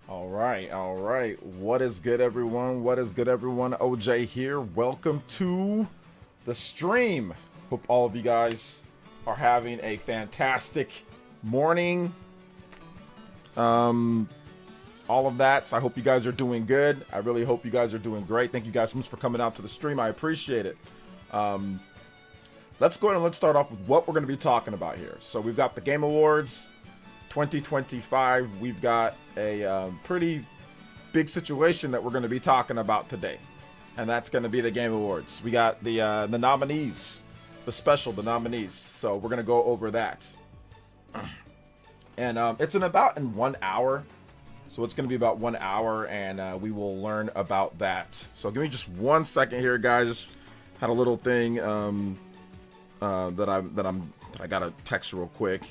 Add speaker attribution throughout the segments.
Speaker 1: All right. What is good, everyone? What is good, everyone? OJ here. Welcome to the stream. Hope all of you guys are having a fantastic morning. All of that. So I hope you guys are doing good. I really hope you guys are doing great. Thank you guys so much for coming out to the stream. I appreciate it. Let's go ahead and let's start off with what we're going to be talking about here. So we've got the Game Awards 2025. We've got a pretty big situation that we're going to be talking about today, and that's going to be the Game Awards. We got the nominees, the nominees. So we're going to go over that, and it's in 1 hour. So it's going to be about 1 hour, and we will learn about that. So give me just 1 second here, guys. Just had a little thing that I got to text real quick.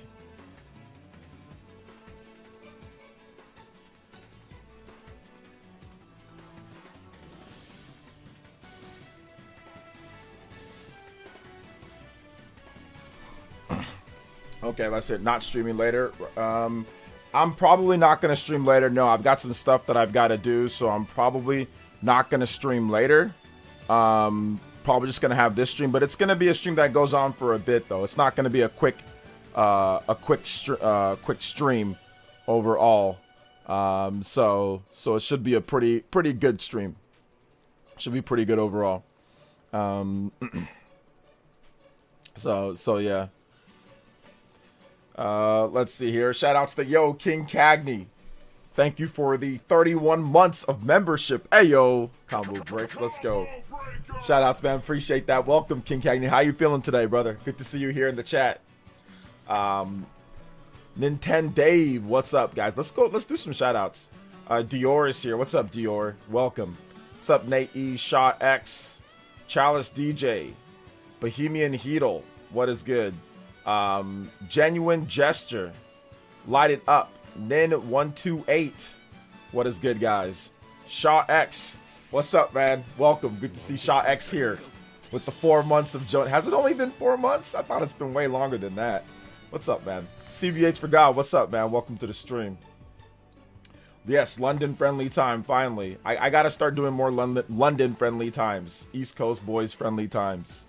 Speaker 1: Okay, that's it. Not streaming later. I'm probably not going to stream later. No, I've got some stuff that I've got to do, so I'm probably not going to stream later. Probably just going to have this stream, but it's going to be a stream that goes on for a bit, though. It's not going to be a quick stream overall. So it should be a pretty good stream. Should be pretty good overall. So yeah. Let's see here. Shout outs to King Cagney. Thank you for the 31 months of membership. Hey yo, combo breaks. Let's go. Shout outs, man. Appreciate that. Welcome, King Cagney. How you feeling today, brother? Good to see you here in the chat. Nintendo Dave, what's up, guys? Let's go. Let's do some shout outs. Dior is here. What's up, Dior? Welcome. What's up, Nate E, Shot X, Chalice DJ, Bohemian Heedle. What is good? Genuine Gesture, Light It Up, Nin128. What is good, guys? Shaw X, what's up, man? Welcome. Good to see Shaw X here with the 4 months of Joan. Has it only been 4 months? I thought it's been way longer than that. What's up, man? CBH for God, what's up, man? Welcome to the stream. Yes, London friendly time, finally. I gotta start doing more London friendly times. East Coast boys friendly times.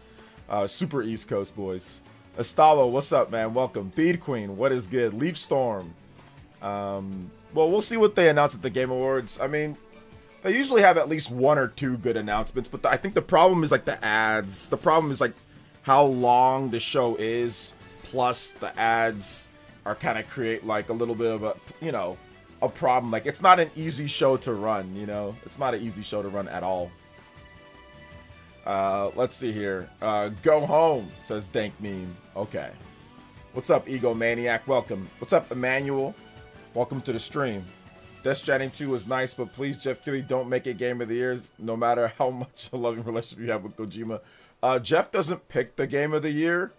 Speaker 1: Super East Coast boys. Estalo, what's up, man? Welcome. Bead Queen, what is good? Leaf Storm. Well, we'll see what they announce at the Game Awards. I mean, they usually have at least 1 or 2 good announcements, but I think the problem is like the ads. The problem is like how long the show is, plus the ads are kind of create like a little bit of a problem. Like, it's not an easy show to run, It's not an easy show to run at all. Let's see here. Go home, says Dank Meme. Okay. What's up, Egomaniac? Welcome. What's up, Emmanuel? Welcome to the stream. Death Stranding 2 was nice, but please, Jeff Keighley, don't make it Game of the Year, no matter how much a loving relationship you have with Kojima. Jeff doesn't pick the Game of the Year.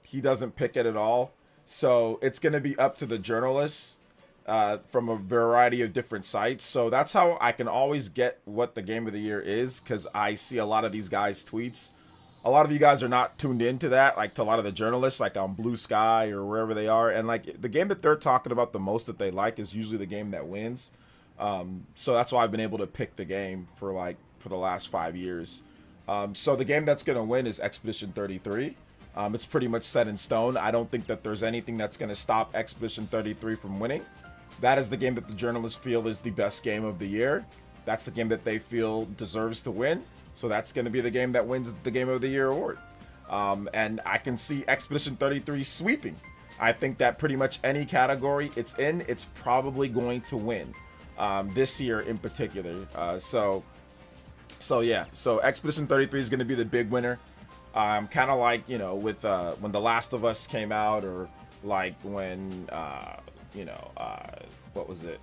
Speaker 1: He doesn't pick it at all. So it's going to be up to the journalists from a variety of different sites. So that's how I can always get what the Game of the Year is, because I see a lot of these guys' tweets. A lot of you guys are not tuned into that, like to a lot of the journalists, like on Blue Sky or wherever they are. And like the game that they're talking about the most that they like is usually the game that wins. So that's why I've been able to pick the game for the last 5 years. So the game that's going to win is Expedition 33. It's pretty much set in stone. I don't think that there's anything that's going to stop Expedition 33 from winning. That is the game that the journalists feel is the best game of the year. That's the game that they feel deserves to win. So that's going to be the game that wins the Game of the Year award. And I can see Expedition 33 sweeping. I think that pretty much any category it's in, it's probably going to win this year in particular. So yeah. So Expedition 33 is going to be the big winner. Kind of like, with when The Last of Us came out, or like when, what was it?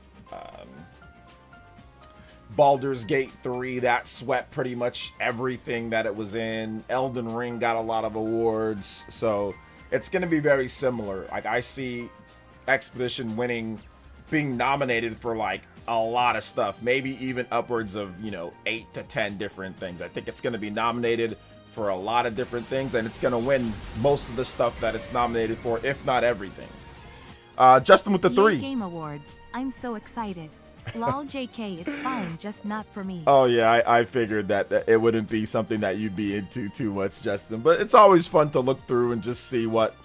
Speaker 1: Baldur's Gate 3, that swept pretty much everything that it was in. Elden Ring got a lot of awards. So it's going to be very similar. Like, I see Expedition winning, being nominated for like a lot of stuff, maybe even upwards of 8 to 10 different things. I think it's going to be nominated for a lot of different things, and it's going to win most of the stuff that it's nominated for, if not everything. Justin with the
Speaker 2: EA
Speaker 1: 3.
Speaker 2: Game Awards. I'm so excited. Lol JK, it's fine, just not for me.
Speaker 1: Oh yeah, I figured that it wouldn't be something that you'd be into too much, Justin. But it's always fun to look through and just see what.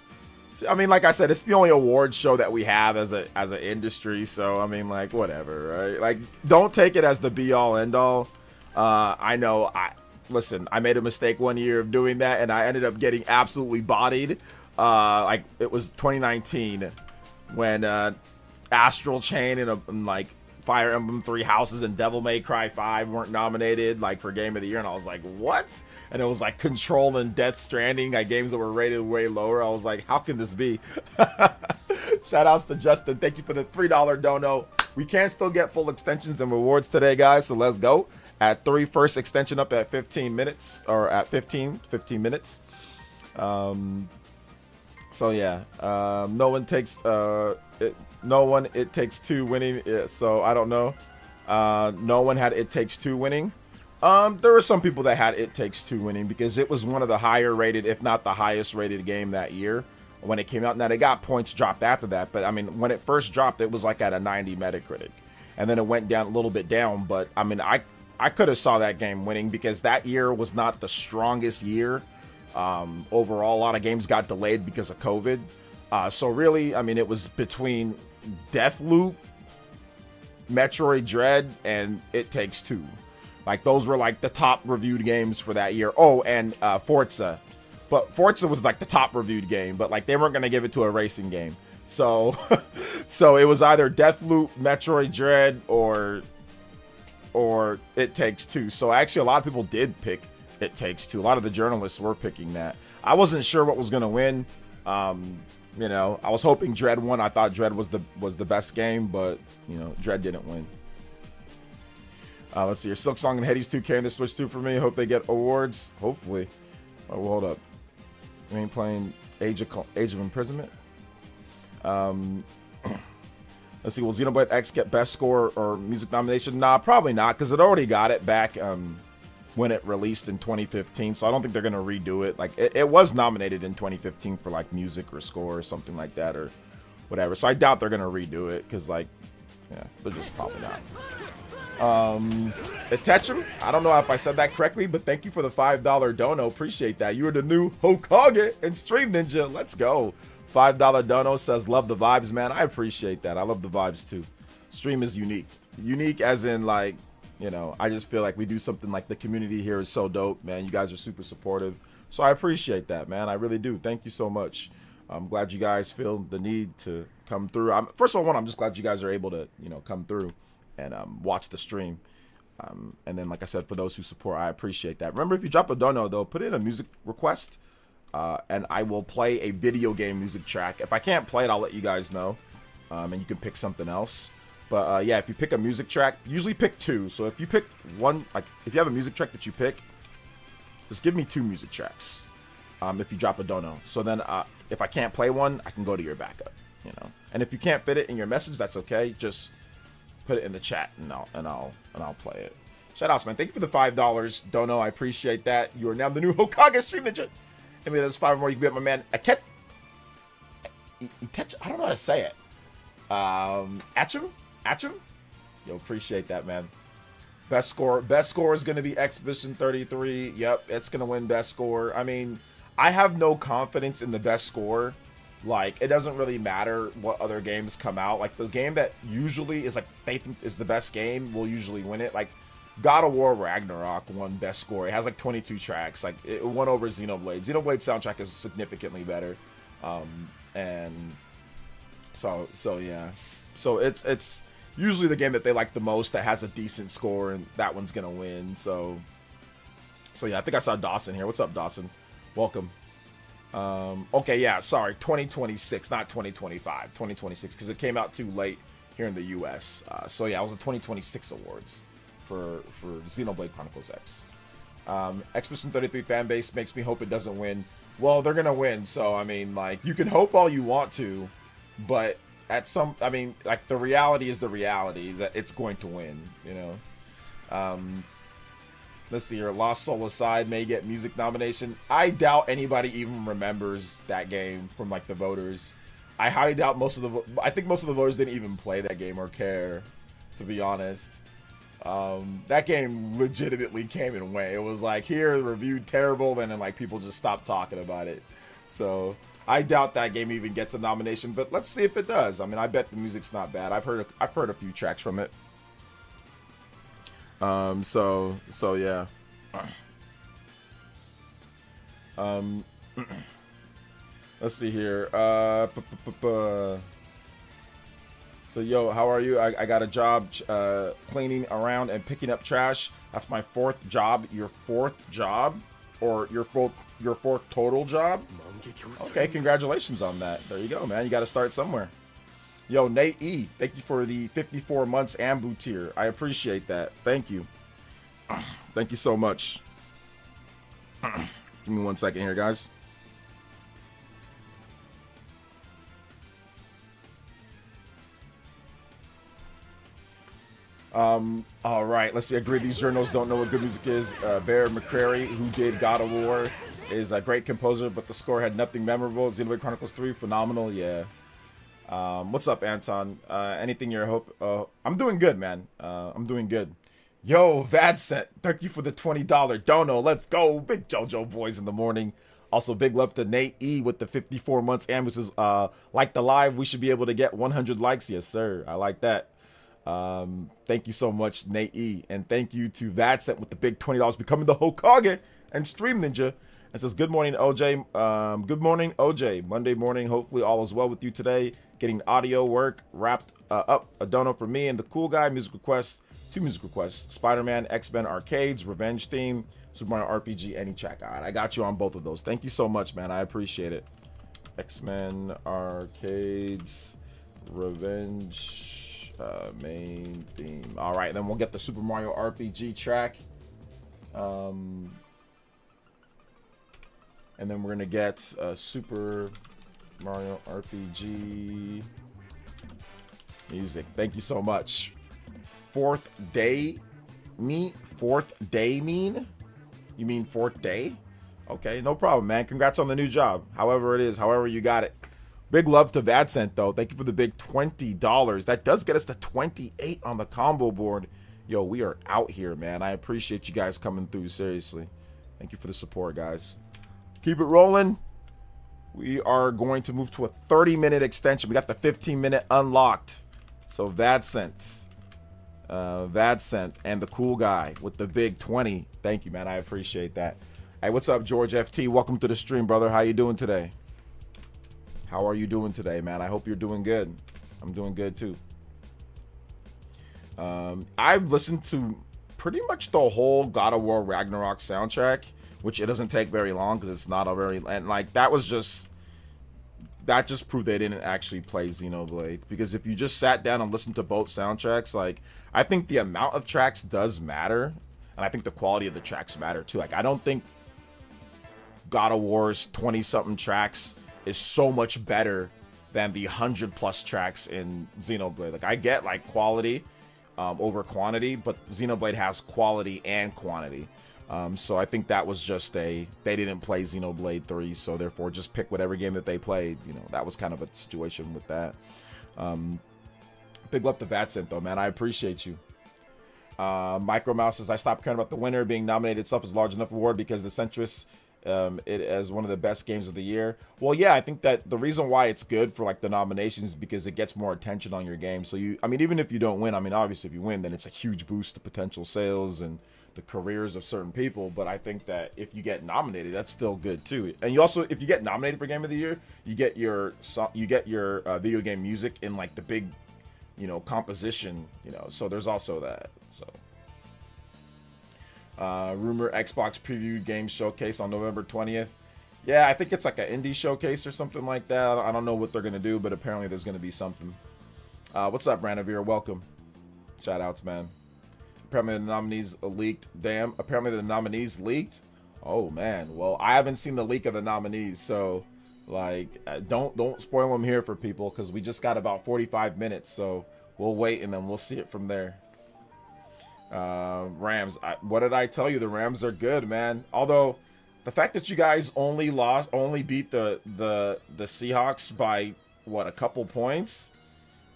Speaker 1: I mean, like I said, it's the only awards show that we have as an industry. So I mean, like whatever, right? Like, don't take it as the be all end all. I know. Listen. I made a mistake one year of doing that, and I ended up getting absolutely bodied. Like it was 2019 when Astral Chain and like Fire Emblem 3 Houses and Devil May Cry 5 weren't nominated like for Game of the Year, and I was like, what? And it was like Control and Death Stranding, like games that were rated way lower. I was like, how can this be? Shout outs to Justin. Thank you for the $3 dono. We can still get full extensions and rewards today, guys, so let's go. At 3, first extension up at 15 minutes, or at 15 minutes. So yeah, no one takes It Takes Two winning. So I don't know. No one had It Takes Two winning. There were some people that had It Takes Two winning because it was one of the higher rated, if not the highest rated game that year when it came out. Now they got points dropped after that, but I mean when it first dropped, it was like at a 90 Metacritic, and then it went down a little bit down. But I mean I could have saw that game winning because that year was not the strongest year. Overall, a lot of games got delayed because of COVID. So really, I mean, it was between Deathloop, Metroid Dread, and It Takes Two. Like, those were like the top reviewed games for that year. Oh, and Forza. But Forza was like the top reviewed game, but like they weren't going to give it to a racing game. So, so it was either Deathloop, Metroid Dread, or It Takes Two. So actually, a lot of people did pick It Takes Two. A lot of the journalists were picking that. I wasn't sure what was going to win. You know, I was hoping Dread won. I thought Dread was the best game, but you know, Dread didn't win. Let's see here. Silk Song and Hades 2 carrying the Switch 2 for me. Hope they get awards. Hopefully. Oh, well, hold up. We ain't playing Age of Imprisonment. Let's see. Will Xenoblade X get best score or music nomination? Nah, probably not, because it already got it back when it released in 2015. So I don't think they're gonna redo it. Like it was nominated in 2015 for like music or score or something like that or whatever. So I doubt they're gonna redo it because like, yeah, they're just probably not. Itechem, I don't know if I said that correctly, but thank you for the $5 dono. Appreciate that. You are the new Hokage and Stream Ninja. Let's go. $5 dono says, love the vibes, man. I appreciate that. I love the vibes too. Stream is unique. Unique as in like, you know, I just feel like we do something like the community here is so dope, man. You guys are super supportive. So I appreciate that, man. I really do. Thank you so much. I'm glad you guys feel the need to come through. First of all, I'm just glad you guys are able to, you know, come through and watch the stream. And then, like I said, for those who support, I appreciate that. Remember, if you drop a dono, though, put in a music request. And I will play a video game music track. If I can't play it, I'll let you guys know. And you can pick something else. But yeah, if you pick a music track, usually pick 2. So if you pick one, like if you have a music track that you pick, just give me 2 music tracks. If you drop a dono. So then if I can't play one, I can go to your backup, you know. And if you can't fit it in your message, that's okay. Just put it in the chat and I'll play it. Shout outs, man. Thank you for the $5 dono. I appreciate that. You are now the new Hokage Stream Ninja. I mean, there's 5 more. You can be my man. I don't know how to say it. Atchum? Yo, appreciate that, man. Best score is going to be Expedition 33. Yep, it's going to win best score. I mean, I have no confidence in the best score. Like, it doesn't really matter what other games come out. Like, the game that usually is like they think is the best game will usually win it. Like, God of War Ragnarok won best score. It has like 22 tracks. Like, it won over Xenoblade. Xenoblade soundtrack is significantly better. And so yeah. So it's usually the game that they like the most that has a decent score, and that one's gonna win. So yeah, I think I saw Dawson here. What's up, Dawson? Welcome. Okay, yeah, sorry, 2026, not 2025, 2026, because it came out too late here in the US. So yeah, it was the 2026 awards for Xenoblade Chronicles X. Expedition 33 fan base makes me hope it doesn't win. Well, they're gonna win, so I mean, like, you can hope all you want to, but I mean, like, the reality is the reality that it's going to win, you know. Let's see here. Lost Soul Aside may get music nomination. I doubt anybody even remembers that game from like the voters. I highly doubt I think most of the voters didn't even play that game or care, to be honest. That game legitimately came and went. It was like, here, reviewed terrible, and then like people just stopped talking about it. So I doubt that game even gets a nomination, but let's see if it does. I mean, I bet the music's not bad. I've heard a few tracks from it. So yeah. Let's see here. So, yo, how are you? I got a job cleaning around and picking up trash. That's my fourth job. Your fourth job? Or your fourth total job? Okay, congratulations on that. There you go, man. You got to start somewhere. Yo, Nate E, thank you for the 54 months Ambu tier. I appreciate that. Thank you. Thank you so much. Give me 1 second here, guys. All right, let's see. I agree. These journals don't know what good music is. Bear McCrary, who did God of War, is a great composer, but the score had nothing memorable. Xenoblade Chronicles 3, phenomenal. Yeah. What's up, Anton? Anything your hope? I'm doing good, man. I'm doing good. Yo, Vadsent, thank you for the $20 dono. Let's go, big JoJo boys in the morning. Also, big love to Nate E with the 54 months. Ambuses, like the live, we should be able to get 100 likes. Yes, sir. I like that. Thank you so much, Nate E. And thank you to Vadsent with the big $20 becoming the Hokage and Stream Ninja. And says, good morning, OJ. Good morning, OJ. Monday morning. Hopefully all is well with you today. Getting audio work wrapped up. A dono for me and the cool guy. Music requests. 2 music requests. Spider-Man, X-Men Arcades, Revenge Theme, Super Mario RPG, any track. All right, I got you on both of those. Thank you so much, man. I appreciate it. X-Men Arcades, Revenge, main theme. All right, then we'll get the Super Mario RPG track. And then we're going to get Super Mario RPG music. Thank you so much. Fourth day mean? You mean fourth day? Okay, no problem, man. Congrats on the new job. However it is, however you got it. Big love to Vadsent, though. Thank you for the big $20. That does get us to 28 on the combo board. Yo, we are out here, man. I appreciate you guys coming through, seriously. Thank you for the support, guys. Keep it rolling. We are going to move to a 30-minute extension. We got the 15-minute unlocked. So Vadsent. And the cool guy with the big 20. Thank you, man. I appreciate that. Hey, what's up, George FT? Welcome to the stream, brother. How you doing today? How are you doing today, man? I hope you're doing good. I'm doing good too. I've listened to pretty much the whole God of War Ragnarok soundtrack, which it doesn't take very long because it's not a very, and like that just proved they didn't actually play Xenoblade. Because if you just sat down and listened to both soundtracks, like, I think the amount of tracks does matter, and I think the quality of the tracks matter too. Like, I don't think God of War's 20-something tracks is so much better than the 100+ tracks in Xenoblade. Like, I get, like, quality over quantity, but Xenoblade has quality and quantity. So I think that was just they didn't play Xenoblade 3, so therefore just pick whatever game that they played. You know, that was kind of a situation with that. Big love to Vadsent, though, man. I appreciate you. Micro Mouse says, I stopped caring about the winner being nominated itself as a large enough award because the Centrist it as one of the best games of the year. Well, yeah, I think that the reason why it's good for like the nominations is because it gets more attention on your game. So I mean, even if you don't win, I mean, obviously if you win, then it's a huge boost to potential sales and the careers of certain people. But I think that if you get nominated, that's still good too. And you also, if you get nominated for Game of the Year, you get your video game music in like the big, you know, composition, you know. So there's also that. So. Rumor Xbox preview game showcase on November 20th. Yeah, I think it's like an indie showcase or something like that. I don't know what they're going to do, but apparently there's going to be something. What's up, Ranavir? Welcome. Shout outs, man. Apparently the nominees leaked. Damn, apparently the nominees leaked. Oh, man. Well, I haven't seen the leak of the nominees, so like don't spoil them here for people because we just got about 45 minutes, so we'll wait and then we'll see it from there. Rams, what did I tell you? The Rams are good, man. Although the fact that you guys only beat the Seahawks by what, a couple points,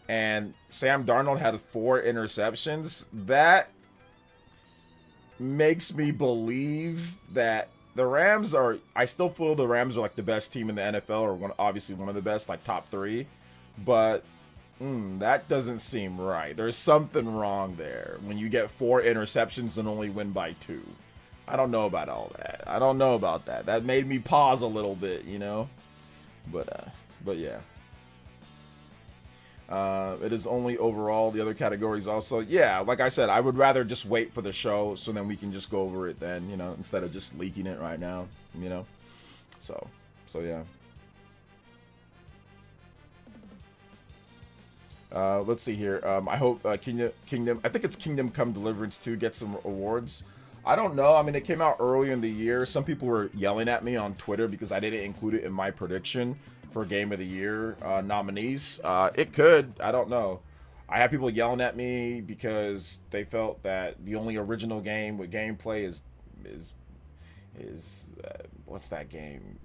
Speaker 1: and Sam Darnold had 4 interceptions. That makes me believe that the Rams are, I still feel the Rams are like the best team in the NFL, or obviously one of the best, like top 3, but that doesn't seem right. There's something wrong there when you get 4 interceptions and only win by 2. I don't know about all that. I don't know about that. That made me pause a little bit, you know? But yeah. It is only overall. The other categories also. Yeah, like I said, I would rather just wait for the show so then we can just go over it then, you know, instead of just leaking it right now, you know? So yeah. Let's see here. I hope Kingdom, I think it's Kingdom Come Deliverance 2 gets some awards. I don't know. I mean, it came out earlier in the year. Some people were yelling at me on Twitter because I didn't include it in my prediction for Game of the Year nominees. It could. I don't know. I have people yelling at me because they felt that the only original game with gameplay is what's that game?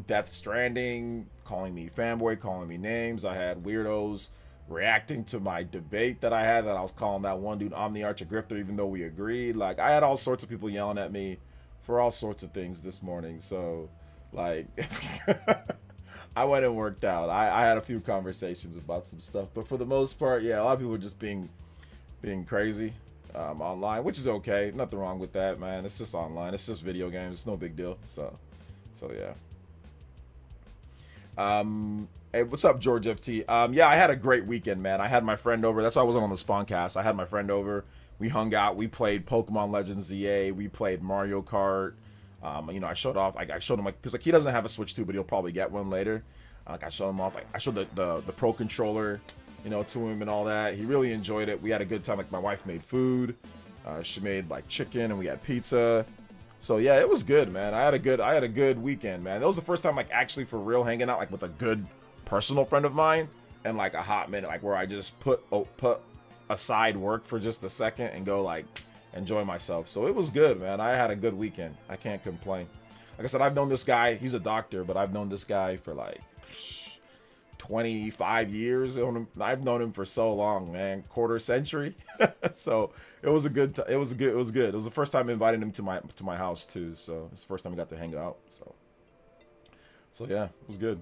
Speaker 1: Death Stranding, calling me fanboy, calling me names. I had weirdos reacting to my debate that I had, that I was calling that one dude Omniarch a grifter even though we agreed. Like, I had all sorts of people yelling at me for all sorts of things this morning. So, like, I went and worked out. I had a few conversations about some stuff, but for the most part, yeah, a lot of people were just being crazy online, which is okay. Nothing wrong with that, man. It's just online. It's just video games. It's no big deal. So yeah. Hey, what's up, George FT? Yeah, I had a great weekend, man. I had my friend over. That's why I wasn't on the Spawncast. I had my friend over. We hung out. We played Pokemon Legends ZA. We played Mario Kart. You know, I showed off. I showed him, like, because like he doesn't have a Switch 2, but he'll probably get one later. Like, I showed him off. Like, I showed the Pro controller, you know, to him and all that. He really enjoyed it. We had a good time. Like, my wife made food. She made like chicken, and we had pizza. So yeah, it was good, man. I had a good weekend, man. That was the first time, like, actually for real hanging out, like, with a good personal friend of mine and like a hot minute, like, where I just put aside work for just a second and go, like, enjoy myself. So it was good, man. I had a good weekend. I can't complain. Like I said, I've known this guy. He's a doctor, but I've known this guy for like 25 years. I've known him for so long, man. Quarter century. So it was a good. It was good. It was the first time inviting him to my house too. So it's the first time we got to hang out. So yeah, it was good.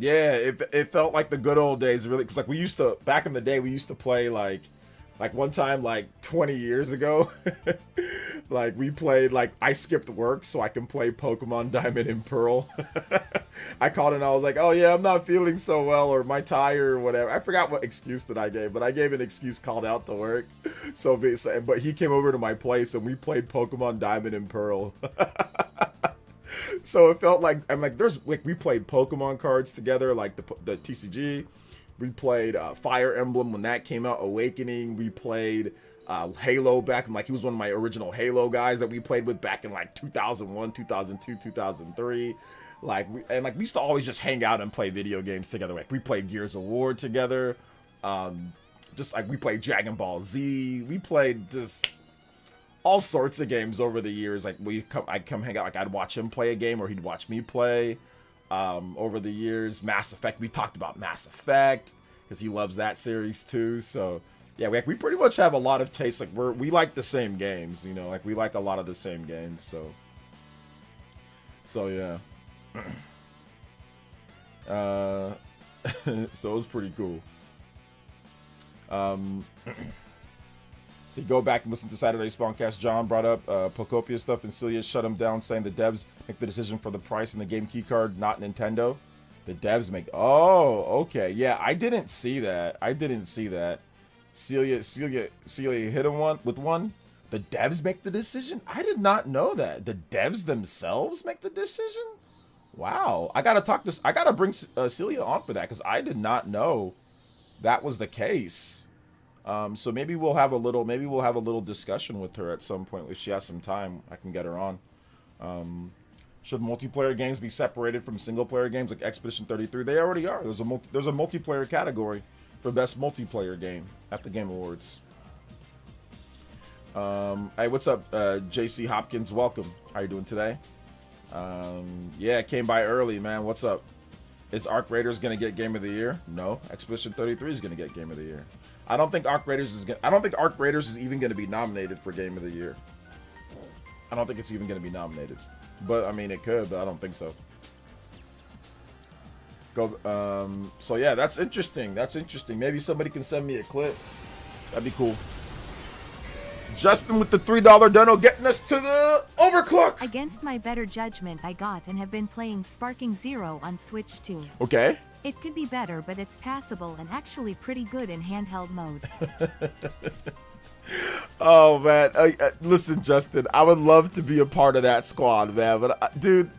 Speaker 1: Yeah, it felt like the good old days, really, because like we used to, back in the day, we used to play like one time, like 20 years ago, like we played, like, I skipped work so I can play Pokemon Diamond and Pearl. I called and I was like, oh yeah, I'm not feeling so well, or my tire or whatever. I forgot what excuse that I gave, but I gave an excuse, called out to work. But he came over to my place and we played Pokemon Diamond and Pearl. So it felt like, I'm like, we played Pokemon cards together, like the TCG. We played Fire Emblem when that came out, Awakening. We played Halo back, like, he was one of my original Halo guys that we played with back in like 2001, 2002, 2003. Like, we used to always just hang out and play video games together. Like, we played Gears of War together. Just like we played Dragon Ball Z. We played just all sorts of games over the years. Like, I'd come hang out, like I'd watch him play a game or he'd watch me play. Over the years, Mass Effect, we talked about Mass Effect because he loves that series too. So yeah, we pretty much have a lot of taste. Like, we like the same games, you know, like we like a lot of the same games. So yeah. So it was pretty cool. So you go back and listen to Saturday's Spawncast. John brought up Pocopia stuff, and Celia shut him down, saying the devs make the decision for the price and the game key card, not Nintendo. The devs make. Oh, okay. Yeah, I didn't see that. Celia hit him with one. The devs make the decision? I did not know that. The devs themselves make the decision? Wow. I gotta bring Celia on for that, because I did not know that was the case. So maybe we'll have a little discussion with her at some point. If she has some time, I can get her on. Should multiplayer games be separated from single player games like Expedition 33? They already are. There's a multiplayer category for best multiplayer game at the Game Awards. Hey, what's up, JC Hopkins? Welcome. How you doing today? Yeah, came by early, man. What's up? Is Arc Raiders gonna get Game of the Year? No. Expedition 33 is gonna get Game of the Year. I don't think Arc Raiders is even gonna be nominated for Game of the Year. I don't think it's even gonna be nominated. But I mean, it could, but I don't think so. So yeah, that's interesting. That's interesting. Maybe somebody can send me a clip. That'd be cool. Justin with the $3 dono getting us to the overclock.
Speaker 2: Against my better judgment, I got and have been playing Sparking Zero on Switch 2.
Speaker 1: Okay.
Speaker 2: It could be better, but it's passable and actually pretty good in handheld mode.
Speaker 1: Oh man, listen, Justin, I would love to be a part of that squad, man. But dude,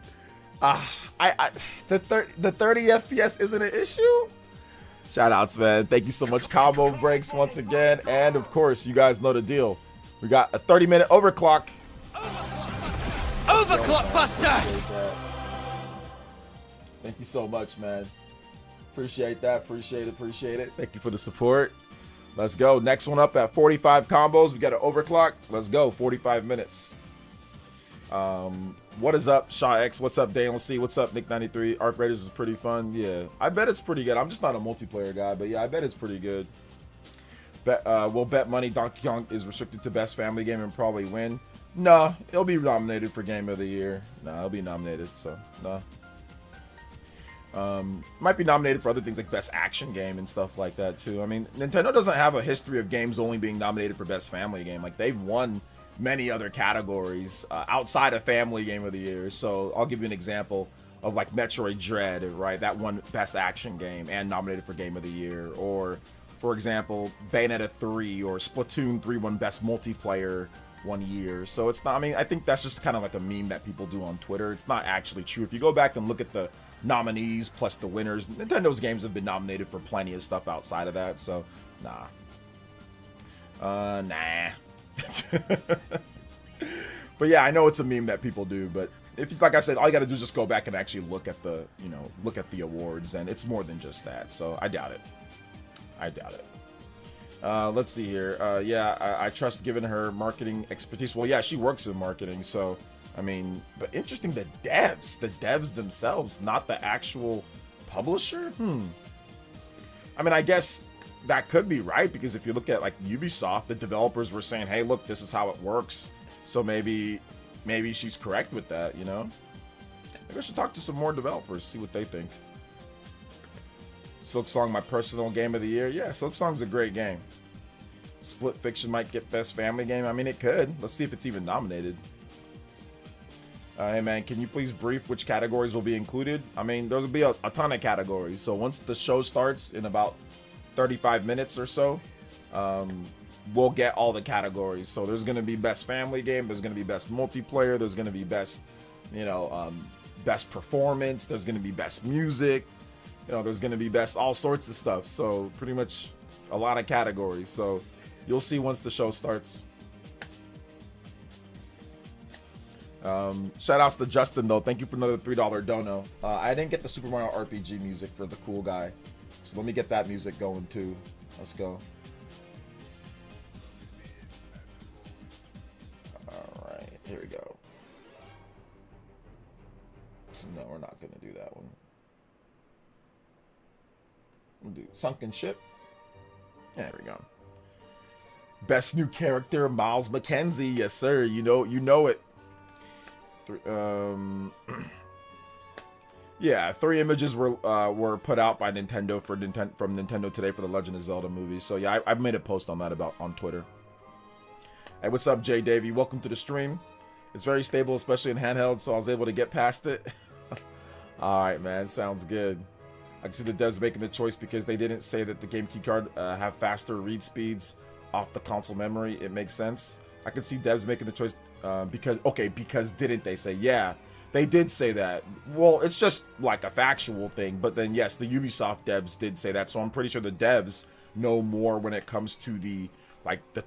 Speaker 1: the 30 FPS isn't an issue. Shout outs, man. Thank you so much, Combo Breaks once again, and of course, you guys know the deal. We got a 30-minute overclock.
Speaker 3: Overclock Buster!
Speaker 1: Thank you so much, man. Appreciate that. Appreciate it. Thank you for the support. Let's go. Next one up at 45 combos. We got an overclock. Let's go. 45 minutes. What is up, Shaw X? What's up, Daniel C? What's up, Nick93? Arc Raiders is pretty fun. Yeah, I bet it's pretty good. I'm just not a multiplayer guy, but yeah, I bet it's pretty good. We'll bet money Donkey Kong is restricted to best family game and probably win. Nah, it'll be nominated for Game of the Year. Nah, it'll be nominated, so nah. Might be nominated for other things like best action game and stuff like that too. I mean, Nintendo doesn't have a history of games only being nominated for best family game. Like, they've won many other categories outside of family game of the year. So I'll give you an example of like Metroid Dread, right? That won best action game and nominated for Game of the Year. Or for example, Bayonetta 3 or Splatoon 3 won best multiplayer one year. So it's not, I mean, I think that's just kind of like a meme that people do on Twitter. It's not actually true. If you go back and look at the nominees plus the winners, Nintendo's games have been nominated for plenty of stuff outside of that. So nah. But yeah, I know it's a meme that people do, but if, like I said, all you gotta do is just go back and actually look at the, you know, look at the awards, and it's more than just that. So I doubt it. Let's see here. Yeah, I trust given her marketing expertise. Well, yeah, she works in marketing, so I mean, but interesting, the devs themselves, not the actual publisher. I mean, I guess that could be right, because if you look at like Ubisoft, the developers were saying, hey, look, this is how it works. So maybe she's correct with that, you know? Maybe I should talk to some more developers, see what they think. Silksong, my personal game of the year. Yeah, Silksong's a great game. Split Fiction might get best family game. I mean, it could. Let's see if it's even nominated. Hey man, can you please brief which categories will be included? I mean, there will be a ton of categories. So once the show starts in about 35 minutes or so, we'll get all the categories. So there's going to be best family game, there's going to be best multiplayer, there's going to be best, you know, best performance, there's going to be best music, you know, there's going to be best all sorts of stuff. So pretty much a lot of categories. So you'll see once the show starts. Shout outs to Justin though. Thank you for another $3 dono. I didn't get the Super Mario RPG music for the cool guy, so let me get that music going too. Let's go. All right, here we go. So no, we're not gonna do that one. We'll do Sunken Ship. There we go. Best new character, Miles McKenzie. Yes, sir. You know it. Yeah, 3 images were put out by Nintendo from Nintendo today for the Legend of Zelda movie. So yeah, I made a post on that on Twitter. Hey, what's up, Jay Davey? Welcome to the stream. It's very stable, especially in handheld, so I was able to get past it. All right, man, sounds good. I can see the devs making the choice because they didn't say that the game keycard have faster read speeds off the console memory. It makes sense. I can see devs making the choice because didn't they say? Yeah, they did say that. Well, it's just like a factual thing, but then yes, the Ubisoft devs did say that, so I'm pretty sure the devs know more when it comes to the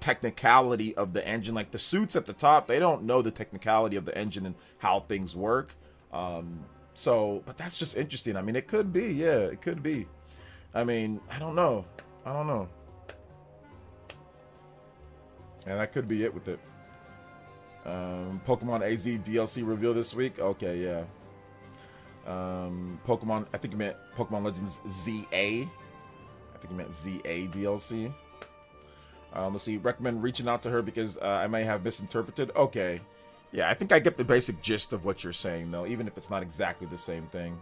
Speaker 1: technicality of the engine. Like the suits at the top, they don't know the technicality of the engine and how things work. So, but that's just interesting. I mean, it could be, yeah, it could be. I mean, I don't know. And that could be it with it. Pokemon AZ DLC reveal this week. Okay, yeah. Pokemon, I think you meant Pokemon Legends ZA. I think you meant ZA DLC. Let's see. Recommend reaching out to her because I may have misinterpreted. Okay. Yeah, I think I get the basic gist of what you're saying, though, even if it's not exactly the same thing.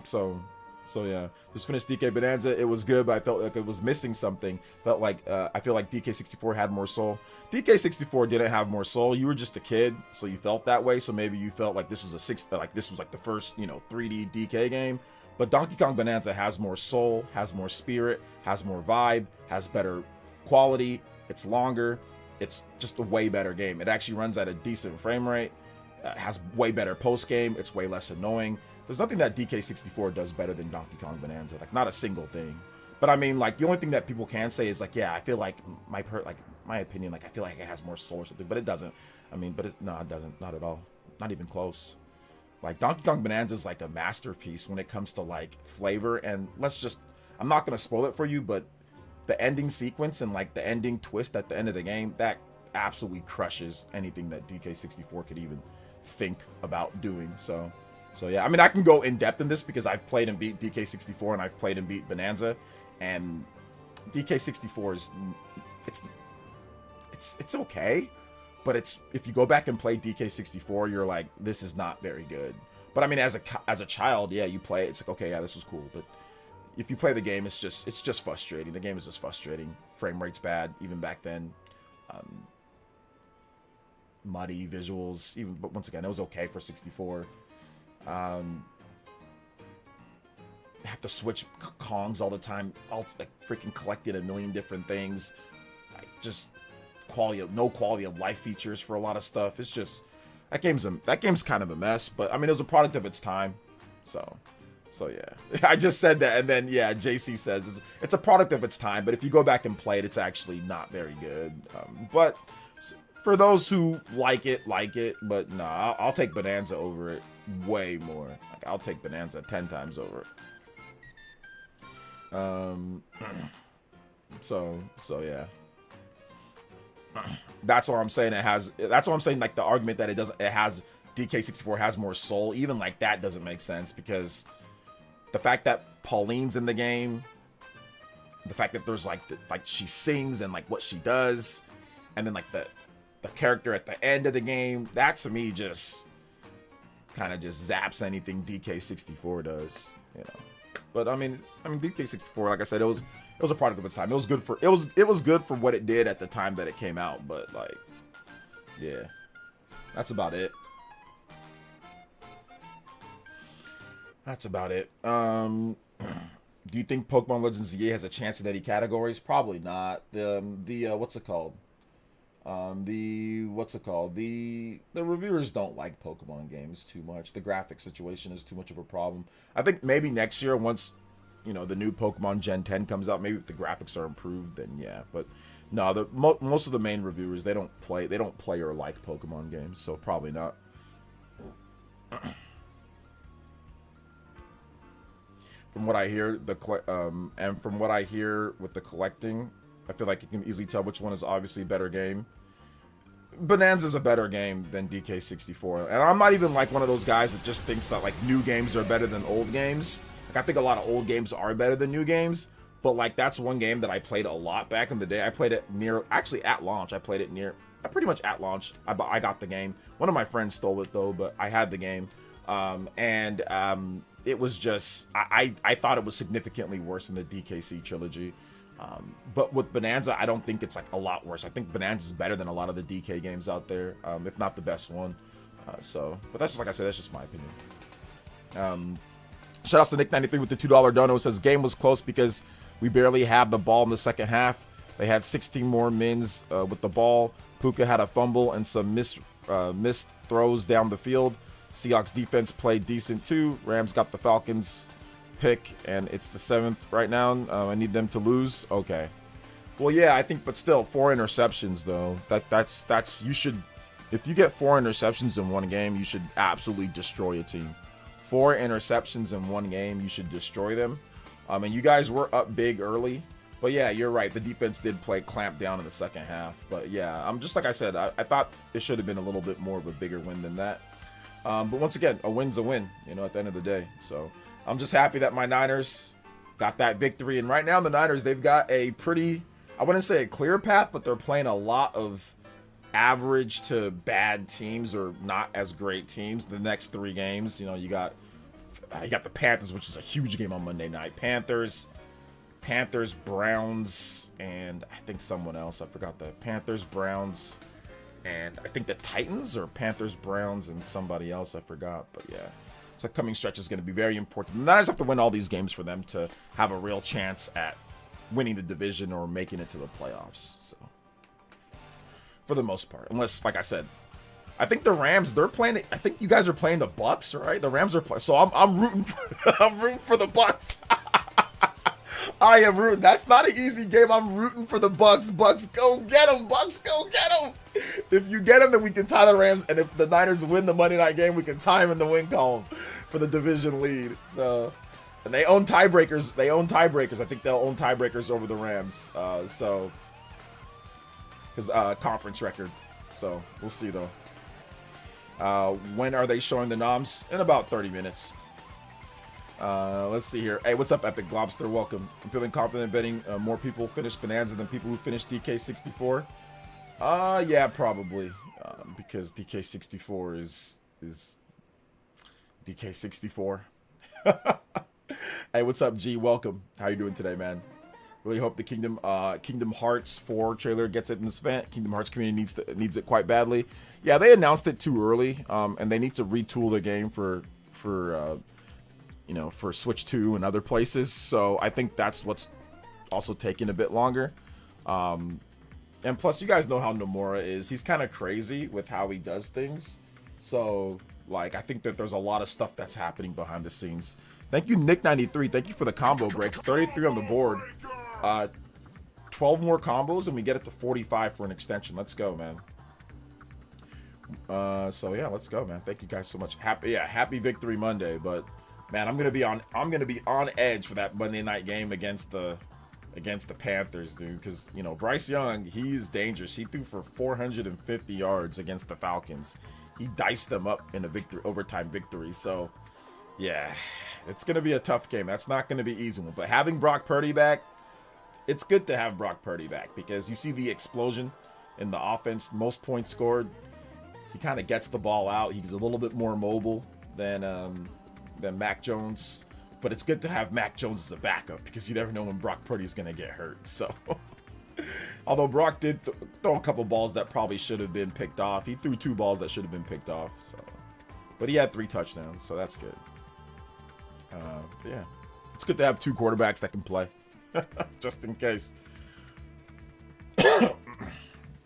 Speaker 1: So yeah, just finished DK Bonanza. It was good, but I felt like it was missing something. Felt like I feel like DK64 had more soul. DK64 didn't have more soul. You were just a kid, so you felt that way. So maybe you felt like this was this was like the first 3D DK game. But Donkey Kong Bonanza has more soul, has more spirit, has more vibe, has better quality. It's longer. It's just a way better game. It actually runs at a decent frame rate. Has way better post game. It's way less annoying. There's nothing that DK64 does better than Donkey Kong Bonanza. Like, not a single thing. But I mean, like, the only thing that people can say is like, yeah, I feel like my opinion, like, I feel like it has more soul or something, but it doesn't. I mean, but no, it doesn't. Not at all. Not even close. Like, Donkey Kong Bonanza is like a masterpiece when it comes to like flavor. And I'm not gonna spoil it for you, but the ending sequence and like the ending twist at the end of the game, that absolutely crushes anything that DK64 could even think about doing. So yeah, I mean, I can go in depth in this because I've played and beat DK64 and I've played and beat Bonanza, and DK64 is it's okay, but if you go back and play DK64, you're like, this is not very good. But I mean, as a child, yeah, you play it, it's like, okay, yeah, this was cool. But if you play the game, it's just frustrating. The game is just frustrating. Frame rate's bad even back then. Muddy visuals, but once again, it was okay for 64. Have to switch Kongs all the time. Like freaking collected a million different things. Like just no quality of life features for a lot of stuff. It's just that game's kind of a mess. But I mean, it was a product of its time. So yeah, I just said that, and then yeah, JC says it's a product of its time. But if you go back and play it, it's actually not very good. But for those who like it, but nah, I'll take Bonanza over it way more. Like, I'll take Bonanza 10 times over it. So yeah. That's what I'm saying. That's what I'm saying. Like, the argument that DK64 has more soul, even like that doesn't make sense, because the fact that Pauline's in the game, the fact that there's like she sings and like what she does, and then like the character at the end of the game, that to me just kind of just zaps anything DK64 does, But I mean DK64, like I said, it was a product of its time. It was good for what it did at the time that it came out, but like, yeah, that's about it. Do you think Pokemon Legends ZA has a chance in any categories? Probably not. The reviewers don't like Pokemon games too much. The graphic situation is too much of a problem. I think maybe next year, once the new Pokemon Gen 10 comes out, maybe if the graphics are improved, then yeah. But no, most of the main reviewers, they don't play or like Pokemon games, so probably not. From what I hear, from what I hear with the collecting, I feel like you can easily tell which one is obviously a better game. Bonanza's a better game than DK64, and I'm not even like one of those guys that just thinks that like new games are better than old games. Like, I think a lot of old games are better than new games, but like that's one game that I played a lot back in the day. I played it at launch. Pretty much at launch. I got the game. One of my friends stole it though, but I had the game, it was just I thought it was significantly worse than the DKC trilogy. But with Bonanza, I don't think it's like a lot worse. I think Bonanza is better than a lot of the DK games out there, if not the best one. But that's just, like I said, that's just my opinion. Shout out to Nick93 with the $2 dono. It says, game was close because we barely had the ball in the second half. They had 16 more mins with the ball. Puka had a fumble and some missed throws down the field. Seahawks defense played decent too. Rams got the Falcons pick, and it's the 7th right now. I need them to lose. Okay. Well, yeah, I think, but still, 4 interceptions though. That's you should, if you get 4 interceptions in one game, you should absolutely destroy a team. 4 interceptions in one game, you should destroy them. And you guys were up big early, but yeah, you're right. The defense did play clamp down in the second half. But yeah, just like I said, I thought it should have been a little bit more of a bigger win than that. But once again, a win's a win, you know, at the end of the day. So I'm just happy that my Niners got that victory. And right now, the Niners, they've got a pretty, I wouldn't say a clear path, but they're playing a lot of average to bad teams or not as great teams. The next 3 games, you know, you got the Panthers, which is a huge game on Monday night. Panthers, Browns, and I think someone else. I forgot the Panthers, Browns, and I think the Titans, or Panthers, Browns, and somebody else. I forgot, but yeah. This upcoming stretch is going to be very important. The Niners have to win all these games for them to have a real chance at winning the division or making it to the playoffs. So, for the most part, unless, like I said, I think the Rams, they're playing. I think you guys are playing the Bucks, right? The Rams are playing. So I'm rooting. I'm rooting for the Bucks. I am rooting. That's not an easy game. I'm rooting for the Bucks. Bucks, go get them. Bucks, go get them. If you get them, then we can tie the Rams. And if the Niners win the Monday night game, we can tie them in the win column for the division lead. So, and they own tiebreakers. I think they'll own tiebreakers over the Rams. Because conference record. So we'll see though. When are they showing the noms? In about 30 minutes. Let's see here. Hey, what's up, Epic Globster? Welcome. I'm feeling confident betting more people finish Bonanza than people who finish DK64. Yeah, probably. Because DK64 is DK64. Hey, what's up, G? Welcome. How you doing today, man? Really hope the Kingdom Hearts 4 trailer gets it in this event. Kingdom Hearts community needs it quite badly. Yeah, they announced it too early, and they need to retool the game for Switch 2 and other places. So I think that's what's also taking a bit longer. And plus, you guys know how Nomura is. He's kind of crazy with how he does things. So, like, I think that there's a lot of stuff that's happening behind the scenes. Thank you, Nick93. Thank you for the combo breaks. 33 on the board. 12 more combos, and we get it to 45 for an extension. Let's go, man. So yeah, let's go, man. Thank you guys so much. Happy Victory Monday. But man, I'm gonna be on edge for that Monday night game against the Panthers, dude. Because you know Bryce Young, he's dangerous. He threw for 450 yards against the Falcons. He diced them up in a overtime victory. So yeah, it's gonna be a tough game. That's not gonna be an easy one. But having Brock Purdy back, it's good to have Brock Purdy back because you see the explosion in the offense. Most points scored. He kind of gets the ball out. He's a little bit more mobile than Mac Jones. But it's good to have Mac Jones as a backup because you never know when Brock Purdy's going to get hurt. So, although Brock did throw a couple balls that probably should have been picked off. He threw 2 balls that should have been picked off. So, but he had 3 touchdowns, so that's good. Yeah, it's good to have 2 quarterbacks that can play, just in case.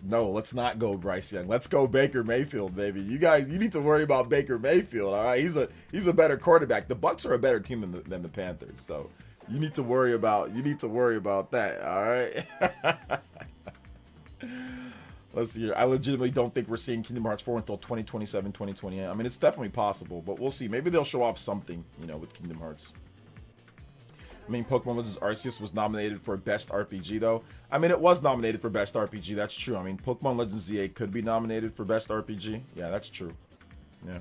Speaker 1: No, let's not go Bryce Young. Let's go Baker Mayfield, baby. You guys, you need to worry about Baker Mayfield, all right? He's a better quarterback. The Bucs are a better team than the Panthers, so you need to worry about that, all right? Let's see here. I legitimately don't think we're seeing Kingdom Hearts 4 until 2027, 2028. I mean, it's definitely possible, but we'll see. Maybe they'll show off something, you know, with Kingdom Hearts. I mean, Pokemon Legends Arceus was nominated for Best RPG, though. I mean, it was nominated for Best RPG. That's true. I mean, Pokemon Legends ZA could be nominated for Best RPG. Yeah, that's true. Yeah.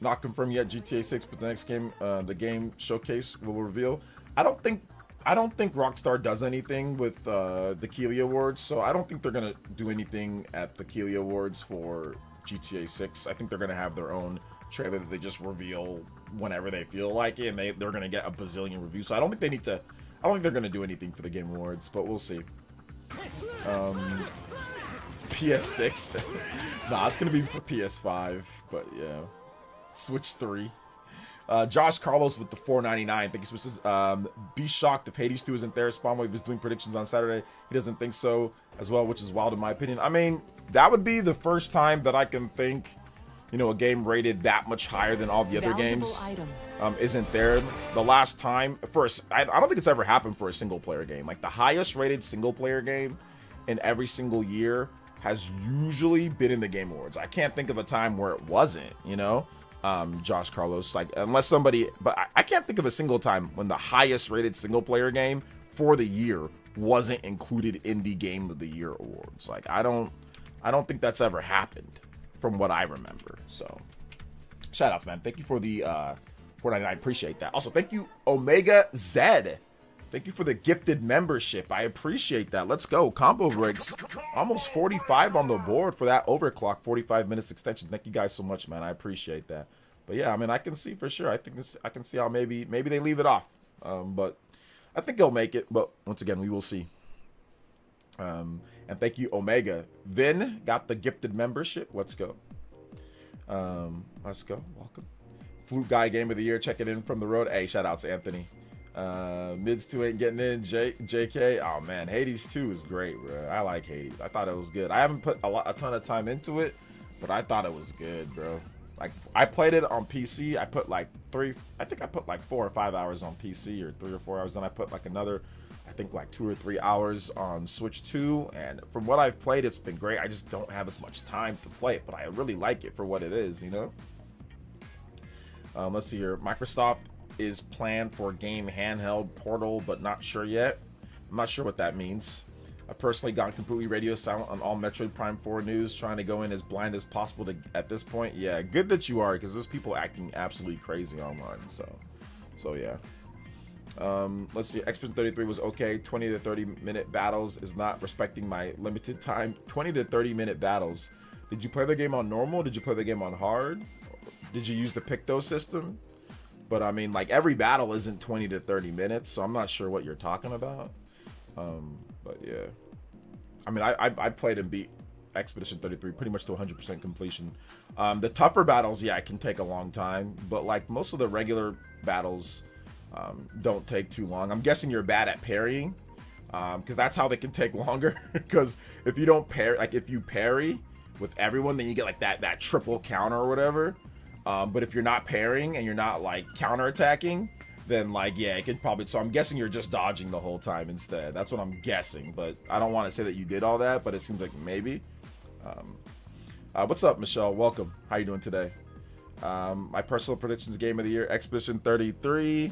Speaker 1: Not confirmed yet GTA 6, but the next game, the game showcase will reveal. I don't think Rockstar does anything with the Keighley Awards, so I don't think they're gonna do anything at the Keighley Awards for GTA 6. I think they're gonna have their own trailer that they just reveal whenever they feel like it, and they're gonna get a bazillion reviews. So I don't think they're gonna do anything for the Game Awards, but we'll see. PS6, nah, it's gonna be for PS5, but yeah, Switch 3. Josh Carlos with the $4.99. Thank you, Switches. Be shocked if Hades 2 isn't there. Spawnwave was doing predictions on Saturday. He doesn't think so as well, which is wild in my opinion. I mean, that would be the first time that I can think, you know, a game rated that much higher than all the other games isn't there. The last time, I don't think it's ever happened for a single player game. Like the highest rated single player game in every single year has usually been in the Game Awards. I can't think of a time where it wasn't, you know. Josh Carlos, like, unless somebody, but I can't think of a single time when the highest rated single player game for the year wasn't included in the Game of the Year awards. Like, I don't think that's ever happened from what I remember. So shout outs, man. Thank you for the 499. Appreciate that. Also, thank you, Omega Zed. Thank you for the gifted membership. I appreciate that. Let's go. Combo breaks. Almost 45 on the board for that overclock 45 minutes extension. Thank you guys so much, man. I appreciate that. But yeah, I mean, I can see for sure. I can see how maybe they leave it off. But I think they'll make it. But once again, we will see. And thank you, Omega. Vin got the gifted membership. Let's go. Let's go. Welcome. Flute Guy Game of the Year. Checking in from the road. Hey, shout out to Anthony. Mids 2 ain't getting in. JK. Oh man, Hades 2 is great, bro. I like Hades. I thought it was good. I haven't put a ton of time into it, but I thought it was good, bro. Like, I played it on PC. I put like 4 or 5 hours on PC, or 3 or 4 hours. Then I put like another, I think like 2 or 3 hours on Switch 2. And from what I've played, it's been great. I just don't have as much time to play it, but I really like it for what it is, you know? Let's see here. Microsoft is planned for game handheld Portal, but not sure yet. I'm not sure what that means. I've personally gone completely radio silent on all Metroid Prime 4 news, trying to go in as blind as possible at this point. Yeah, good that you are, because there's people acting absolutely crazy online. So yeah. Let's see. Expedition 33 was okay. 20 to 30 minute battles is not respecting my limited time. 20 to 30 minute battles. Did you play the game on normal? Did you play the game on hard? Did you use the Picto system? But I mean, like, every battle isn't 20 to 30 minutes, so I'm not sure what you're talking about. But yeah, I mean, I played and beat Expedition 33 pretty much to 100% completion. The tougher battles, yeah, it can take a long time, but like most of the regular battles don't take too long. I'm guessing you're bad at parrying, because that's how they can take longer. Because if you don't parry, like if you parry with everyone, then you get like that triple counter or whatever. But if you're not parrying and you're not like counterattacking, then like, yeah, it could probably, so I'm guessing you're just dodging the whole time instead. That's what I'm guessing, but I don't want to say that you did all that, but it seems like maybe. What's up, Michelle? Welcome. How you doing today? My personal predictions game of the year: Expedition 33,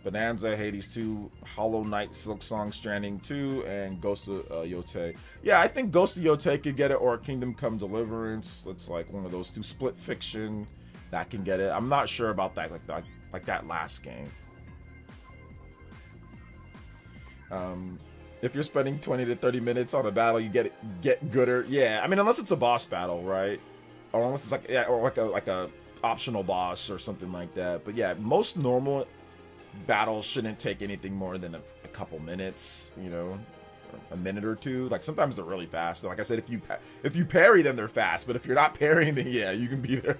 Speaker 1: Bonanza, Hades 2, Hollow Knight, Silk Song, Stranding 2, and Ghost of Yotei. Yeah, I think Ghost of Yotei could get it, or Kingdom Come Deliverance. It's like one of those two. Split Fiction, that can get it. I'm not sure about that, like that last game. If you're spending 20 to 30 minutes on a battle, you get gooder. Yeah, I mean, unless it's a boss battle, right? Or unless it's like, yeah, or like a optional boss or something like that. But yeah, most normal battles shouldn't take anything more than a couple minutes, you know, a minute or two. Like, sometimes they're really fast. Like I said, if you parry, then they're fast. But if you're not parrying, then yeah, you can be there.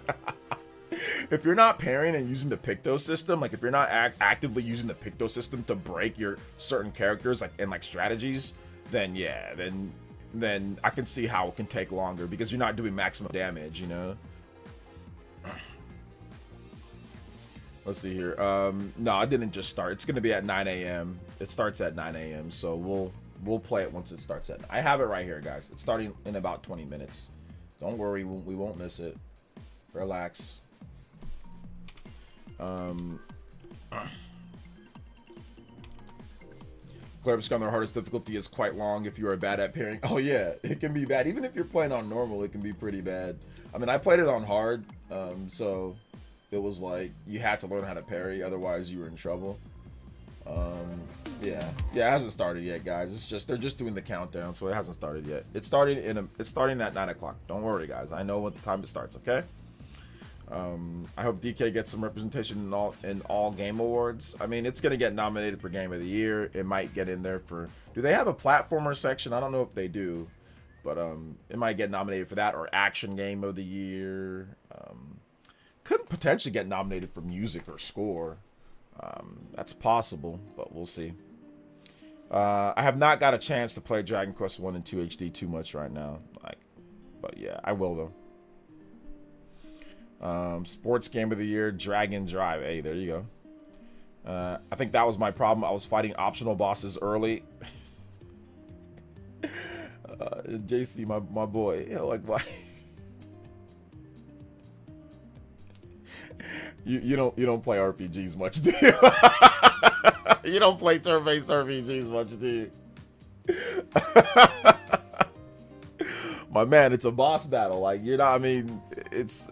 Speaker 1: If you're not parrying and using the Picto system, like if you're not actively using the Picto system to break your certain characters, like, and like strategies, then yeah, then I can see how it can take longer, because you're not doing maximum damage, you know. Let's see here. No, it didn't just start. It's gonna be at 9 a.m. It starts at 9 a.m. So we'll play it once it starts at. I have it right here, guys. It's starting in about 20 minutes. Don't worry, we won't miss it. Relax. Clear on their hardest difficulty is quite long if you are bad at parrying. Oh yeah, it can be bad. Even if you're playing on normal, it can be pretty bad. I mean, I played it on hard, so it was like you had to learn how to parry, otherwise you were in trouble. Yeah, it hasn't started yet, guys. It's just, they're just doing the countdown, so it hasn't started yet. It's starting at 9 o'clock. Don't worry, guys. I know what time it starts. Okay. I hope DK gets some representation in all game awards. I mean, it's gonna get nominated for Game of the Year. It might get in there for. Do they have a platformer section? I don't know if they do, but it might get nominated for that, or Action Game of the Year. Could potentially get nominated for music or score. That's possible, but we'll see. I have not got a chance to play Dragon Quest 1 and 2 HD too much right now, but yeah, I will though. Sports Game of the Year, Dragon Drive. Hey, there you go. I think that was my problem. I was fighting optional bosses early. JC, my boy. You know, like, why? You don't play RPGs much, do you? You don't play turn-based RPGs much, do you? My man, it's a boss battle. Like, you're not, I mean, it's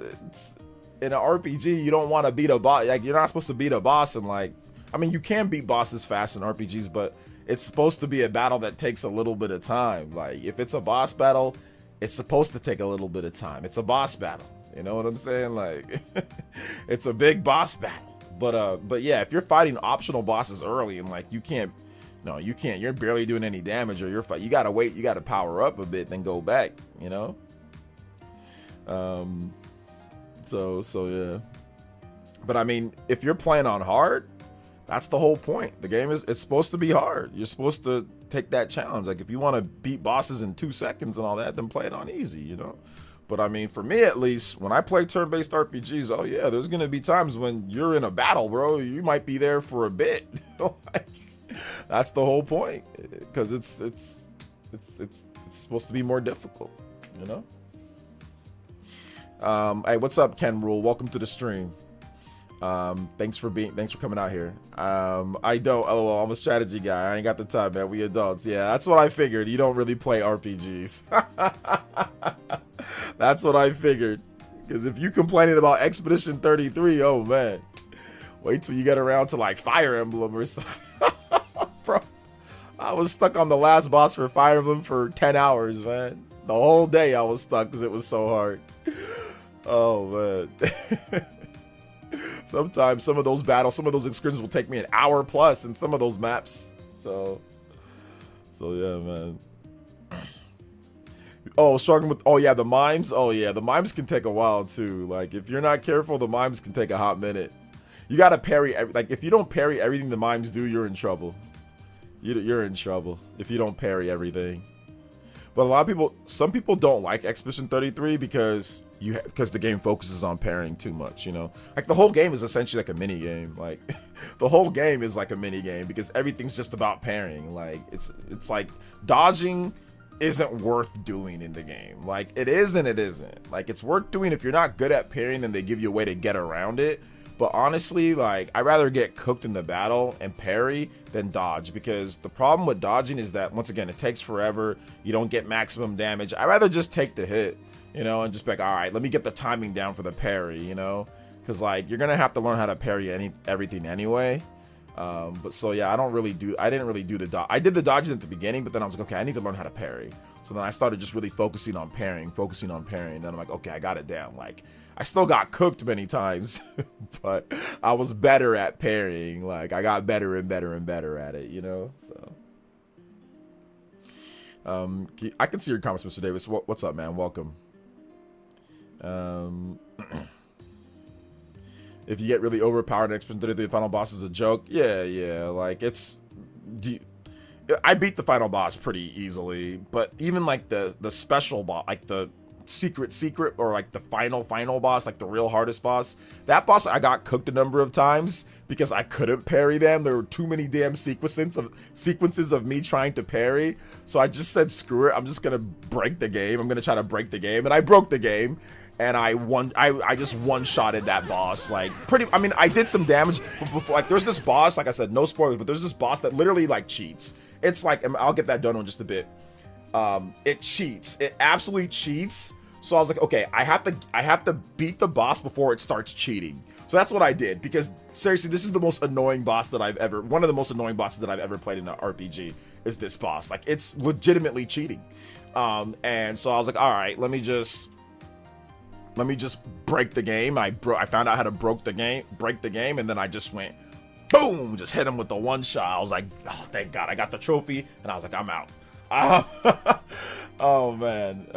Speaker 1: in an RPG, you don't want to beat a boss. Like, you're not supposed to beat a boss. And like, I mean, you can beat bosses fast in RPGs, but it's supposed to be a battle that takes a little bit of time. Like, if it's a boss battle, it's supposed to take a little bit of time. It's a boss battle. You know what I'm saying? Like, it's a big boss battle. But yeah, if you're fighting optional bosses early and like you can't, no, you can't. You're barely doing any damage, or you gotta wait. You gotta power up a bit, then go back. You know. So yeah. But I mean, if you're playing on hard, that's the whole point. The game it's supposed to be hard. You're supposed to take that challenge. Like if you want to beat bosses in 2 seconds and all that, then play it on easy. You know. But I mean, for me at least, when I play turn-based RPGs, oh yeah, there's gonna be times when you're in a battle, bro. You might be there for a bit. Like, that's the whole point, because it's supposed to be more difficult, you know. Hey, what's up, Ken Rule? Welcome to the stream. Thanks for coming out here. I don't. LOL. I'm a strategy guy. I ain't got the time, man. We adults. Yeah, that's what I figured. You don't really play RPGs. That's what I figured. Because if you complaining about Expedition 33, oh man, wait till you get around to like Fire Emblem or something. Bro, I was stuck on the last boss for Fire Emblem for 10 hours, man. The whole day I was stuck because it was so hard. Oh man. Sometimes some of those battles, some of those excursions will take me an hour plus in some of those maps. So yeah, man. Oh, struggling with, oh yeah, the mimes. Oh yeah, the mimes can take a while too. Like if you're not careful, the mimes can take a hot minute. You gotta parry, like if you don't parry everything the mimes do, you're in trouble. You're in trouble if you don't parry everything. But a lot of people, some people don't like Expedition 33 because the game focuses on parrying too much, you know? Like the whole game is essentially like a mini game. Like the whole game is like a mini game because everything's just about parrying. Like it's like dodging isn't worth doing in the game. Like it is and it isn't. Like it's worth doing if you're not good at parrying, then they give you a way to get around it. But honestly, like I'd rather get cooked in the battle and parry than dodge, because the problem with dodging is that once again, it takes forever. You don't get maximum damage. I'd rather just take the hit, you know, and just be like, all right, let me get the timing down for the parry, you know, because like you're gonna have to learn how to parry everything anyway. But so yeah, I didn't really do the dodge. I did the dodging at the beginning, but then I was like, okay, I need to learn how to parry. So then I started just really focusing on parrying. Then I'm like, okay, I got it down. Like I still got cooked many times, but I was better at parrying. Like I got better and better and better at it, you know? So I can see your comments, Mr. Davis. What's up, man? Welcome. If you get really overpowered in Expedition 33, the final boss is a joke. Yeah. Like I beat the final boss pretty easily, but even like the special boss, like the secret or like the final boss, like the real hardest boss, that boss I got cooked a number of times because I couldn't parry them. There were too many damn sequences of me trying to parry. So I just said, screw it, I'm just gonna break the game. I'm gonna try to break the game, and I broke the game. And I just one-shotted that boss. Like I mean, I did some damage, but before, like there's this boss, like I said, no spoilers, but there's this boss that literally like cheats. It's like, I'll get that done in just a bit. It cheats. It absolutely cheats. So I was like, okay, I have to beat the boss before it starts cheating. So that's what I did, because seriously, this is the most annoying boss that one of the most annoying bosses that I've ever played in an RPG is this boss. Like it's legitimately cheating. And so I was like, all right, let me just break the game. I found out how to break the game, and then I just went boom, just hit him with the one shot. I was like, oh, thank God, I got the trophy, and I was like, I'm out. Oh man,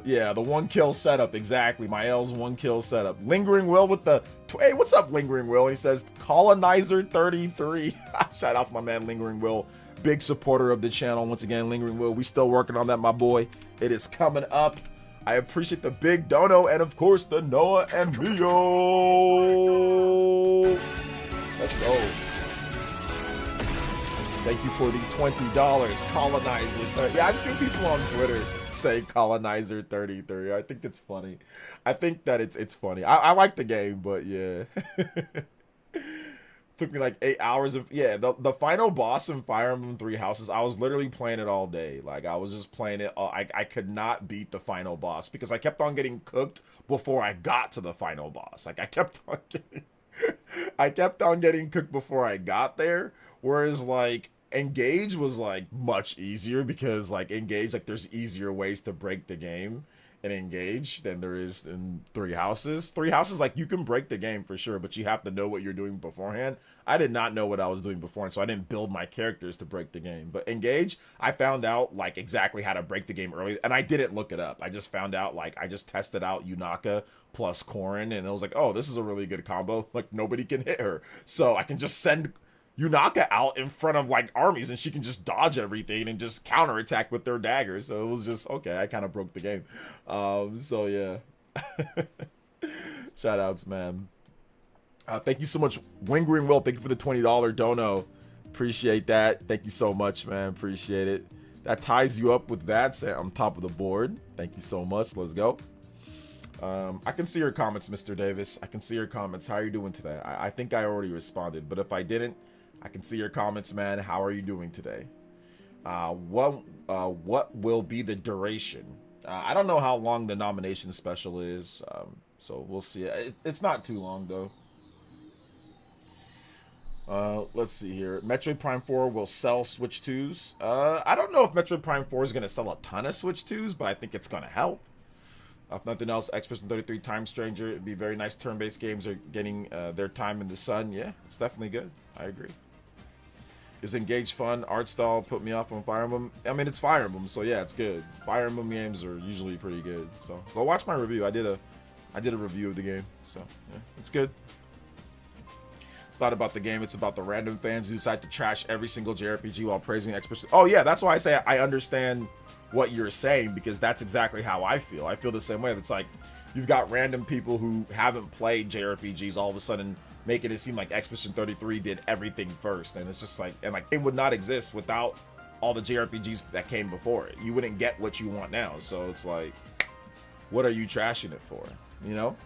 Speaker 1: yeah, the 1-kill setup, exactly. My L's 1-kill setup. Lingering Will with the hey, what's up, Lingering Will? And he says Colonizer 33. Shout out to my man Lingering Will, big supporter of the channel. Once again, Lingering Will, we still working on that, my boy. It is coming up. I appreciate the big dono and of course the Noah and Mio. Let's go. Thank you for the $20, Colonizer. Yeah, I've seen people on Twitter say Colonizer 33. I think it's funny. I think that it's funny. I like the game, but yeah. Took me like 8 hours of, yeah, the final boss in Fire Emblem Three Houses, I was literally playing it all day. Like, I was just playing it. I could not beat the final boss because I kept on getting cooked before I got to the final boss. Like, I kept on getting cooked before I got there. Whereas, like, Engage was like much easier because, like, Engage, like, there's easier ways to break the game in Engage than there is in Three Houses. Three Houses, like, you can break the game for sure, but you have to know what you're doing beforehand. I did not know what I was doing beforehand, so I didn't build my characters to break the game. But Engage, I found out, like, exactly how to break the game early, and I didn't look it up. I just found out, like, I just tested out Yunaka plus Corrin, and it was like, oh, this is a really good combo. Like, nobody can hit her. So I can just send Yunaka out in front of, like, armies, and she can just dodge everything and just counterattack with their daggers. So it was just, okay, I kind of broke the game. So yeah. Shout outs, man. Thank you so much, Lingering Will. Thank you for the $20 dono. Appreciate that. Thank you so much, man. Appreciate it. That ties you up with that on top of the board. Thank you so much. Let's go. I can see your comments, Mr. Davis. I can see your comments. How are you doing today? I think I already responded, but if I didn't, I can see your comments, man. How are you doing today? What will be the duration? I don't know how long the nomination special is, so we'll see. It's not too long, though. Let's see here. Metroid Prime 4 will sell Switch 2s. I don't know if Metroid Prime 4 is going to sell a ton of Switch 2s, but I think it's going to help. If nothing else, Expedition 33 Time Stranger, it'd be very nice. Turn-based games are getting their time in the sun. Yeah, it's definitely good. I agree. Is Engage fun? Art style put me off on Fire Emblem. I mean, it's Fire Emblem, so yeah, it's good. Fire Emblem games are usually pretty good. So go watch my review. I did a review of the game, so yeah, it's good. It's not about the game, it's about the random fans who decide to trash every single JRPG while praising Expedition. Oh yeah, that's why I say I understand what you're saying, because that's exactly how I feel. I feel the same way. It's like you've got random people who haven't played JRPGs all of a sudden making it seem like Expedition 33 did everything first, and it's just like, and like, it would not exist without all the JRPGs that came before it. You wouldn't get what you want now, so it's like, what are you trashing it for, you know?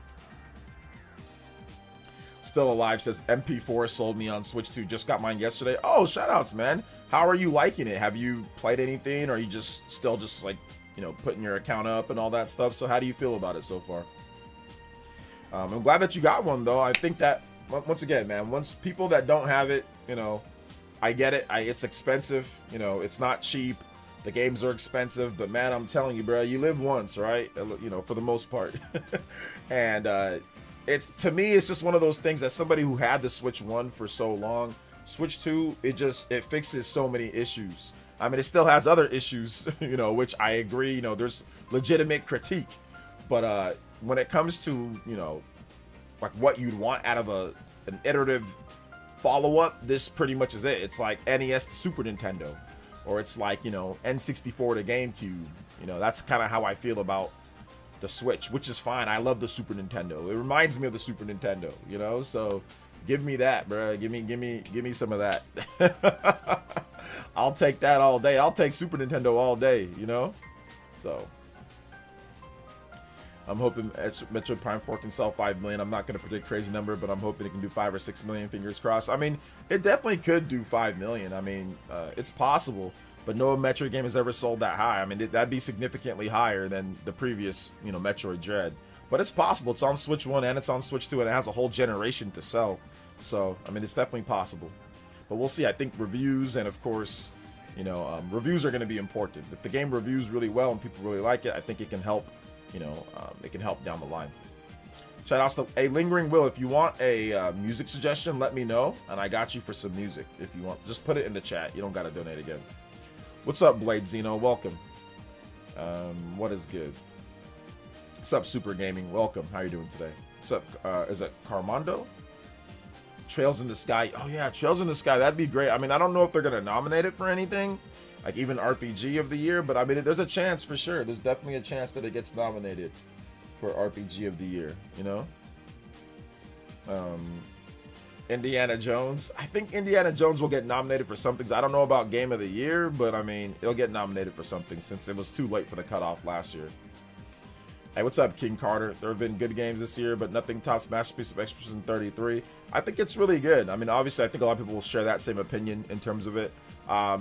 Speaker 1: Still Alive says MP4 sold me on Switch 2, just got mine yesterday. Oh, shoutouts, man. How are you liking it? Have you played anything, or are you just still just like, you know, putting your account up and all that stuff? So how do you feel about it so far? I'm glad that you got one, though. I think that, once again, man, once people that don't have it, you know, I get it. It's expensive. You know, it's not cheap. The games are expensive. But, man, I'm telling you, bro, you live once, right? You know, for the most part. And it's, to me, it's just one of those things, as somebody who had the Switch 1 for so long, Switch 2, it fixes so many issues. I mean, it still has other issues, you know, which I agree, you know, there's legitimate critique. But when it comes to, you know, like what you'd want out of an iterative follow-up, this pretty much is it. It's like NES to Super Nintendo, or it's like, you know, N64 to GameCube. You know, that's kind of how I feel about the Switch, which is fine. I love the Super Nintendo. It reminds me of the Super Nintendo, you know, so give me that, bro. Give me some of that. I'll take that all day. I'll take Super Nintendo all day, you know? So I'm hoping Metroid Prime 4 can sell 5 million. I'm not going to predict a crazy number, but I'm hoping it can do 5 or 6 million, fingers crossed. I mean, it definitely could do 5 million. I mean, it's possible, but no Metroid game has ever sold that high. I mean, that'd be significantly higher than the previous, you know, Metroid Dread. But it's possible. It's on Switch 1 and it's on Switch 2, and it has a whole generation to sell. So, I mean, it's definitely possible. But we'll see. I think reviews and, of course, you know, reviews are going to be important. If the game reviews really well and people really like it, I think it can help. You know, it can help down the line. Shout out to a Lingering Will. If you want a music suggestion, let me know, and I got you for some music. If you want, just put it in the chat. You don't got to donate again. What's up, Blade Zeno? Welcome. What is good? What's up, Super Gaming? Welcome. How you doing today? What's up? Is it Carmondo? Trails in the Sky. Oh yeah, Trails in the Sky. That'd be great. I mean, I don't know if they're gonna nominate it for anything, like even RPG of the year, but I mean, there's a chance for sure. There's definitely a chance that it gets nominated for RPG of the year, you know? Indiana Jones. I think Indiana Jones will get nominated for some things. I don't know about Game of the Year, but I mean, it'll get nominated for something since it was too late for the cutoff last year. Hey, what's up, King Carter? There have been good games this year, but nothing tops Masterpiece of Expedition 33. I think it's really good. I mean, obviously, I think a lot of people will share that same opinion in terms of it.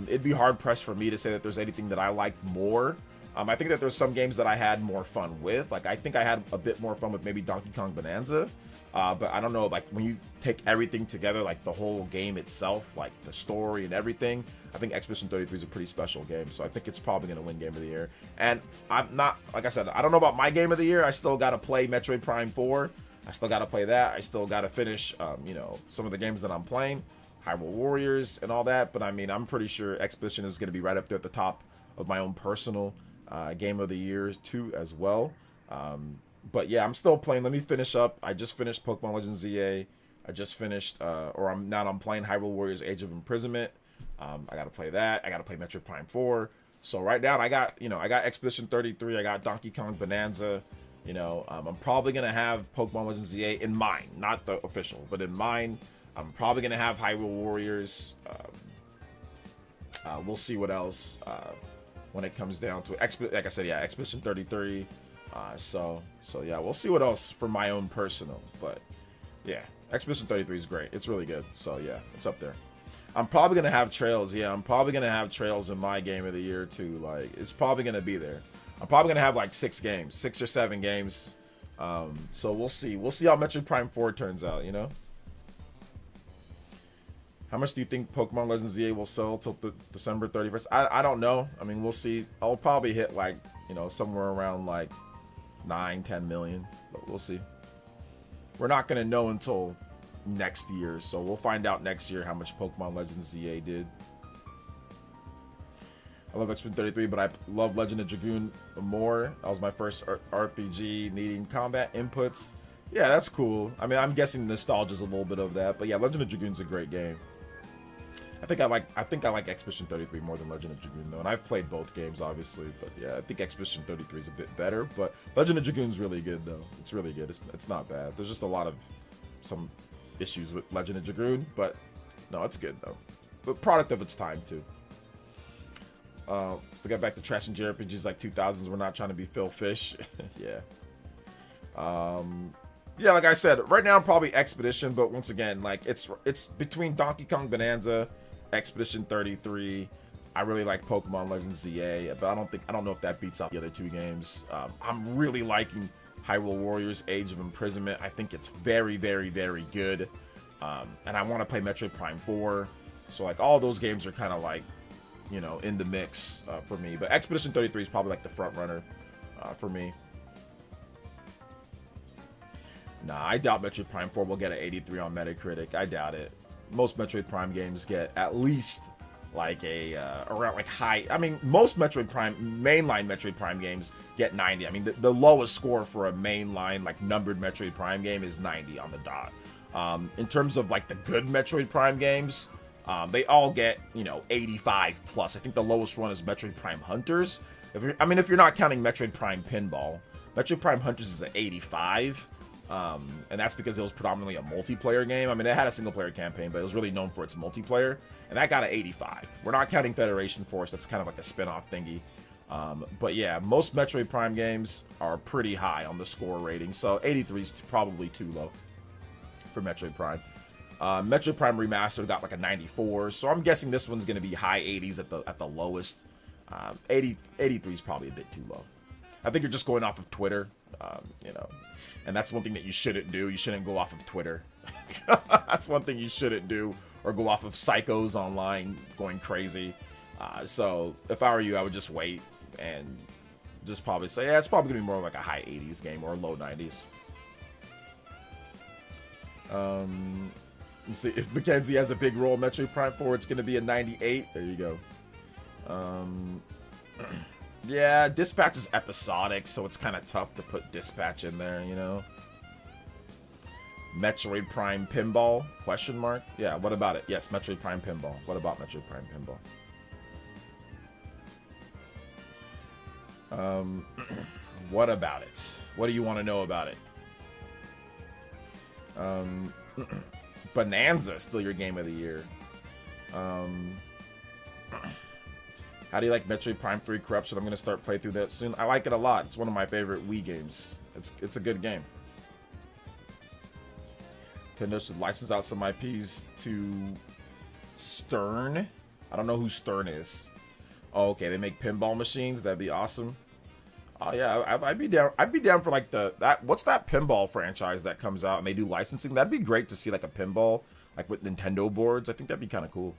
Speaker 1: It'd be hard-pressed for me to say that there's anything that I liked more. I think that there's some games that I had more fun with. Like, I think I had a bit more fun with maybe Donkey Kong Bonanza. But I don't know, like, when you take everything together, like, the whole game itself, like, the story and everything, I think Expedition 33 is a pretty special game. So I think it's probably going to win Game of the Year. And I'm not, like I said, I don't know about my Game of the Year. I still got to play Metroid Prime 4. I still got to play that. I still got to finish, you know, some of the games that I'm playing. Hyrule Warriors and all that. But, I mean, I'm pretty sure Expedition is going to be right up there at the top of my own personal Game of the Year, too, as well. But yeah, I'm still playing. Let me finish up. I just finished Pokemon Legends ZA. I just finished, I'm playing Hyrule Warriors Age of Imprisonment. I got to play that. I got to play Metroid Prime 4. So right now, I got Expedition 33. I got Donkey Kong Bonanza. You know, I'm probably going to have Pokemon Legends ZA in mine. Not the official, but in mine. I'm probably going to have Hyrule Warriors. We'll see what else when it comes down to it. Like I said, yeah, Expedition 33. So yeah, we'll see what else for my own personal, but yeah, Expedition 33 is great. It's really good. So yeah, it's up there. I'm probably gonna have Trails. Yeah, I'm probably gonna have Trails in my Game of the Year too. Like, it's probably gonna be there. I'm probably gonna have like 6 or 7 games. So we'll see. We'll see how Metroid Prime 4 turns out. You know. How much do you think Pokemon Legends ZA will sell till December 31st? I don't know. I mean, we'll see. I'll probably hit like, you know, somewhere around like 9-10 million, but we'll see. We're not going to know until next year, so we'll find out next year how much Pokemon Legends ZA did. I love X-Men 33, but I love Legend of Dragoon more. That was my first RPG needing combat inputs. Yeah, that's cool. I mean, I'm guessing nostalgia's a little bit of that, but yeah, Legend of Dragoon's a great game. I think I like Expedition 33 more than Legend of Dragoon though, and I've played both games obviously, but yeah, I think Expedition 33 is a bit better, but Legend of Dragoon's really good though. It's really good. It's not bad. There's just a lot of some issues with Legend of Dragoon, but no, it's good though. The product of its time too. So get back to trash and JRPGs like 2000s. We're not trying to be Phil Fish. Yeah. Yeah, like I said, right now I'm probably Expedition, but once again, like it's between Donkey Kong Bonanza, Expedition 33. I really like Pokemon Legends ZA, but I don't know if that beats out the other 2 games. I'm really liking Hyrule Warriors Age of Imprisonment. I think it's very, very, very good. And I want to play Metroid Prime 4. So like all those games are kind of like, you know, in the mix for me. But Expedition 33 is probably like the front runner for me. Nah, I doubt Metroid Prime 4 will get an 83 on Metacritic. I doubt it. Most Metroid Prime games get at least like a around like high. I mean, most Metroid Prime mainline Metroid Prime games get 90. I mean, the lowest score for a mainline like numbered Metroid Prime game is 90 on the dot. In terms of like the good Metroid Prime games, they all get, you know, 85 plus. I think the lowest one is Metroid Prime Hunters. If you're not counting Metroid Prime Pinball, Metroid Prime Hunters is an 85. And that's because it was predominantly a multiplayer game. I mean, it had a single player campaign, but it was really known for its multiplayer, and that got an 85. We're not counting Federation Force. That's kind of like a spin-off thingy. But yeah, most Metroid Prime games are pretty high on the score rating, so 83 is probably too low for Metroid Prime. Metroid Prime Remastered got like a 94, so I'm guessing this one's going to be high 80s at the lowest. 83 is probably a bit too low. I think you're just going off of Twitter, you know. And that's one thing that you shouldn't do. You shouldn't go off of Twitter. That's one thing you shouldn't do. Or go off of psychos online going crazy. So if I were you, I would just wait and just probably say, yeah, it's probably going to be more like a high 80s game or low 90s. Let's see. If Mackenzie has a big role in Metroid Prime 4, it's going to be a 98. There you go. Yeah, Dispatch is episodic, so it's kind of tough to put Dispatch in there, you know? Metroid Prime Pinball? Question mark? Yeah, what about it? Yes, Metroid Prime Pinball. What about Metroid Prime Pinball? What about it? What do you want to know about it? Bonanza, still your game of the year. How do you like Metroid Prime 3 Corruption? I'm gonna start play through that soon. I like it a lot. It's one of my favorite Wii games. It's a good game. Nintendo should license out some IPs to Stern. I don't know who Stern is. Oh, okay, they make pinball machines. That'd be awesome. Oh yeah, I'd be down. I'd be down for like what's that pinball franchise that comes out and they do licensing? That'd be great to see like a pinball like with Nintendo boards. I think that'd be kind of cool.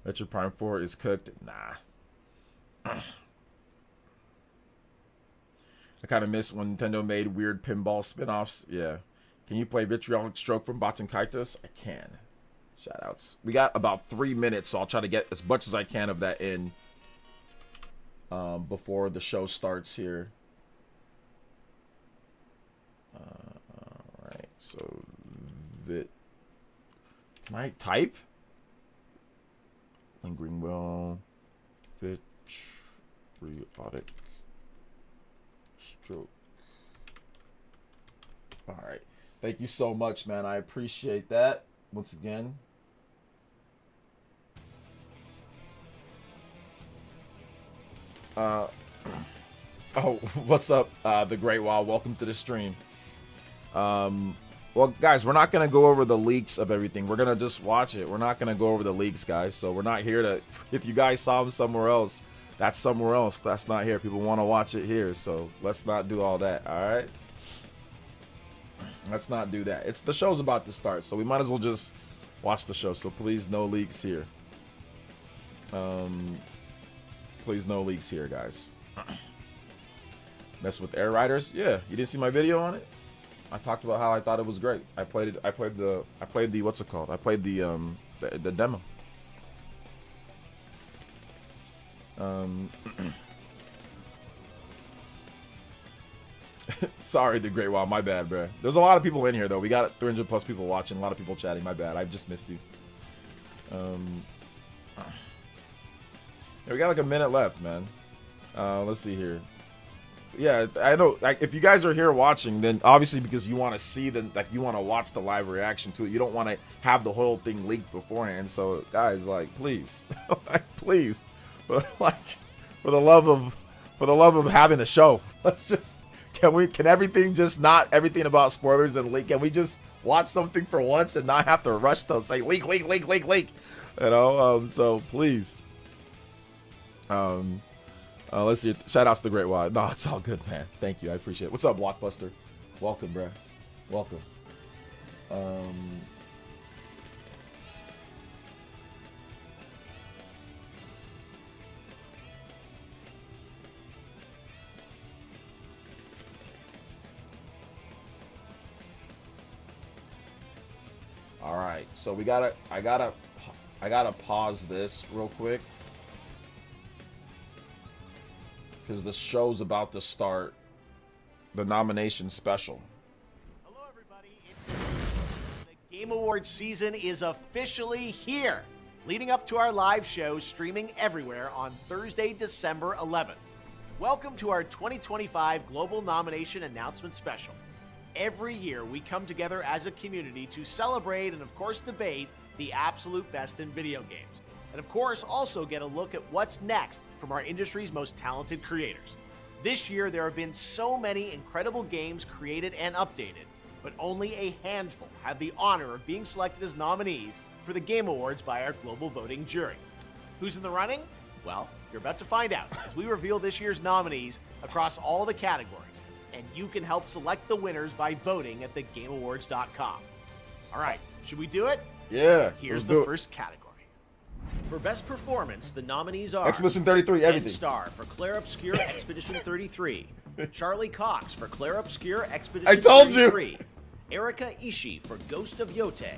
Speaker 1: Metroid Prime 4 is cooked. Nah. I kind of miss when Nintendo made weird pinball spin-offs. Yeah. Can you play Vitriolic Stroke from Bots and Kaitos? I can. Shoutouts. We got about 3 minutes, so I'll try to get as much as I can of that in before the show starts here. Alright, so can I type? Lingering well. Vitriolic Stroke. Alright. Thank you so much, man. I appreciate that. Once again. Oh, what's up, The Great Wall? Welcome to the stream. Well, guys, we're not going to go over the leaks of everything. We're going to just watch it. We're not going to go over the leaks, guys. So we're not here to... If you guys saw them somewhere else, that's somewhere else. That's not here. People want to watch it here. So let's not do all that, all right? Let's not do that. The show's about to start, so we might as well just watch the show. So please, no leaks here. Please, no leaks here, guys. Mess with Air Riders? Yeah, you didn't see my video on it? I talked about how I thought it was great. I played it. I played the what's it called? I played the demo. Sorry, The Great Wall. My bad, bro. There's a lot of people in here, though. We got 300 plus people watching. A lot of people chatting. My bad. I just missed you. Yeah, we got like a minute left, man. Let's see here. Yeah, I know. Like, if you guys are here watching, then obviously because you want to see you want to watch the live reaction to it. You don't want to have the whole thing leaked beforehand. So, guys, like, please, please, but like, for the love of having a show, let's just. Can everything just not everything about spoilers and leak? Can we just watch something for once and not have to rush to say leak? You know, so please. Let's see. Shout outs to The Great Wall. No, it's all good, man. Thank you. I appreciate it. What's up, Blockbuster? Welcome, bruh. Welcome. All right, so I gotta pause this real quick because the show's about to start. The nomination special.
Speaker 3: Hello, everybody. The Game Awards season is officially here, leading up to our live show streaming everywhere on Thursday, December 11th. Welcome to our 2025 Global Nomination Announcement Special. Every year, we come together as a community to celebrate and, of course, debate the absolute best in video games. And, of course, also get a look at what's next from our industry's most talented creators. This year, there have been so many incredible games created and updated, but only a handful have the honor of being selected as nominees for the Game Awards by our global voting jury. Who's in the running? Well, you're about to find out as we reveal this year's nominees across all the categories. And you can help select the winners by voting at thegameawards.com. All right, should we do it?
Speaker 1: Yeah.
Speaker 3: Here's the first category. For Best Performance, the nominees are
Speaker 1: Expedition 33, everything.
Speaker 3: Ed Star for Claire Obscure Expedition 33. Charlie Cox for Claire Obscure Expedition 33.
Speaker 1: I told you.
Speaker 3: Erica Ishii for Ghost of Yote.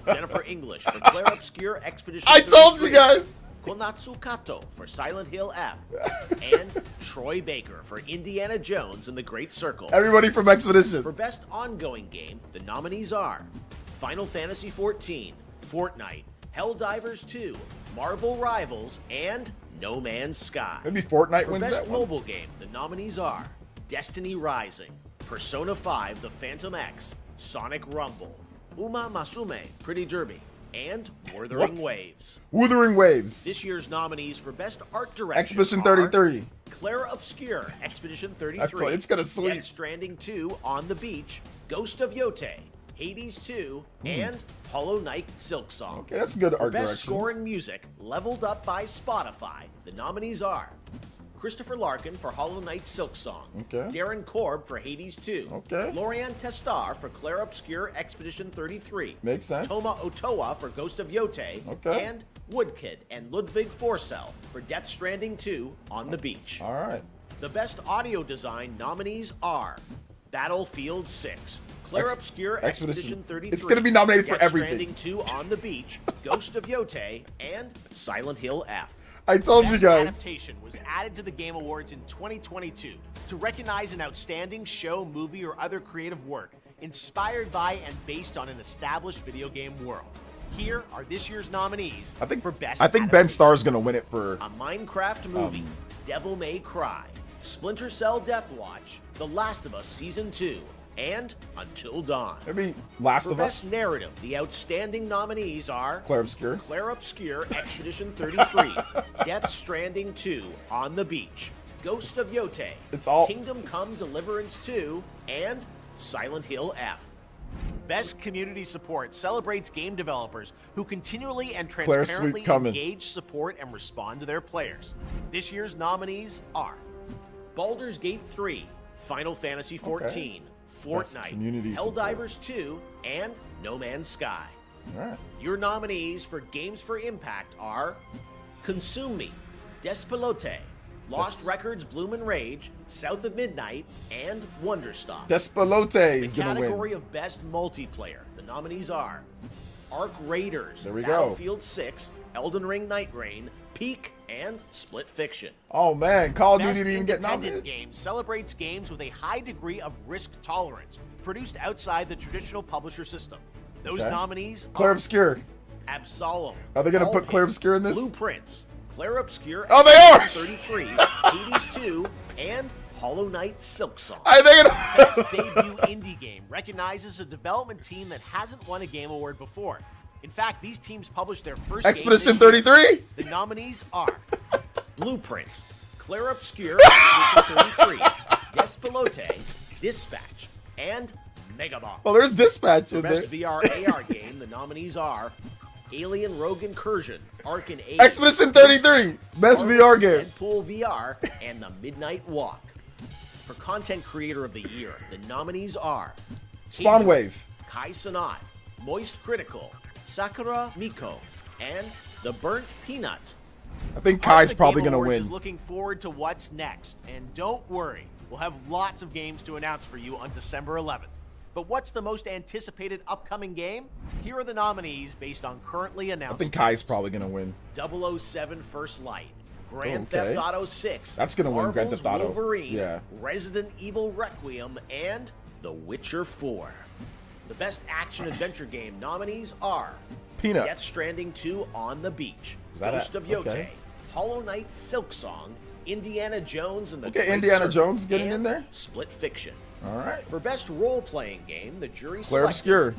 Speaker 3: Jennifer English for Claire Obscure Expedition 33.
Speaker 1: I told you guys.
Speaker 3: Konatsu Kato for Silent Hill F, and Troy Baker for Indiana Jones and the Great Circle.
Speaker 1: Everybody from Expedition.
Speaker 3: For Best Ongoing Game, the nominees are Final Fantasy XIV, Fortnite, Helldivers 2, Marvel Rivals, and No Man's Sky.
Speaker 1: Maybe Fortnite
Speaker 3: For
Speaker 1: wins
Speaker 3: Best
Speaker 1: that one.
Speaker 3: Mobile Game, the nominees are Destiny Rising, Persona 5 The Phantom X, Sonic Rumble, Uma Masume Pretty Derby, and Wuthering
Speaker 1: What?
Speaker 3: Waves.
Speaker 1: Wuthering Waves.
Speaker 3: This year's nominees for Best Art Direction
Speaker 1: Expedition
Speaker 3: are
Speaker 1: 33.
Speaker 3: Claire Obscure, Expedition
Speaker 1: That's
Speaker 3: 33.
Speaker 1: it's gonna sweep.
Speaker 3: Death Stranding 2, On the Beach, Ghost of Yote, Hades 2, and Hollow Knight Silksong.
Speaker 1: Okay, that's good
Speaker 3: For
Speaker 1: art
Speaker 3: Best
Speaker 1: direction.
Speaker 3: Score and Music, leveled up by Spotify, the nominees are Christopher Larkin for Hollow Knight Silksong,
Speaker 1: Okay.
Speaker 3: Darren Korb for Hades 2,
Speaker 1: Okay.
Speaker 3: Lorian Testar for Claire Obscure Expedition 33,
Speaker 1: Makes sense.
Speaker 3: Toma Otoa for Ghost of Yote,
Speaker 1: Okay.
Speaker 3: and Woodkid and Ludwig Forsell for Death Stranding 2, On the Beach.
Speaker 1: All right.
Speaker 3: The Best Audio Design nominees are Battlefield 6, Claire Obscure Expedition 33.
Speaker 1: It's gonna be nominated for
Speaker 3: Death
Speaker 1: everything.
Speaker 3: Stranding 2 On the Beach, Ghost of Yote, and Silent Hill F.
Speaker 1: I told you
Speaker 3: Best
Speaker 1: guys.
Speaker 3: Adaptation was added to the Game Awards in 2022 to recognize an outstanding show, movie, or other creative work inspired by and based on an established video game world. Here are this year's nominees for Best
Speaker 1: I think Ben
Speaker 3: Adaptation.
Speaker 1: Starr's gonna win it for.
Speaker 3: A Minecraft movie, Devil May Cry, Splinter Cell Death Watch, The Last of Us Season 2, and Until Dawn.
Speaker 1: Maybe Last
Speaker 3: For
Speaker 1: of Us.
Speaker 3: Best Narrative, the outstanding nominees are
Speaker 1: Claire Obscure.
Speaker 3: Claire Obscure Expedition 33, Death Stranding 2, On the Beach, Ghost of Yote,
Speaker 1: It's all-
Speaker 3: Kingdom Come Deliverance 2, and Silent Hill F. Best Community Support celebrates game developers who continually and
Speaker 1: Claire
Speaker 3: transparently
Speaker 1: Sweep coming.
Speaker 3: engage, support, and respond to their players. This year's nominees are Baldur's Gate 3, Final Fantasy 14, Fortnite,
Speaker 1: community
Speaker 3: Helldivers 2, and No Man's Sky.
Speaker 1: All right.
Speaker 3: Your nominees for Games for Impact are Consume Me, Despelote, Lost Records Bloom and Rage, South of Midnight, and Wonderstop.
Speaker 1: Despelote
Speaker 3: The
Speaker 1: is gonna
Speaker 3: category
Speaker 1: win.
Speaker 3: of Best Multiplayer, the nominees are Arc Raiders,
Speaker 1: There we go.
Speaker 3: Battlefield 6, Elden Ring Night Rain, Peak, and Split Fiction.
Speaker 1: Oh man, Call of Duty
Speaker 3: Best
Speaker 1: didn't even get
Speaker 3: Independent
Speaker 1: nominated.
Speaker 3: Game celebrates games with a high degree of risk tolerance, produced outside the traditional publisher system. Those
Speaker 1: Okay.
Speaker 3: nominees
Speaker 1: Claire
Speaker 3: are
Speaker 1: Obscure.
Speaker 3: Absolem.
Speaker 1: Are they gonna
Speaker 3: All
Speaker 1: put Claire
Speaker 3: Hit,
Speaker 1: Obscure in this?
Speaker 3: Blueprints, Claire Obscure.
Speaker 1: Oh, they are!
Speaker 3: 33, Hades 2, and Hollow Knight Silksong.
Speaker 1: Are they gonna?
Speaker 3: Best debut indie game recognizes a development team that hasn't won a game award before. In fact, these teams published their first
Speaker 1: Expedition
Speaker 3: game this year.
Speaker 1: 33.
Speaker 3: The nominees are Blueprints, Claire Obscure, Expedition 33, Despelote, Dispatch, and Megabox.
Speaker 1: Well, there's Dispatch
Speaker 3: For
Speaker 1: in
Speaker 3: Best
Speaker 1: there.
Speaker 3: VR AR game, the nominees are Alien Rogue Incursion, Arcan 8,
Speaker 1: Expedition 33. Best VR
Speaker 3: Marvel's
Speaker 1: game.
Speaker 3: Deadpool VR, and The Midnight Walk. For Content Creator of the Year, the nominees are
Speaker 1: Spawn
Speaker 3: Adrian,
Speaker 1: Wave.
Speaker 3: Kai Sanat, Moist Critical, Sakura Miko, and The Burnt Peanut.
Speaker 1: I think
Speaker 3: Part of
Speaker 1: Kai's
Speaker 3: the
Speaker 1: probably
Speaker 3: Game
Speaker 1: gonna
Speaker 3: Awards
Speaker 1: win.
Speaker 3: Is looking forward to what's next, and don't worry, we'll have lots of games to announce for you on December 11th. But what's the most anticipated upcoming game? Here are the nominees based on currently
Speaker 1: I
Speaker 3: announced.
Speaker 1: think Kai's probably gonna win.
Speaker 3: 007 First Light, Grand
Speaker 1: Okay.
Speaker 3: Theft Auto 6.
Speaker 1: That's gonna win, Grand
Speaker 3: Marvel's
Speaker 1: Theft Auto.
Speaker 3: Wolverine,
Speaker 1: Yeah.
Speaker 3: Resident Evil Requiem, and The Witcher 4. The Best Action Adventure Game nominees are
Speaker 1: Peanut.
Speaker 3: Death Stranding 2 On the Beach,
Speaker 1: Is that
Speaker 3: Ghost
Speaker 1: it?
Speaker 3: of Yote,
Speaker 1: Okay.
Speaker 3: Hollow Knight Silksong, Indiana Jones and the
Speaker 1: Okay,
Speaker 3: Great
Speaker 1: Indiana
Speaker 3: Serpent,
Speaker 1: Jones getting
Speaker 3: and
Speaker 1: in there?
Speaker 3: Split Fiction.
Speaker 1: All right.
Speaker 3: For Best Role-Playing Game, the jury
Speaker 1: Claire
Speaker 3: selected
Speaker 1: Obscure.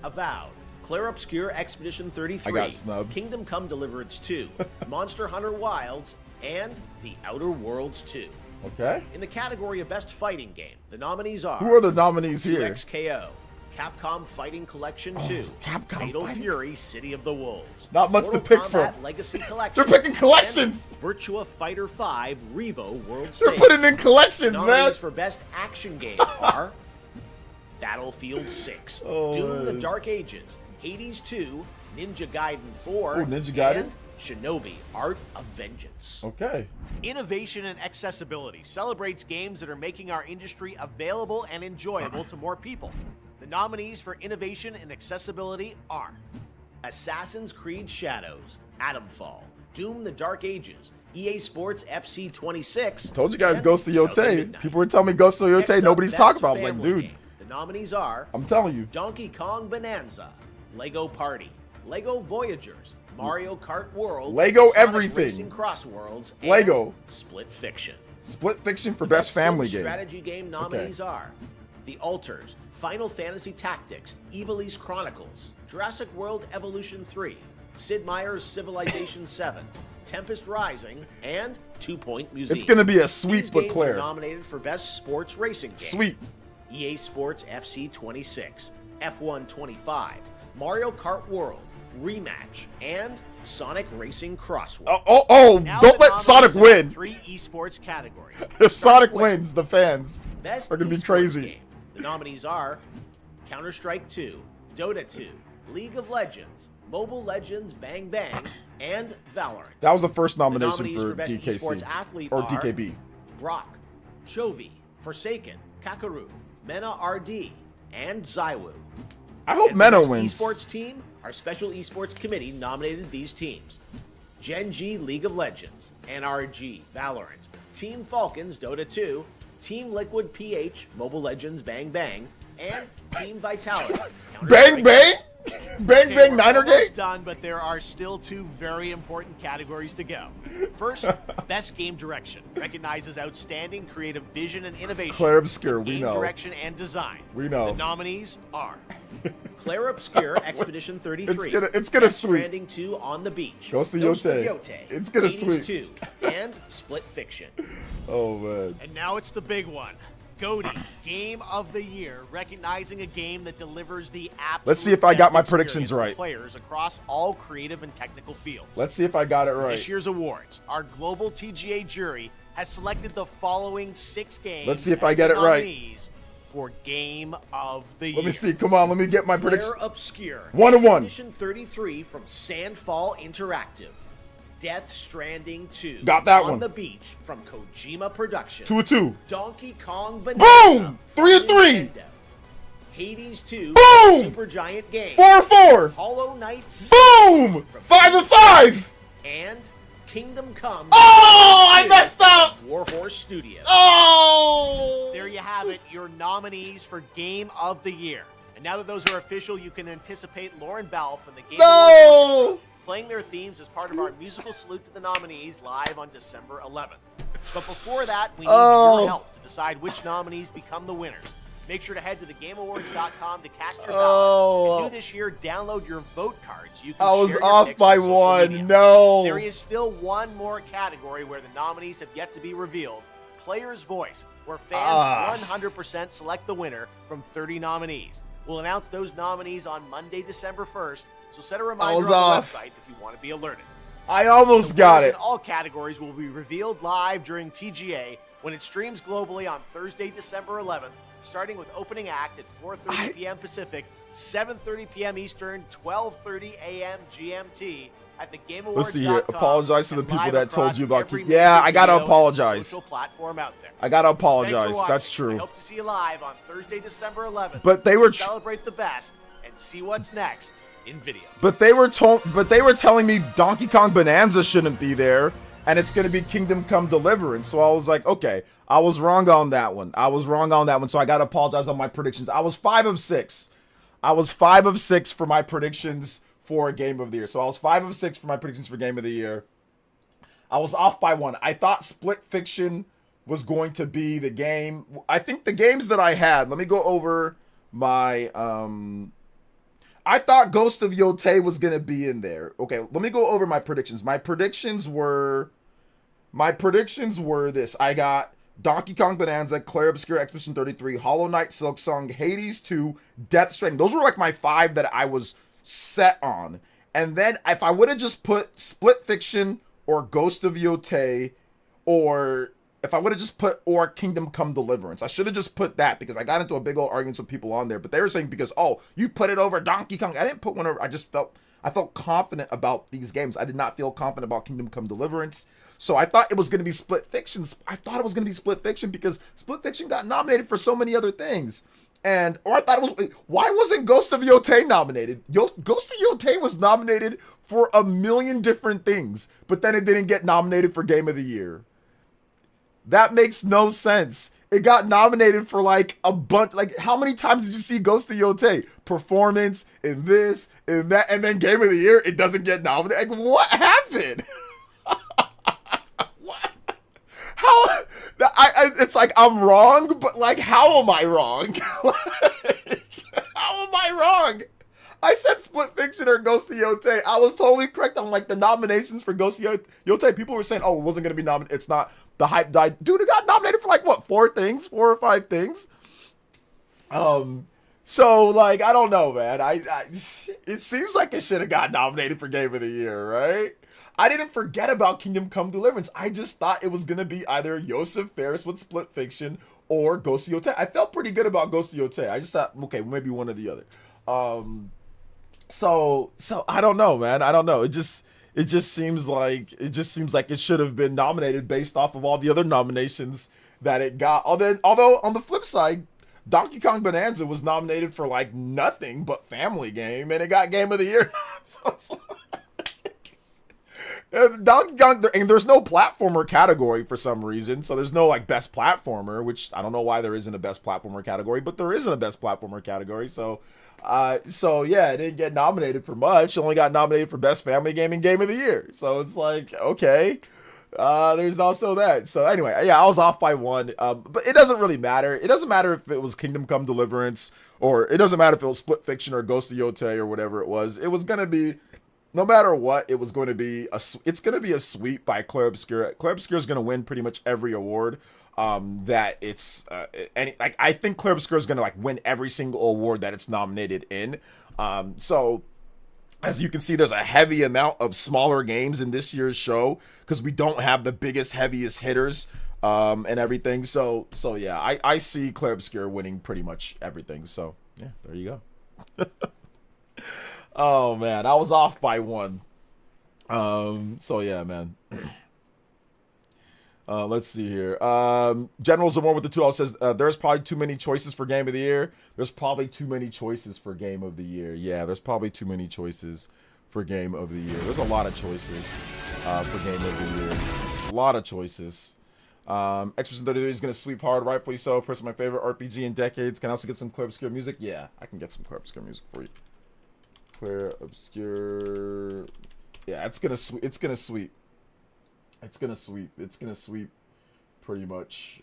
Speaker 3: Avowed, Claire Obscure Expedition 33,
Speaker 1: I got snubbed.
Speaker 3: Kingdom Come Deliverance 2, Monster Hunter Wilds, and The Outer Worlds 2.
Speaker 1: Okay.
Speaker 3: In the category of Best Fighting Game, the nominees are
Speaker 1: Who are the nominees here?
Speaker 3: 2XKO, Capcom Fighting Collection 2,
Speaker 1: Capcom
Speaker 3: Fatal
Speaker 1: Fighting.
Speaker 3: Fury City of the Wolves,
Speaker 1: Not much to
Speaker 3: Mortal
Speaker 1: pick
Speaker 3: Kombat
Speaker 1: from.
Speaker 3: Legacy Collection.
Speaker 1: They're picking collections.
Speaker 3: and Virtua Fighter 5 Revo World
Speaker 1: They're
Speaker 3: Stage.
Speaker 1: putting in collections, man.
Speaker 3: Nominees for Best Action Game are Battlefield 6,
Speaker 1: Oh,
Speaker 3: Doom: The
Speaker 1: man.
Speaker 3: Dark Ages, Hades 2, Ninja Gaiden 4,
Speaker 1: Oh, Ninja Gaiden?
Speaker 3: and Shinobi: Art of Vengeance.
Speaker 1: Okay.
Speaker 3: Innovation and accessibility celebrates games that are making our industry available and enjoyable to more people. The nominees for innovation and accessibility are Assassin's Creed Shadows, Atomfall, Doom: The Dark Ages, EA Sports FC 26.
Speaker 1: Told you guys
Speaker 3: and
Speaker 1: Ghost of
Speaker 3: South
Speaker 1: Yote.
Speaker 3: Midnight.
Speaker 1: People were telling me Ghost of
Speaker 3: Next
Speaker 1: Yote.
Speaker 3: up,
Speaker 1: Nobody's
Speaker 3: Best
Speaker 1: talking about it. I was like,
Speaker 3: Family
Speaker 1: dude,
Speaker 3: Game. The nominees are
Speaker 1: I'm telling you.
Speaker 3: Donkey Kong Bonanza, Lego Party, Lego Voyagers, Mario Kart World,
Speaker 1: Lego
Speaker 3: Sonic
Speaker 1: everything.
Speaker 3: Racing Cross Worlds, and
Speaker 1: Lego.
Speaker 3: Split Fiction.
Speaker 1: Split Fiction for best family
Speaker 3: Sim
Speaker 1: game.
Speaker 3: Strategy game nominees are The Alters, Final Fantasy Tactics, Ivalice Chronicles, Jurassic World Evolution 3, Sid Meier's Civilization 7, Tempest Rising, and 2 Point Museum.
Speaker 1: It's gonna be a sweep,
Speaker 3: These
Speaker 1: but
Speaker 3: games
Speaker 1: Claire.
Speaker 3: are nominated for Best Sports Racing Game.
Speaker 1: Sweep.
Speaker 3: EA Sports FC 26, F1 25, Mario Kart World, Rematch, and Sonic Racing Crossword.
Speaker 1: Don't
Speaker 3: Now the
Speaker 1: let Sonic
Speaker 3: nominees are
Speaker 1: win.
Speaker 3: 3 esports categories.
Speaker 1: If
Speaker 3: Starting
Speaker 1: Sonic
Speaker 3: with
Speaker 1: wins, the fans
Speaker 3: Best
Speaker 1: are gonna be
Speaker 3: esports
Speaker 1: crazy.
Speaker 3: game. The nominees are Counter-Strike 2, Dota 2, League of Legends, Mobile Legends Bang Bang, and Valorant.
Speaker 1: That was the first
Speaker 3: The
Speaker 1: nomination
Speaker 3: nominees
Speaker 1: for
Speaker 3: for Best
Speaker 1: DKC
Speaker 3: Esports Athlete
Speaker 1: or
Speaker 3: are
Speaker 1: DKB.
Speaker 3: Brock, Chovy, Forsaken, Kakaru, Mena RD, and Zywoo.
Speaker 1: I hope
Speaker 3: And
Speaker 1: Mena
Speaker 3: for Best
Speaker 1: wins.
Speaker 3: Esports team, our special esports committee nominated these teams: Gen G League of Legends, NRG Valorant, Team Falcons Dota 2, Team Liquid PH Mobile Legends Bang Bang, and Team Vitality.
Speaker 1: Bang bang, bang
Speaker 3: Okay,
Speaker 1: bang
Speaker 3: we're
Speaker 1: Niner Gate.
Speaker 3: almost done, but there are still 2 very important categories to go. First, Best Game Direction recognizes outstanding creative vision and innovation.
Speaker 1: Claire Obscure,
Speaker 3: in
Speaker 1: we
Speaker 3: game
Speaker 1: know.
Speaker 3: direction and design.
Speaker 1: We know.
Speaker 3: The nominees are Claire Obscure Expedition 33.
Speaker 1: It's gonna
Speaker 3: Death
Speaker 1: sweep.
Speaker 3: Stranding 2 on the Beach.
Speaker 1: Ghost of Yotei. It's gonna
Speaker 3: Hades
Speaker 1: sweep.
Speaker 3: 2, and Split Fiction.
Speaker 1: Oh man.
Speaker 3: And now it's the big one. GOTY, Game of the Year, recognizing a game that delivers the absolute
Speaker 1: Let's see if I got
Speaker 3: best
Speaker 1: my predictions
Speaker 3: experience to
Speaker 1: right.
Speaker 3: players across all creative and technical fields.
Speaker 1: Let's see if I got it right.
Speaker 3: This year's awards, our global TGA jury has selected the following 6 games.
Speaker 1: Let's see if I
Speaker 3: as
Speaker 1: get
Speaker 3: the
Speaker 1: it right.
Speaker 3: nominees for Game of the Year.
Speaker 1: Let me see. Come on. Let me get my prediction.
Speaker 3: Claire Obscure.
Speaker 1: 1-1.
Speaker 3: Expedition 33 from Sandfall Interactive. Death Stranding 2.
Speaker 1: Got that
Speaker 3: On
Speaker 1: one.
Speaker 3: the Beach from Kojima Productions.
Speaker 1: 2-2.
Speaker 3: Donkey Kong Bonanza.
Speaker 1: Boom!
Speaker 3: from
Speaker 1: 3-3.
Speaker 3: Nintendo. Hades 2.
Speaker 1: Boom!
Speaker 3: Super Giant Games.
Speaker 1: 4-4.
Speaker 3: Hollow Knight 6.
Speaker 1: Boom! 5-5.
Speaker 3: And Kingdom Come.
Speaker 1: Oh, I
Speaker 3: 2
Speaker 1: messed up.
Speaker 3: Warhorse Studios.
Speaker 1: Oh.
Speaker 3: There you have it, your nominees for Game of the Year. And now that those are official, you can anticipate Lauren Balfe and the Game Awards
Speaker 1: No.
Speaker 3: playing their themes as part of our musical salute to the nominees live on December 11th. But before that, we need your help to decide which nominees become the winners. Make sure to head to thegameawards.com to cast your ballot. And do this year, download your vote cards. You can
Speaker 1: I was
Speaker 3: share your
Speaker 1: off
Speaker 3: picks
Speaker 1: by
Speaker 3: on social
Speaker 1: 1.
Speaker 3: media.
Speaker 1: No.
Speaker 3: There is still one more category where the nominees have yet to be revealed. Player's Voice, where fans 100% select the winner from 30 nominees. We'll announce those nominees on Monday, December 1st, so set a reminder on the
Speaker 1: off.
Speaker 3: website if you want to be alerted.
Speaker 1: I almost
Speaker 3: The
Speaker 1: got
Speaker 3: winners
Speaker 1: it.
Speaker 3: in all categories will be revealed live during TGA when it streams globally on Thursday, December 11th, starting with opening act at 4:30 p.m. Pacific, 7:30 p.m. Eastern, 12:30 a.m. GMT at thegameawards.com.
Speaker 1: Let's see here. Apologize to the
Speaker 3: and
Speaker 1: people
Speaker 3: live
Speaker 1: that told
Speaker 3: across
Speaker 1: you about
Speaker 3: every
Speaker 1: Yeah,
Speaker 3: major
Speaker 1: I gotta
Speaker 3: video and
Speaker 1: apologize.
Speaker 3: social platform out there.
Speaker 1: I gotta
Speaker 3: Thanks for
Speaker 1: apologize.
Speaker 3: watching.
Speaker 1: That's
Speaker 3: I
Speaker 1: true.
Speaker 3: hope to see you live on Thursday, December 11th.
Speaker 1: But they were
Speaker 3: to celebrate the best and see what's next in video.
Speaker 1: But they were telling me Donkey Kong Bonanza shouldn't be there, and it's gonna be Kingdom Come Deliverance. So I was like, okay, I was wrong on that one. So I gotta apologize on my predictions. I was 5 of 6. I was 5 of 6 for my predictions for Game of the Year. So I was 5 of 6 for my predictions for Game of the Year. I was off by 1. I thought Split Fiction was going to be the game. I think the games that I had, let me go over my I thought Ghost of Yotei was going to be in there. Okay, let me go over my predictions. My predictions were this. I got Donkey Kong Bonanza, Claire Obscure Expedition 33, Hollow Knight Silksong, Hades 2, Death Stranding. Those were like my 5 that I was set on. And then if I would have just put Split Fiction or Ghost of Yotei, or if I would have just put or Kingdom Come Deliverance, I should have just put that, because I got into a big old argument with people on there. But they were saying because, oh, you put it over Donkey Kong. I didn't put one over. I felt confident about these games. I did not feel confident about Kingdom Come Deliverance. So I thought it was going to be Split Fiction. I thought it was going to be Split Fiction because Split Fiction got nominated for so many other things. Or I thought it was, why wasn't Ghost of Yotei nominated? Ghost of Yotei was nominated for a million different things, but then it didn't get nominated for Game of the Year. That makes no sense. It got nominated for like a bunch. Like, how many times did you see Ghost of Yotei? Performance, in this, in that, and then Game of the Year, it doesn't get nominated. Like, what happened? What? How? It's like I'm wrong, but like, how am I wrong? Like, how am I wrong? I said Split Fiction or Ghost of Yote. I was totally correct on like the nominations for Ghost of Yote. People were saying, "Oh, it wasn't gonna be nominated." It's not. The hype died. Dude, it got nominated for like what, 4 or 5 things. So like, I don't know, man. It seems like it should have got nominated for Game of the Year, right? I didn't forget about Kingdom Come Deliverance. I just thought it was gonna be either Yosef Ferris with Split Fiction or Ghost of Yote. I felt pretty good about Ghost of Yote. I just thought, okay, maybe one or the other. So I don't know, man. I don't know. It just seems like it should have been nominated based off of all the other nominations that it got. Although on the flip side, Donkey Kong Bonanza was nominated for like nothing but Family Game, and it got Game of the Year. So it's like, Donkey Kong, and there's no platformer category for some reason, so there's no like best platformer, which I don't know why there isn't a best platformer category, but there isn't a best platformer category. So yeah, it didn't get nominated for much. It only got nominated for best family game and Game of the Year. So it's like, okay. There's also that. So anyway, yeah, I was off by 1. But it doesn't really matter. It doesn't matter if it was Kingdom Come Deliverance, or it doesn't matter if it was Split Fiction or Ghost of Yote or whatever it was. It was gonna be, no matter what, it was going to be it's gonna be a sweep by Claire Obscura. Claire Obscura is gonna win pretty much every award. That it's like, I think Claire Obscura is gonna like win every single award that it's nominated in. So as you can see, there's a heavy amount of smaller games in this year's show because we don't have the biggest, heaviest hitters and everything. So yeah, I see Claire Obscura winning pretty much everything. So yeah, there you go. Oh man, I was off by 1. So yeah, man. Let's see here. General Zamor with the 2 says, there's probably too many choices for Game of the Year. There's probably too many choices for Game of the Year. Yeah, there's probably too many choices for Game of the Year. There's a lot of choices for Game of the Year. A lot of choices. X% 33 is going to sweep hard, rightfully so. Personally, my favorite RPG in decades. Can I also get some Claire Obscure music? Yeah, I can get some Claire Obscure music for you. Claire Obscure. Yeah, it's gonna sweep. It's gonna sweep. It's gonna sweep pretty much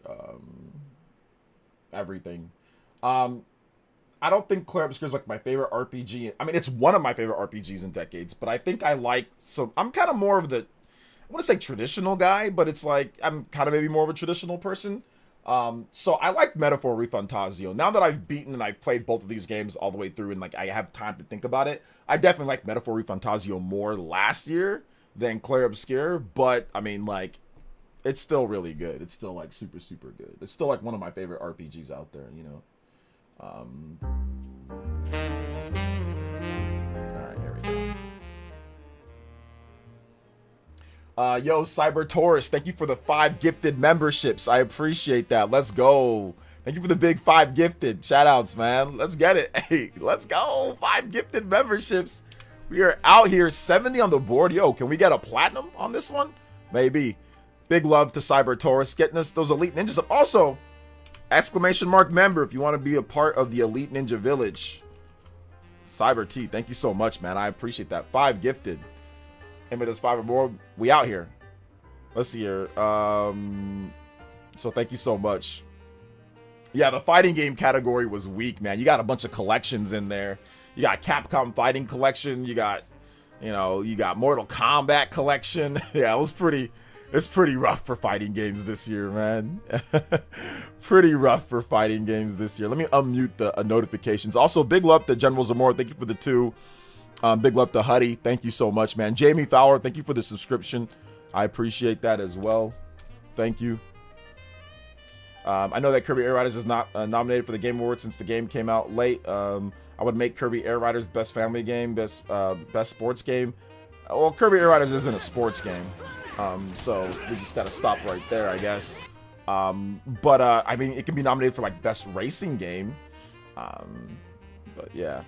Speaker 1: everything. I don't think Claire Obscure is like my favorite RPG. I mean, it's one of my favorite RPGs in decades, but I think I like, so I'm kind of more of the, I want to say traditional guy, but it's like I'm kind of maybe more of a traditional person. So I like Metaphor Refantazio. Now that I've beaten and I've played both of these games all the way through and like I have time to think about it, I definitely like Metaphor Refantazio more last year than Claire Obscure, but I mean, like, it's still really good. It's still like super, super good. It's still like one of my favorite RPGs out there, you know. All right, here we go. Yo, Cyber Taurus, thank you for the 5 gifted memberships. I appreciate that. Let's go. Thank you for the big 5 gifted. Shout outs, man. Let's get it. Hey, let's go. 5 gifted memberships. We are out here, 70 on the board. Yo, can we get a platinum on this one? Maybe. Big love to Cyber Taurus getting us those Elite Ninjas. Also, exclamation mark member if you want to be a part of the Elite Ninja Village. Cyber T, thank you so much, man. I appreciate that. 5 gifted. And with us 5 or more, we out here. Let's see here. So thank you so much. Yeah, the fighting game category was weak, man. You got a bunch of collections in there. You got Capcom Fighting Collection. You got, you know, you got Mortal Kombat Collection. Yeah, it's pretty rough for fighting games this year, man. Pretty rough for fighting games this year. Let me unmute the notifications. Also, big love to General Zamora. Thank you for the 2. Big love to Huddy. Thank you so much, man. Jamie Fowler, thank you for the subscription. I appreciate that as well. Thank you. I know that Kirby Air Riders is not nominated for the Game Awards since the game came out late. I would make Kirby Air Riders best family game, best sports game. Well, Kirby Air Riders isn't a sports game, so we just gotta stop right there, I guess. But I mean, it can be nominated for like best racing game. But yeah,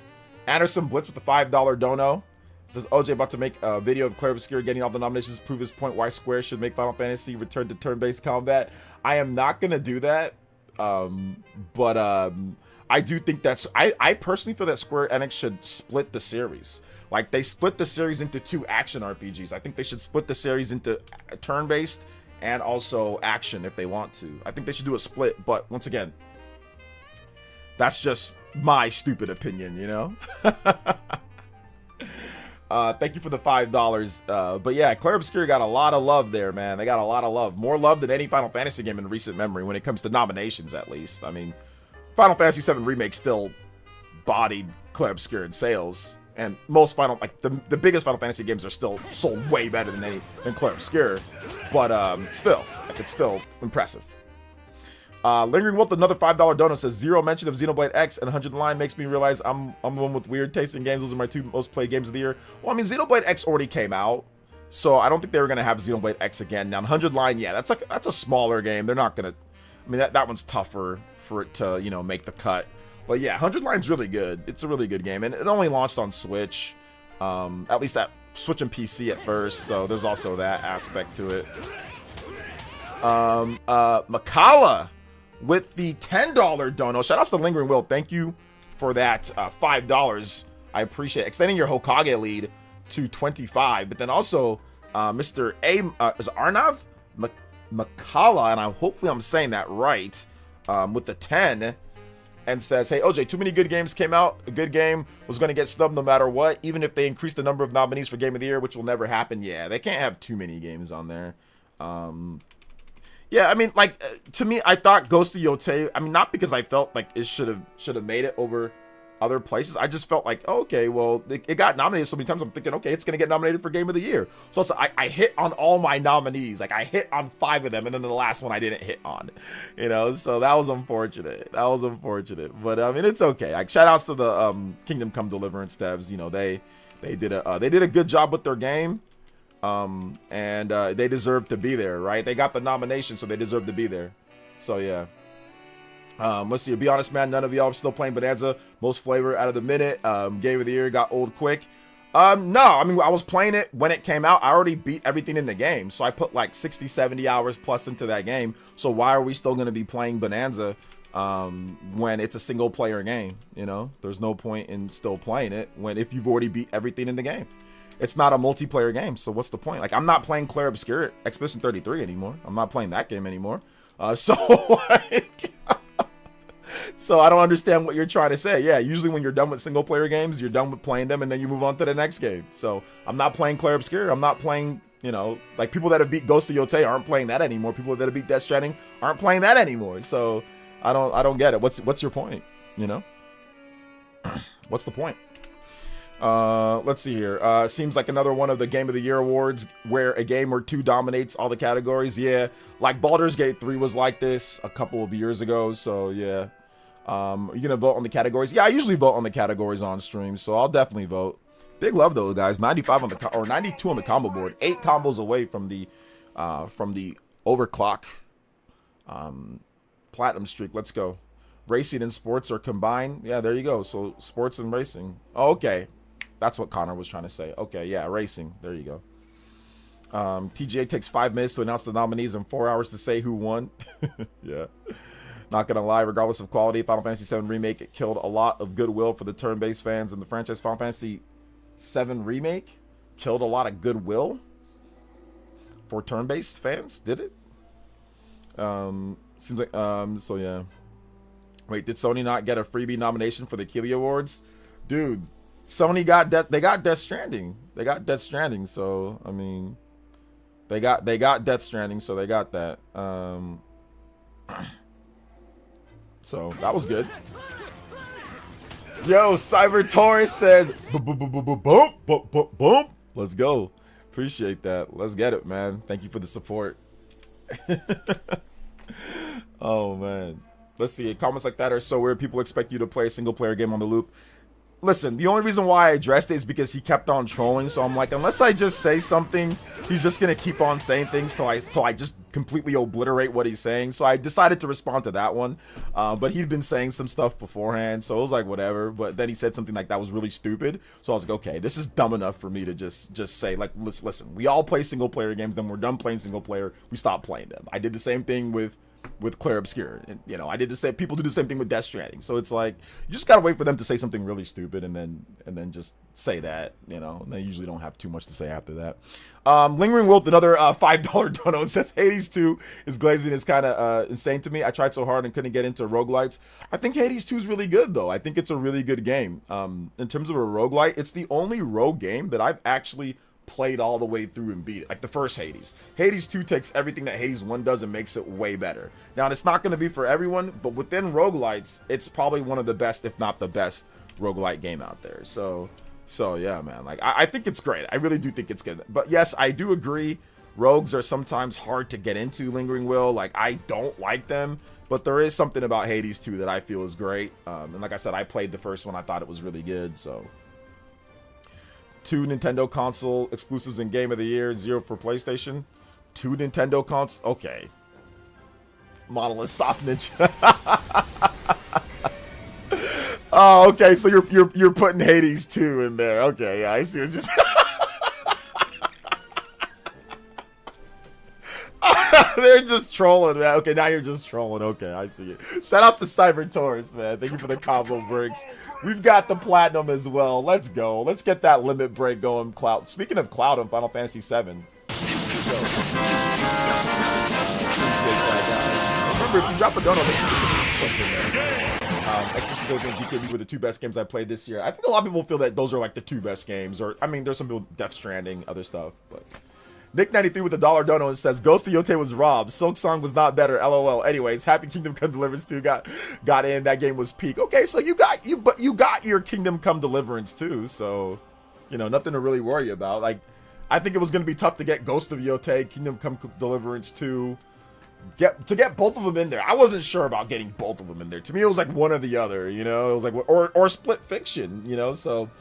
Speaker 1: Anderson Blitz with the $5 dono. It says OJ about to make a video of Claire Obscure getting all the nominations to prove his point why Square should make Final Fantasy return to turn-based combat. I am not gonna do that, but I do think that's, I personally feel that Square Enix should split the series. Like, they split the series into 2 action RPGs. I think they should split the series into turn-based and also action if they want to. I think they should do a split, but once again, that's just my stupid opinion, you know? Thank you for the $5. But yeah, Clair Obscur got a lot of love there, man. They got a lot of love. More love than any Final Fantasy game in recent memory when it comes to nominations, at least. I mean, Final Fantasy VII Remake still bodied Clair Obscur in sales. And most the biggest Final Fantasy games are still sold way better than Clair Obscur. But still, it's still impressive. Lingering Wolf, another $5 donut, says zero mention of Xenoblade X and 100 Line makes me realize I'm the one with weird taste in games. Those are my 2 most played games of the year. Well, I mean, Xenoblade X already came out, so I don't think they were gonna have Xenoblade X again. Now, 100 Line, yeah, that's a smaller game. They're not gonna. I mean, that one's tougher for it to make the cut. But yeah, 100 Line's really good. It's a really good game, and it only launched on Switch. At least that Switch and PC at first, so there's also that aspect to it. Makala with the $10 dono. Shout out to Lingering Will. Thank you for that $5. I appreciate it. Extending your Hokage lead to 25. But then also Mr. A is Arnav Makala, and hopefully I'm saying that right, with the 10, and says, hey OJ, too many good games came out. A good game was going to get snubbed no matter what, even if they increase the number of nominees for Game of the Year, which will never happen. Yeah, they can't have too many games on there. Yeah, I mean, like, to me, I thought Ghost of Yotei, I mean, not because I felt like it should have made it over other places. I just felt like, oh, okay, well, it got nominated so many times. I'm thinking, okay, it's going to get nominated for Game of the Year. So I hit on all my nominees. Like, I hit on 5 of them, and then the last one I didn't hit on. So that was unfortunate. But, I mean, it's okay. Like, shout outs to the Kingdom Come Deliverance devs. They did a good job with their game. And they deserve to be there, right? They got the nomination, so they deserve to be there. So yeah. Let's see. Be honest, man. None of y'all are still playing Bonanza. Most flavor out of the minute. Game of the Year got old quick. No, I mean, I was playing it when it came out. I already beat everything in the game, so I put like 60, 70 hours plus into that game. So why are we still going to be playing Bonanza when it's a single player game? There's no point in still playing it if you've already beat everything in the game. It's not a multiplayer game, so what's the point? Like, I'm not playing Clair Obscur Expedition 33 anymore. I'm not playing that game anymore. So I don't understand what you're trying to say. Yeah, usually when you're done with single player games, you're done with playing them, and then you move on to the next game. So I'm not playing Clair Obscur. I'm not playing, like people that have beat Ghost of Yotei aren't playing that anymore. People that have beat Death Stranding aren't playing that anymore. So I don't get it. What's your point? What's the point? Let's see here. Seems like another one of the Game of the Year awards where a game or two dominates all the categories. Yeah, like Baldur's Gate 3 was like this a couple of years ago. So yeah. Are you gonna vote on the categories? Yeah, I usually vote on the categories on stream, so I'll definitely vote. Big love though, guys. 95 on the or 92 on the combo board. 8 combos away from the overclock platinum streak. Let's go. Racing and sports are combined. Yeah, there you go. So sports and racing. Oh, okay. That's what Connor was trying to say. Okay, yeah, racing. There you go. TGA takes 5 minutes to announce the nominees and 4 hours to say who won. Yeah. Not gonna lie, regardless of quality, Final Fantasy VII Remake, it killed a lot of goodwill for the turn-based fans in the franchise. Final Fantasy VII Remake killed a lot of goodwill for turn-based fans, did it? Seems like, so yeah. Wait, did Sony not get a freebie nomination for the Keighley Awards? Dude, Sony got they got Death Stranding. They got Death Stranding, so I mean they got Death Stranding, so they got that. So that was good. Yo, Cyber Taurus says boom. Let's go. Appreciate that. Let's get it, man. Thank you for the support. Oh man. Let's see. Comments like that are so weird. People expect you to play a single player game on the loop. Listen, the only reason why I addressed it is because he kept on trolling. So I'm like, unless I just say something, he's just gonna keep on saying things till I just completely obliterate what he's saying. So I decided to respond to that one. But he'd been saying some stuff beforehand, so it was like whatever. But then he said something like that was really stupid. So I was like, okay, this is dumb enough for me to just say like, listen, we all play single player games. Then we're done playing single player, we stop playing them. I did the same thing with with Claire Obscure. And, you know, I did the same. People do the same thing with Death Stranding. So it's like you just gotta wait for them to say something really stupid, and then just say that. You know, and they usually don't have too much to say after that. Lingering Wolf, another $5 dono, and says Hades 2 is glazing is kind of insane to me. I tried so hard and couldn't get into roguelites. I think Hades 2 is really good though. I think it's a really good game. In terms of a roguelite, it's the only rogue game that I've actually played all the way through and beat it, like the first Hades. Hades 2 takes everything that Hades 1 does and makes it way better. Now, it's not going to be for everyone, but within roguelites, it's probably one of the best, if not the best, roguelite game out there. So yeah, man, like I think it's great. I really do think it's good. But yes, I do agree, rogues are sometimes hard to get into. Lingering Will, like I don't like them, but there is something about Hades 2 that I feel is great. And like I said, I played the first one. I thought it was really good. So 2 Nintendo console exclusives in Game of the Year, 0 for PlayStation. 2 Nintendo consoles. Okay. Monolith Soft Ninja. Oh, okay. So you're putting Hades 2 in there. Okay, yeah, I see. It's just they're just trolling, man. Okay, now you're just trolling. Okay, I see it. Shout outs to Cyber Taurus, man. Thank you for the combo breaks. We've got the platinum as well. Let's go. Let's get that limit break going, Cloud. Speaking of Cloud on Final Fantasy VII. Appreciate that, guys. Remember, if you drop a dono, especially those games DKB were the 2 best games I played this year. I think a lot of people feel that those are like the 2 best games. Or, I mean, there's some people, Death Stranding, other stuff, but... Nick93 with a $1 dono and says Ghost of Yote was robbed. Silk Song was not better. LOL. Anyways, Happy Kingdom Come Deliverance 2 got in. That game was peak. Okay, so you got your Kingdom Come Deliverance too. So, you know, nothing to really worry about. Like, I think it was gonna be tough to get Ghost of Yote, Kingdom Come Deliverance 2. To get both of them in there. I wasn't sure about getting both of them in there. To me, it was like one or the other. You know, it was like or Split Fiction. You know, so.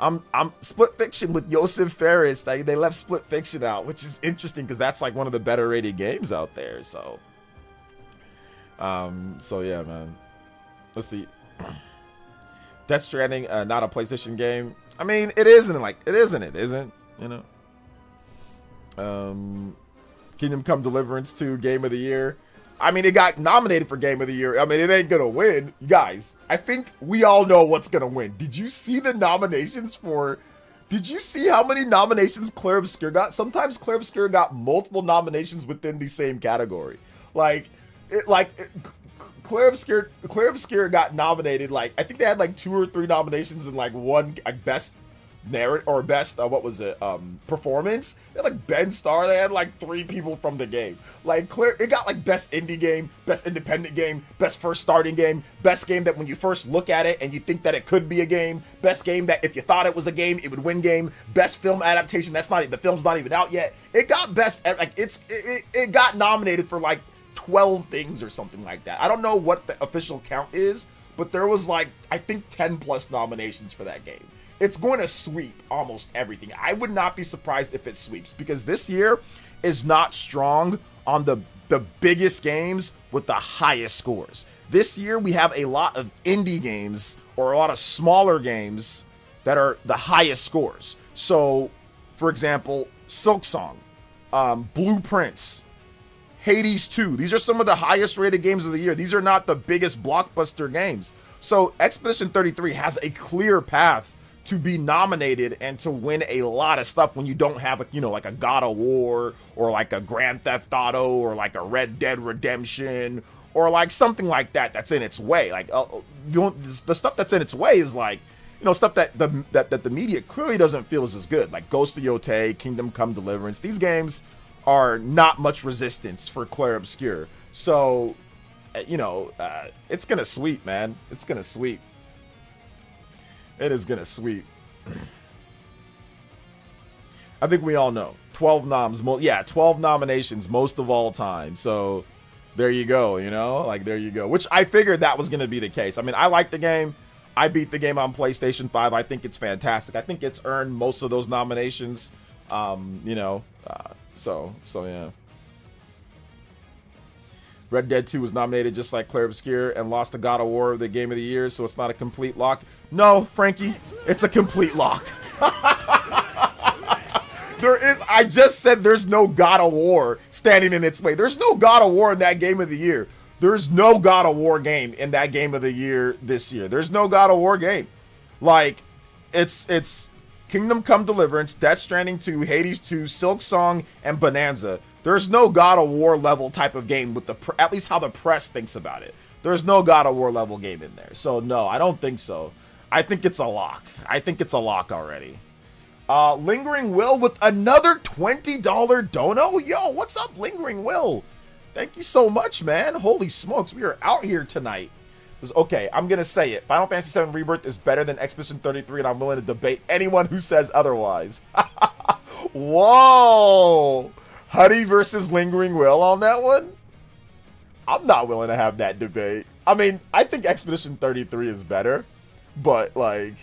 Speaker 1: I'm Split Fiction with Yosef Ferris. Like, they left Split Fiction out, which is interesting because that's like one of the better rated games out there. So yeah, man. Let's see. Death Stranding, not a PlayStation game. I mean, it isn't. You know. Kingdom Come Deliverance 2 Game of the Year. I mean, it got nominated for Game of the Year. I mean, it ain't gonna win. Guys, I think we all know what's gonna win. Did you see the nominations for... Did you see how many nominations Claire Obscure got? Sometimes Claire Obscure got multiple nominations within the same category. Claire Obscure got nominated, like, I think they had like 2 or 3 nominations in like one, like, best narrative or best performance. They had like Ben Starr. They had like 3 people from the game. Like, Claire, it got like best indie game, best independent game, best first starting game, best game that when you first look at it and you think that it could be a game, best game that if you thought it was a game it would win game, best film adaptation. That's not, the film's not even out yet. It got best, like, it got nominated for like 12 things or something like that. I don't know what the official count is, but there was like, I think 10 plus nominations for that game. It's going to sweep almost everything. I would not be surprised if it sweeps, because this year is not strong on the biggest games with the highest scores. This year we have a lot of indie games or a lot of smaller games that are the highest scores. So, for example, Silk Song, Blueprints, Hades 2. These are some of the highest rated games of the year. These are not the biggest blockbuster games. So Expedition 33 has a clear path to be nominated and to win a lot of stuff when you don't have, like a God of War or like a Grand Theft Auto or like a Red Dead Redemption or like something like that that's in its way. Like, the stuff that's in its way is like, stuff that the media clearly doesn't feel is as good. Like Ghost of Yote, Kingdom Come Deliverance. These games are not much resistance for Claire Obscure. So, it's gonna sweep, man. It's gonna sweep. It is gonna sweep. I think we all know 12 noms. 12 nominations, most of all time. So there you go. There you go. Which I figured that was gonna be the case. I mean, I like the game. I beat the game on PlayStation 5. I think it's fantastic. I think it's earned most of those nominations. So yeah. Red Dead 2 was nominated just like Claire Obscure and lost to God of War, the Game of the Year, so it's not a complete lock. No, Frankie, it's a complete lock. I just said there's no God of War standing in its way. There's no God of War in that Game of the Year. There's no God of War game in that game of the year this year. There's no God of War game. Like, it's Kingdom Come Deliverance, Death Stranding 2, Hades 2, Silk Song, and Bonanza. There's no God of War level type of game with at least how the press thinks about it. There's no God of War level game in there. So no, I don't think so. I think it's a lock. I think it's a lock already. Lingering Will with another $20 dono. Yo, what's up, Lingering Will? Thank you so much, man. Holy smokes, we are out here tonight. Okay, I'm gonna say it. Final Fantasy VII Rebirth is better than Expedition 33, and I'm willing to debate anyone who says otherwise. Whoa! Huddy versus Lingering Will on that one? I'm not willing to have that debate. I mean, I think Expedition 33 is better, but, like,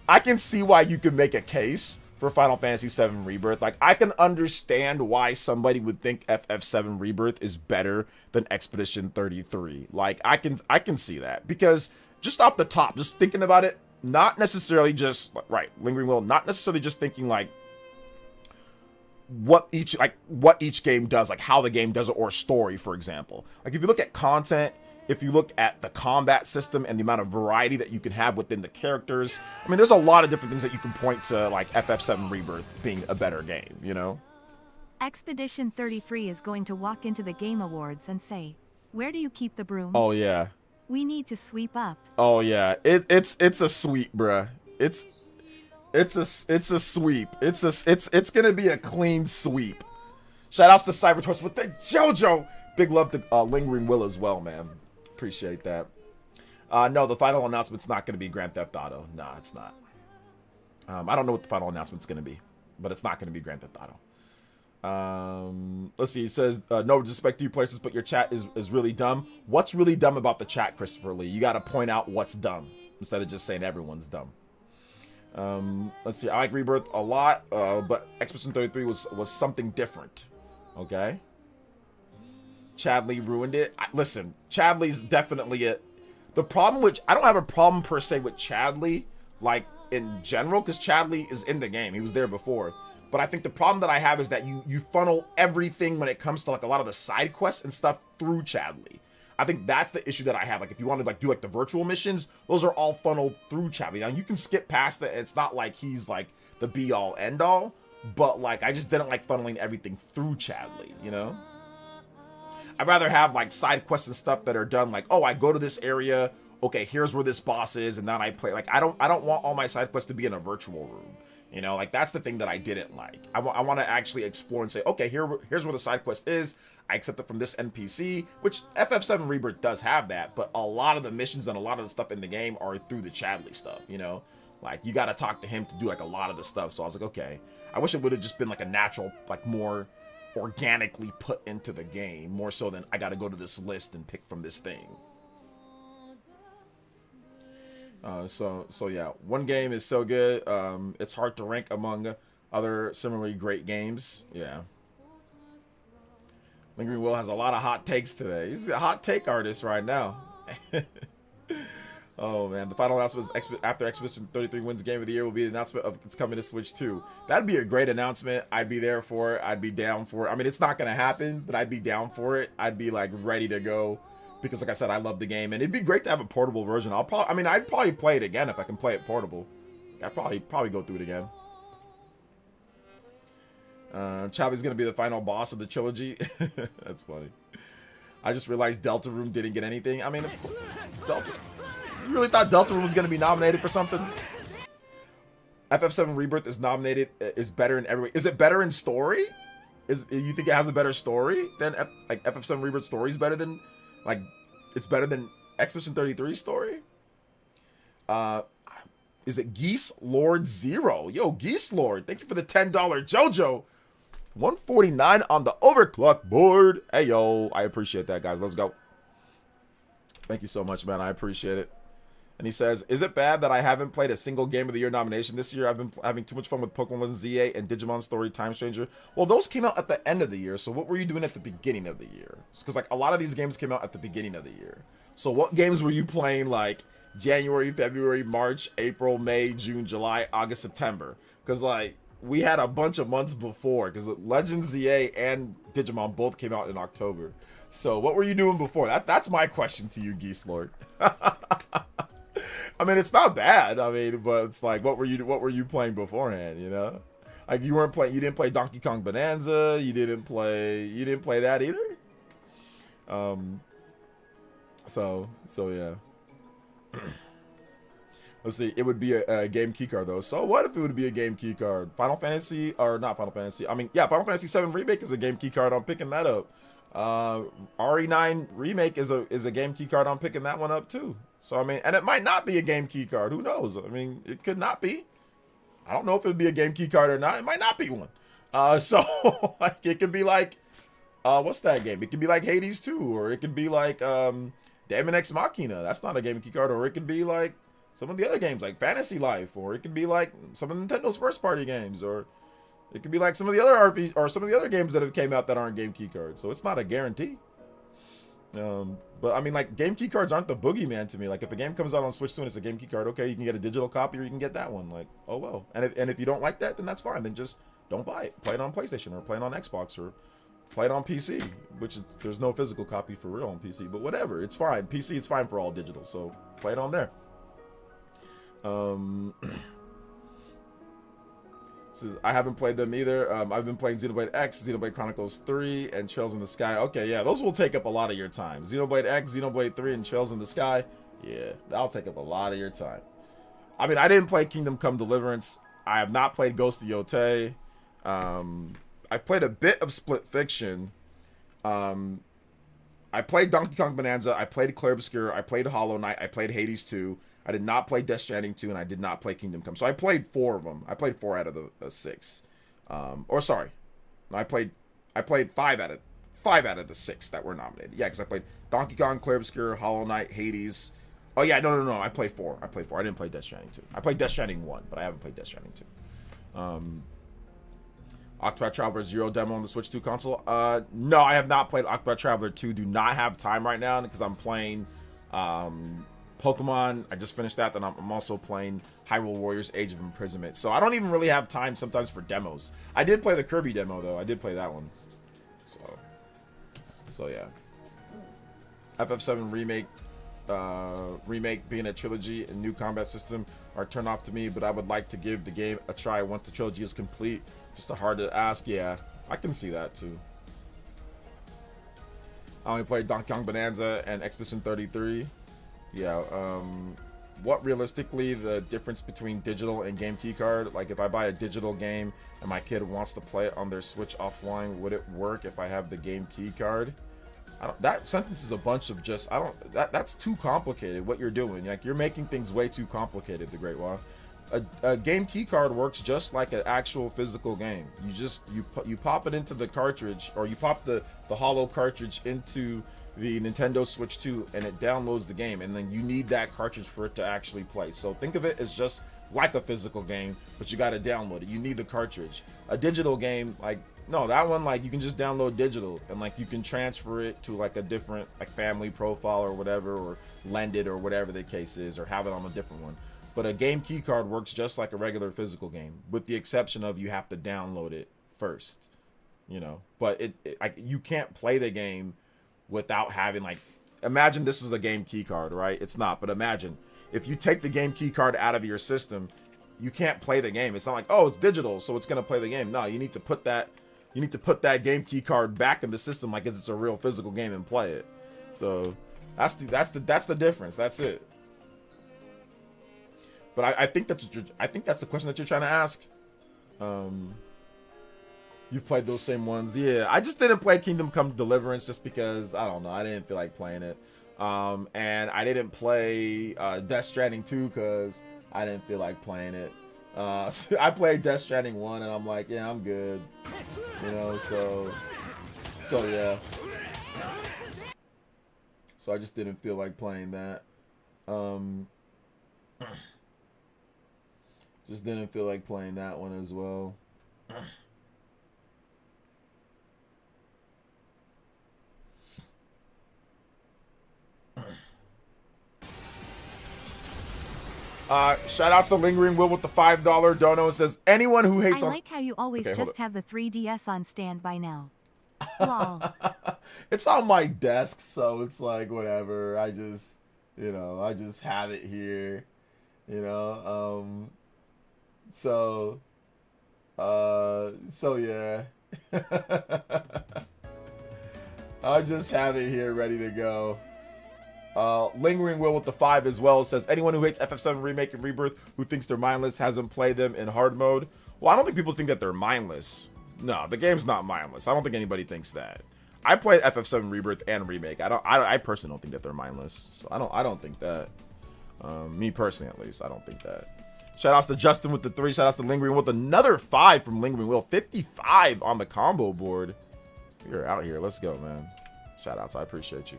Speaker 1: I can see why you could make a case for Final Fantasy VII Rebirth. Like, I can understand why somebody would think FF7 Rebirth is better than Expedition 33. Like, I can see that, because just off the top, just thinking about it, not necessarily just, right, Lingering Will, not necessarily just thinking, like, what each game does, like how the game does it, or story, for example. Like, if you look at content, if you look at the combat system and the amount of variety that you can have within the characters, I mean, there's a lot of different things that you can point to, like FF7 Rebirth being a better game, you know?
Speaker 2: Expedition 33 is going to walk into the Game Awards and say, "Where do you keep the broom?
Speaker 1: Oh yeah.
Speaker 2: We need to sweep up."
Speaker 1: Oh yeah. It's a sweep, bruh. It's a sweep. It's gonna be a clean sweep. Shout outs to Cybertoast with the JoJo. Big love to Lingering Will as well, man. Appreciate that. No, the final announcement's not gonna be Grand Theft Auto. Nah, it's not. I don't know what the final announcement's gonna be, but it's not gonna be Grand Theft Auto. Let's see. It says, no disrespect to you places, but your chat is really dumb. What's really dumb about the chat, Christopher Lee? You got to point out what's dumb instead of just saying everyone's dumb. Let's see. I like Rebirth a lot, but Expedition 33 was something different. Okay. Chadley ruined it. Listen, Chadley's definitely it. The problem with, I don't have a problem per se with Chadley, like in general, because Chadley is in the game. He was there before. But I think the problem that I have is that you funnel everything when it comes to like a lot of the side quests and stuff through Chadley. I think that's the issue that I have. Like, if you want to like do like the virtual missions, those are all funneled through Chadley. Now you can skip past it. It's not like he's like the be all end all, but like I just didn't like funneling everything through Chadley, you know? I'd rather have like side quests and stuff that are done like, oh, I go to this area, okay, here's where this boss is, and then I play. Like, I don't want all my side quests to be in a virtual room. You know, like that's the thing that I didn't like. I want to actually explore and say, okay, here's where the side quest is. I accept it from this NPC, which FF7 Rebirth does have that, but a lot of the missions and a lot of the stuff in the game are through the Chadley stuff, you know? Like, you got to talk to him to do like a lot of the stuff. So I was like, okay, I wish it would have just been like a natural, like more organically put into the game, more so than I got to go to this list and pick from this thing. So yeah, one game is so good, it's hard to rank among other similarly great games. Yeah. Lingering Will has a lot of hot takes today. He's a hot take artist right now. Oh man, the final announcement is after Expedition 33 wins Game of the Year will be the announcement of it's coming to Switch 2. That'd be a great announcement. I'd be there for it. I'd be down for it. I mean, it's not gonna happen, but I'd be down for it. I'd be like ready to go. Because like I said, I love the game, and it'd be great to have a portable version. I'd probably play it again if I can play it portable. I'd probably go through it again. Chavi's gonna be the final boss of the trilogy. That's funny. I just realized Deltarune didn't get anything. I mean, Delta. You really thought Deltarune was gonna be nominated for something? FF7 Rebirth is nominated. Is better in every way. Is it better in story? You think it has a better story than like FF7 Rebirth story is better than? Like, it's better than Expedition 33's story? Is it Geese Lord Zero? Yo, Geese Lord, thank you for the $10 JoJo. 149 on the overclock board. Hey, yo, I appreciate that, guys. Let's go. Thank you so much, man. I appreciate it. And he says, is it bad that I haven't played a single Game of the Year nomination this year? I've been having too much fun with Pokemon Legends ZA and Digimon Story Time Stranger. Well, those came out at the end of the year, so what were you doing at the beginning of the year? Because, like, a lot of these games came out at the beginning of the year. So what games were you playing, like, January, February, March, April, May, June, July, August, September? Because, like, we had a bunch of months before, because Legends ZA and Digimon both came out in October. So what were you doing before? That's my question to you, Geese Lord. I mean, it's not bad. I mean, but it's like, what were you playing beforehand? You know, like you didn't play Donkey Kong Bonanza. You didn't play that either. So yeah. Let's see. It would be a game keycard though. So what if it would be a game keycard? Final Fantasy, or not Final Fantasy? I mean, yeah, Final Fantasy 7 Remake is a game keycard. I'm picking that up. RE9 Remake is a game keycard. I'm picking that one up too. So I mean, and it might not be a game keycard. Who knows? I mean, it could not be. I don't know if it'd be a game keycard or not. It might not be one. So like it could be like, what's that game? It could be like Hades 2, or it could be like Daemon X Machina. That's not a game keycard. Or it could be like some of the other games like Fantasy Life, or it could be like some of Nintendo's first party games, or it could be like some of the other RPG or some of the other games that have came out that aren't game keycards. So it's not a guarantee. But I mean, like, game keycards aren't the boogeyman to me. Like, if a game comes out on Switch 2 and it's a game keycard, okay, you can get a digital copy or you can get that one. Like, oh well. And if you don't like that, then that's fine. Then just don't buy it. Play it on PlayStation, or play it on Xbox, or play it on PC. Which is, there's no physical copy for real on PC, but whatever, it's fine. PC, it's fine for all digital, so play it on there. So I haven't played them either. I've been playing Xenoblade X, Xenoblade Chronicles 3, and Trails in the Sky. Okay, yeah, those will take up a lot of your time. Xenoblade X, Xenoblade 3, and Trails in the Sky. Yeah, that'll take up a lot of your time. I mean, I didn't play Kingdom Come Deliverance. I have not played Ghost of Yotei. I played a bit of Split Fiction. I played Donkey Kong Bonanza. I played Clair Obscur. I played Hollow Knight. I played Hades 2. I did not play Death Stranding 2, and I did not play Kingdom Come. So I played 4 of them. I played 4 out of the 6. Or sorry, I played 5 out of the 6 that were nominated. Yeah, because I played Donkey Kong, Clair Obscur, Hollow Knight, Hades. Oh yeah, no. I played 4. I didn't play Death Stranding 2. I played Death Stranding 1, but I haven't played Death Stranding 2. Octopath Traveler 0 demo on the Switch 2 console. No, I have not played Octopath Traveler 2. Do not have time right now because I'm playing Pokemon. I just finished that. Then I'm also playing Hyrule Warriors Age of Imprisonment. So I don't even really have time sometimes for demos. I did play the Kirby demo though. I did play that one. So yeah. FF7 remake being a trilogy and new combat system are turned off to me, but I would like to give the game a try once the trilogy is complete. Just a hard to ask. Yeah, I can see that too. I only played Donkey Kong Bonanza and Expedition 33. Yeah, what realistically the difference between digital and game keycard? Like if I buy a digital game and my kid wants to play it on their Switch offline, would it work if I have the game keycard? That sentence is a bunch of just, that's too complicated what you're doing. Like you're making things way too complicated, the Great Wall. A game keycard works just like an actual physical game. You pop it into the cartridge, or you pop the hollow cartridge into the Nintendo Switch 2 and it downloads the game, and then you need that cartridge for it to actually play. So think of it as just like a physical game, but you got to download it. You need the cartridge. A digital game, like, no, that one, like, you can just download digital and like you can transfer it to like a different like family profile or whatever, or lend it or whatever the case is, or have it on a different one. But a game keycard works just like a regular physical game, with the exception of you have to download it first, you know. But you can't play the game without having, like, imagine this is a game keycard, right? It's not, but imagine if you take the game keycard out of your system, you can't play the game. It's not like, oh, it's digital, so it's gonna play the game. No, you need to put that game keycard back in the system like it's a real physical game and play it. So that's the difference. That's it. But I think that's the question that you're trying to ask. You've played those same ones. Yeah, I just didn't play Kingdom Come Deliverance just because, I don't know, I didn't feel like playing it. And I didn't play Death Stranding 2 because I didn't feel like playing it. I played Death Stranding 1 and I'm like, yeah, I'm good. You know, so yeah. So I just didn't feel like playing that. Just didn't feel like playing that one as well. Shout outs to Lingering Will with the $5 dono. It says, anyone who hates
Speaker 2: I
Speaker 1: on...
Speaker 2: like how you always
Speaker 1: Okay, hold
Speaker 2: just have the 3DS on standby now. Lol.
Speaker 1: It's on my desk, so it's like, whatever. I just, I just have it here, so yeah. I just have it here ready to go. Lingering Will with the 5 as well says, anyone who hates FF7 Remake and Rebirth who thinks they're mindless hasn't played them in hard mode. Well, I don't think people think that they're mindless. No, the game's not mindless. I don't think anybody thinks that. I played FF7 Rebirth and Remake. I personally don't think that they're mindless. So I don't think that. Me personally, at least, I don't think that. Shout outs to Justin with the 3. Shout outs to Lingering Will with another 5 from Lingering Will. 55 on the combo board. You're out here. Let's go, man. Shout outs. I appreciate you.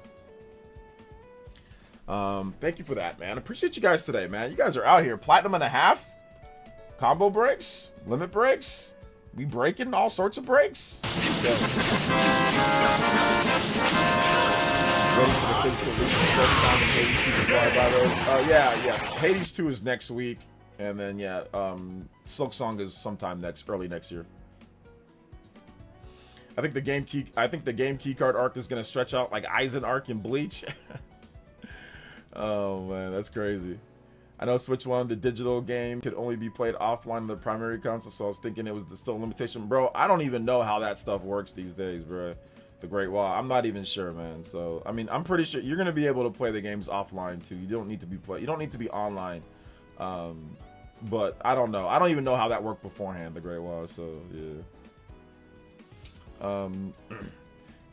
Speaker 1: Thank you for that, man. I appreciate you guys today, man. You guys are out here. Platinum and a half. Combo breaks. Limit breaks. We breaking all sorts of breaks. Let's go. Ready for the physical listen set sound of Hades 2 before I buy those? Yeah. Hades 2 is next week. And then, Silk Song is sometime early next year. I think the game keycard arc is gonna stretch out like Aizen arc in Bleach. Oh man, that's crazy. I know Switch 1, the digital game, could only be played offline on the primary console, so I was thinking it was still a limitation. Bro, I don't even know how that stuff works these days, bro. The Great Wall. I'm not even sure, man. So, I mean, I'm pretty sure you're gonna be able to play the games offline too. You don't need to be online. But I don't know. I don't even know how that worked beforehand, the Great Wall. So yeah.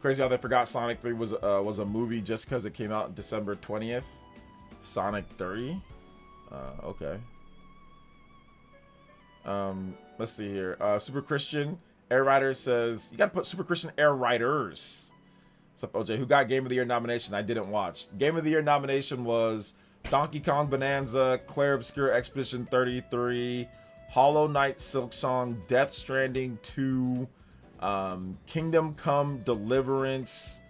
Speaker 1: Crazy how they forgot Sonic 3 was a movie just because it came out December 20th. Sonic 30. Okay. Let's see here. Super Christian Air Rider says, you gotta put Super Christian Air Riders. What's up, OJ? Who got Game of the Year nomination? I didn't watch. Game of the Year nomination was Donkey Kong Bonanza, Claire Obscure Expedition 33, Hollow Knight Silk Song, Death Stranding 2, Kingdom Come Deliverance,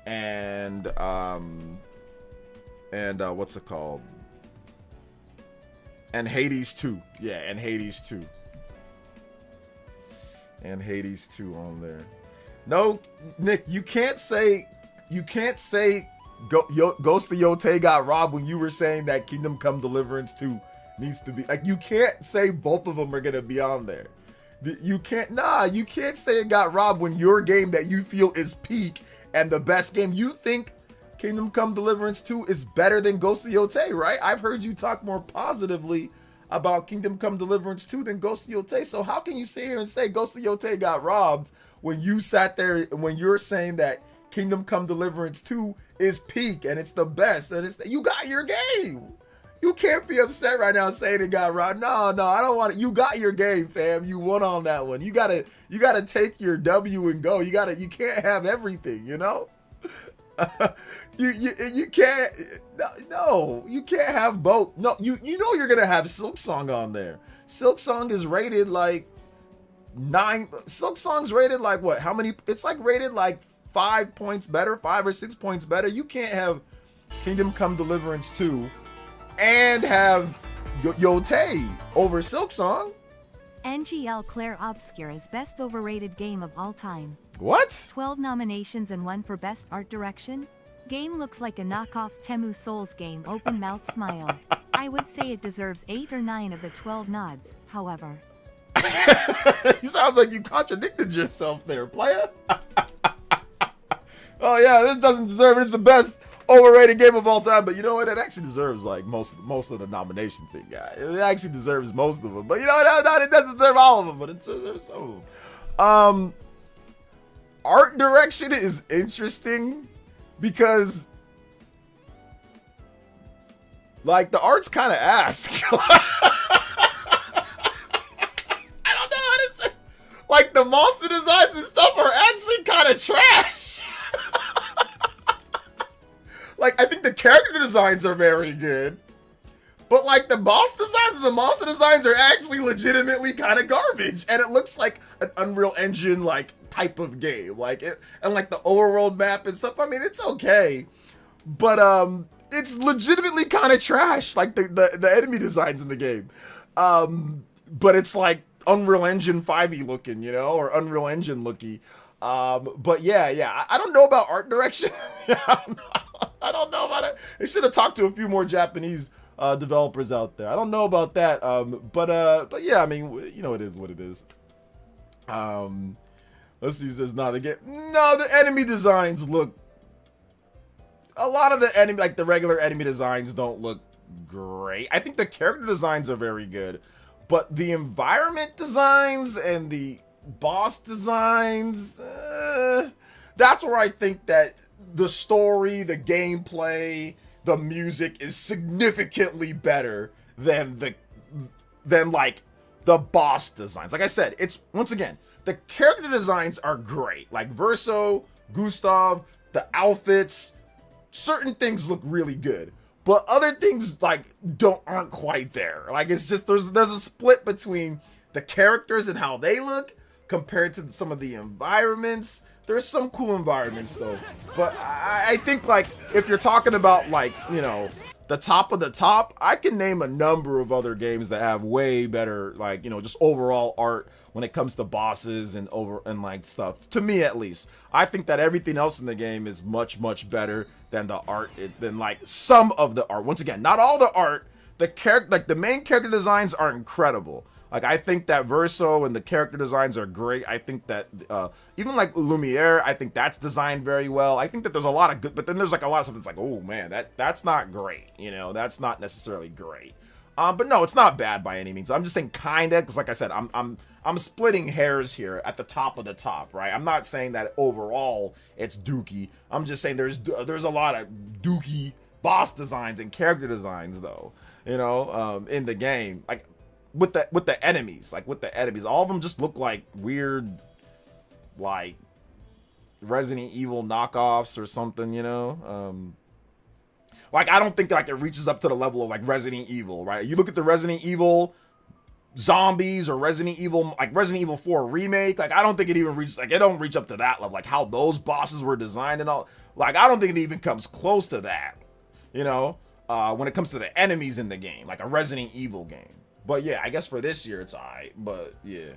Speaker 1: and what's it called? And Hades 2. Yeah, and Hades 2. And Hades 2 on there. No, Nick, you can't say Ghost of Yotei got robbed when you were saying that Kingdom Come Deliverance 2 needs to be, like, you can't say both of them are gonna be on there. You can't say it got robbed when your game that you feel is peak and the best game, you think Kingdom Come Deliverance 2 is better than Ghost of Yotei, right? I've heard you talk more positively about Kingdom Come Deliverance 2 than Ghost of Yotei. So how can you sit here and say Ghost of Yotei got robbed when you sat there, when you're saying that Kingdom Come Deliverance 2 is peak and it's the best, and you got your game. You can't be upset right now saying it got robbed. No, I don't want it. You got your game, fam. You won on that one. You gotta take your W and go. You can't have everything, you know? You can't. No, you can't have both. No, you know you're gonna have Silk Song on there. Silk Song is rated like 9. Silk Song's rated like what? How many? It's like rated like 5 points better, 5 or 6 points better. You can't have Kingdom Come Deliverance 2 and have Yotei over Silk Song.
Speaker 2: NGL Claire Obscure is best overrated game of all time.
Speaker 1: What?
Speaker 2: 12 nominations and 1 for best art direction. Game looks like a knockoff Temu Souls game. Open mouth smile. I would say it deserves 8 or 9 of the 12 nods, however.
Speaker 1: You sounds like you contradicted yourself there, player. Oh yeah, this doesn't deserve it. It's the best overrated game of all time. But you know what? It actually deserves like most of the nominations it got. It actually deserves most of them. But you know what? It doesn't deserve all of them. But it deserves some of them. Art direction is interesting because, like, the art's kind of ass. I don't know how to say. Like, the monster designs and stuff are actually kind of trash. Like, I think the character designs are very good, but like the boss designs and the monster designs are actually legitimately kind of garbage, and it looks like an Unreal Engine like type of game, like it, and like the overworld map and stuff. I mean, it's okay, but it's legitimately kind of trash, like the enemy designs in the game. But it's like Unreal Engine 5y looking, you know, or Unreal Engine looky. But yeah, I don't know about art direction. I don't know about it. They should have talked to a few more Japanese developers out there. I don't know about that. But yeah, I mean, you know, it is what it is. Let's see. Says no. The enemy designs look. A lot of the enemy, like the regular enemy designs, don't look great. I think the character designs are very good, but the environment designs and the boss designs, that's where I think that the story, the gameplay, the music is significantly better than like the boss designs. Like I said, it's once again, the character designs are great. Like Verso, Gustav, the outfits, certain things look really good, but other things like aren't quite there. Like it's just there's a split between the characters and how they look compared to some of the environments. There's some cool environments though, but I think like if you're talking about like, you know, the top of the top, I can name a number of other games that have way better, like, you know, just overall art when it comes to bosses and like stuff. To me, at least, I think that everything else in the game is much better than the art, than like some of the art. Once again, not all the art. The main character designs are incredible. Like I think that Verso and the character designs are great. I think that even like Lumiere, I think that's designed very well. I think that there's a lot of good, but then there's like a lot of stuff that's like, oh man, that's not great. You know, that's not necessarily great. But no, it's not bad by any means. I'm just saying kinda, because like I said, I'm splitting hairs here at the top of the top, right? I'm not saying that overall it's dookie. I'm just saying there's a lot of dookie boss designs and character designs though, you know, in the game. Like with the enemies, all of them just look like weird, like Resident Evil knockoffs or something, you know. Like I don't think like it reaches up to the level of like Resident Evil, right? You look at the Resident Evil zombies or Resident Evil 4 remake, like I don't think it even reaches, like it don't reach up to that level, like how those bosses were designed and all. Like I don't think it even comes close to that, you know, when it comes to the enemies in the game, like a Resident Evil game. But yeah, I guess for this year it's alright. But yeah.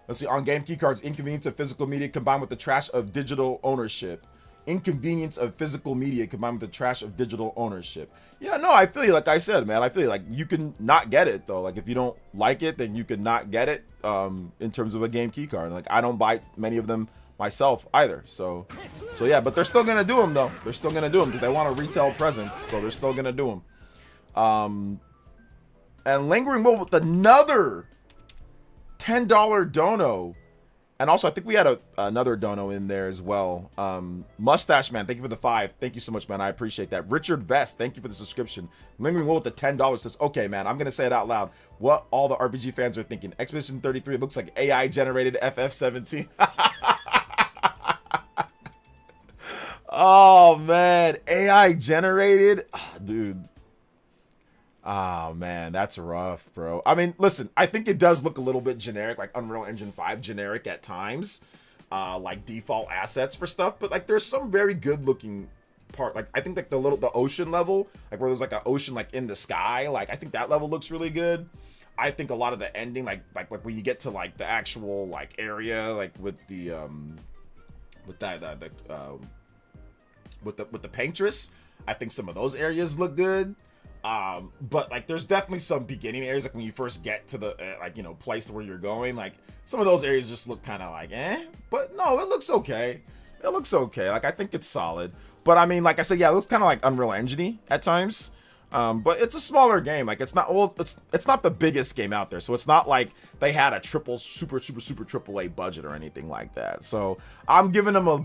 Speaker 1: Let's see. On game keycards, inconvenience of physical media combined with the trash of digital ownership. Inconvenience of physical media combined with the trash of digital ownership. Yeah, no, I feel you. Like I said, man, I feel like you can not get it though. Like if you don't like it, then you can not get it. In terms of a game keycard, like I don't buy many of them myself either. So yeah, but they're still gonna do them though. They're still gonna do them because they want a retail presence. So they're still gonna do them. And Lingering Will with another $10 dono. And also, I think we had another dono in there as well. Mustache Man, thank you for the 5. Thank you so much, man. I appreciate that. Richard Vest, thank you for the subscription. Lingering Will with the $10 says, okay, man, I'm going to say it out loud. What all the RPG fans are thinking. Expedition 33 looks like AI generated FF17. Oh, man. AI generated? Oh, dude. Oh man, that's rough, bro. I mean, listen, I think it does look a little bit generic, like Unreal Engine 5 generic at times, like default assets for stuff, but like there's some very good looking part. Like I think like the ocean level, like where there's like an ocean like in the sky, like I think that level looks really good. I think a lot of the ending, like when you get to like the actual like area, like with the with the paintress, I think some of those areas look good. But like there's definitely some beginning areas, like when you first get to the like, you know, place where you're going, like some of those areas just look kind of like but no, it looks okay. Like I think it's solid, but I mean, like I said, yeah, it looks kind of like Unreal Engine-y at times. But it's a smaller game. Like it's not the biggest game out there, so it's not like they had a super triple A budget or anything like that. So I'm giving them a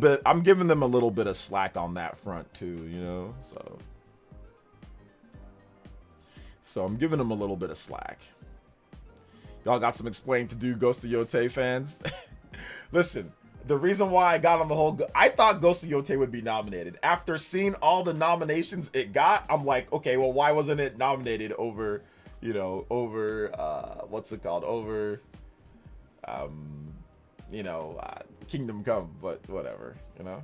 Speaker 1: little bit of slack on that front too, you know. So I'm giving them a little bit of slack. Y'all got some explaining to do, Ghost of Yote fans. Listen, the reason why I got on the whole... I thought Ghost of Yote would be nominated. After seeing all the nominations it got, I'm like, okay, well, why wasn't it nominated over, you know, what's it called? Over, Kingdom Come, but whatever, you know?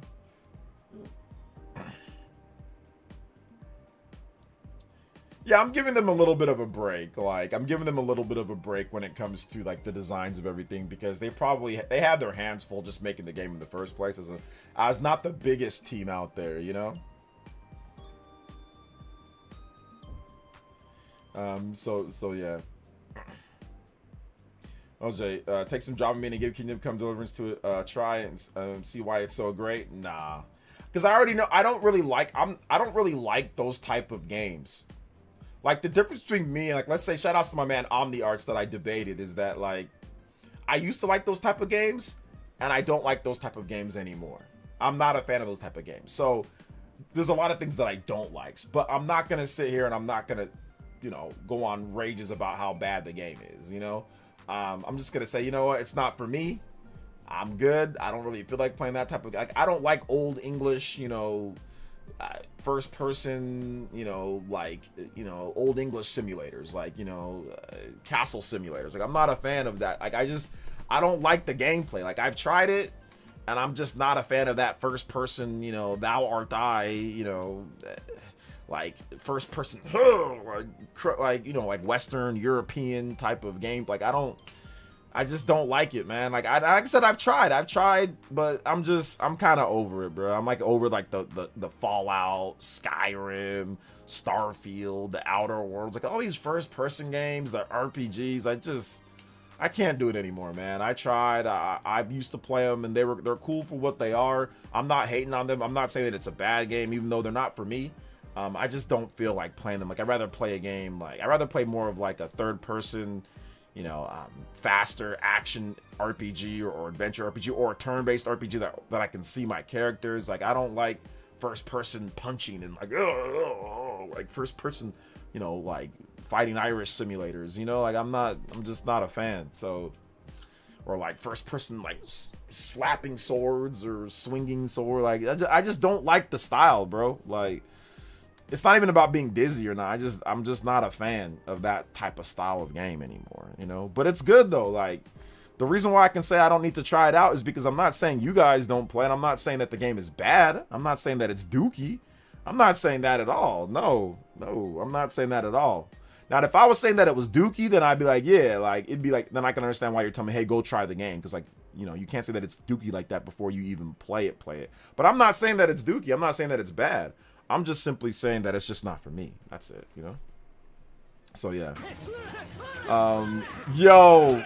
Speaker 1: Yeah, I'm giving them a little bit of a break. Like, I'm giving them a little bit of a break when it comes to like the designs of everything, because they had their hands full just making the game in the first place as not the biggest team out there, you know. So yeah. OJ, take some Java meaning, give Kingdom Come Deliverance to it, try it and see why it's so great. Nah, because I already know I don't really like those type of games. Like, the difference between me and, like, let's say, shout outs to my man OmniArts that I debated, is that, like, I used to like those type of games, and I don't like those type of games anymore. I'm not a fan of those type of games. So, there's a lot of things that I don't like, but I'm not going to sit here and I'm not going to, you know, go on rages about how bad the game is, you know? I'm just going to say, you know what, it's not for me. I'm good. I don't really feel like playing that type of, like, I don't like old English, you know, first person, you know, like, you know, old English simulators, like, you know, castle simulators. Like, I'm not a fan of that. Like, I don't like the gameplay. Like, I've tried it, and I'm just not a fan of that first person, you know, thou art I, you know, like first person, like, you know, like Western European type of game. Like, I just don't like it, man. Like I said, I've tried, but I'm kind of over it, bro. I'm like over like the Fallout, Skyrim, Starfield, the Outer Worlds, like all these first person games, the RPGs. I can't do it anymore, man. I tried. I used to play them, and they're cool for what they are. I'm not hating on them. I'm not saying that it's a bad game, even though they're not for me. I just don't feel like playing them. Like, I'd rather play a game, like I'd rather play more of like a third person, you know, faster action RPG or adventure RPG or a turn-based RPG that I can see my characters. Like, I don't like first-person punching and like first-person, you know, like fighting Irish simulators. You know, like I'm just not a fan. So, or like first-person like slapping swords or swinging sword. Like I just don't like the style, bro. Like, it's not even about being dizzy or not. I'm just not a fan of that type of style of game anymore, you know. But it's good though. Like, the reason why I can say I don't need to try it out is because I'm not saying you guys don't play it. I'm not saying that the game is bad. I'm not saying that it's dookie. I'm not saying that at all. No, I'm not saying that at all. Now, if I was saying that it was dookie, then I'd be like, yeah, like it'd be like, then I can understand why you're telling me, hey, go try the game, because like, you know, you can't say that it's dookie like that before you even play it. But I'm not saying that it's dookie. I'm not saying that it's bad. I'm just simply saying that it's just not for me. That's it, you know? So, yeah. Yo,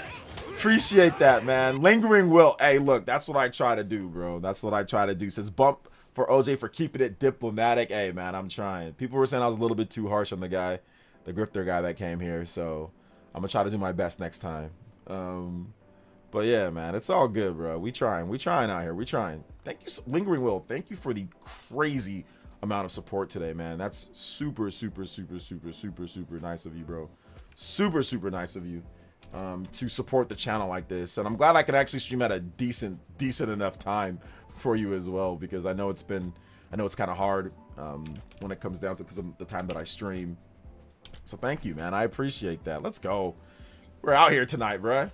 Speaker 1: appreciate that, man. Lingering Will. Hey, look, that's what I try to do, bro. That's what I try to do. Says bump for OJ for keeping it diplomatic. Hey, man, I'm trying. People were saying I was a little bit too harsh on the guy, the grifter guy that came here. So, I'm going to try to do my best next time. But, yeah, man, it's all good, bro. We trying out here. We trying. Thank you, Lingering Will. Thank you for the crazy amount of support today, man. That's super nice of you, bro. Super nice of you to support the channel like this. And I'm glad I can actually stream at a decent enough time for you as well, because I know it's kind of hard when it comes down to because of the time that I stream. So thank you, man. I appreciate that. Let's go. We're out here tonight, bro.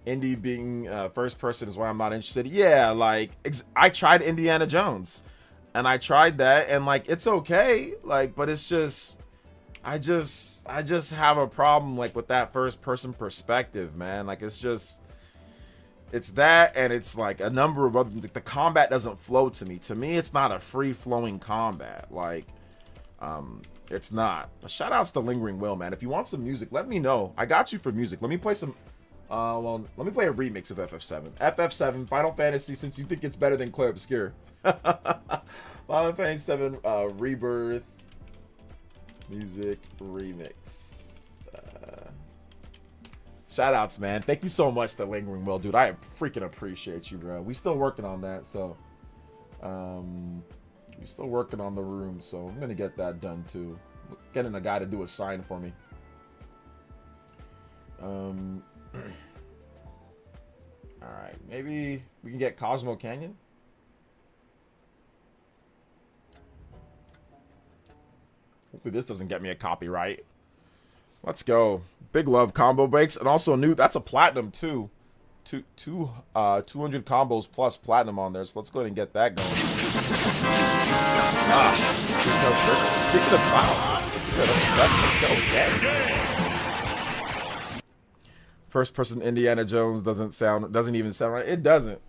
Speaker 1: Indie being first person is why I'm not interested. Yeah, like I tried Indiana Jones. And I tried that, and like it's okay, like, but it's just I just have a problem like with that first person perspective, man. Like it's that, and it's like a number of other, like, the combat doesn't flow to me. To me, it's not a free flowing combat. Like, it's not. But shout outs to Lingering Will, man. If you want some music, let me know. I got you for music. Let me play some. Well, let me play a remix of FF7. FF7 Final Fantasy, since you think it's better than Clair Obscur. Final Fantasy 7 Rebirth music remix. Shout outs, man. Thank you so much to Lingering Will, dude. I freaking appreciate you, bro. We still working on that, so we still working on the room, so I'm gonna get that done too. Getting a guy to do a sign for me. Alright, maybe we can get Cosmo Canyon. Hopefully this doesn't get me a copyright. Let's go. Big love combo breaks, and also new. That's a platinum too. 200 combos plus platinum on there. So let's go ahead and get that going. Speaking of wow, Okay. First person Indiana Jones doesn't even sound right. It doesn't.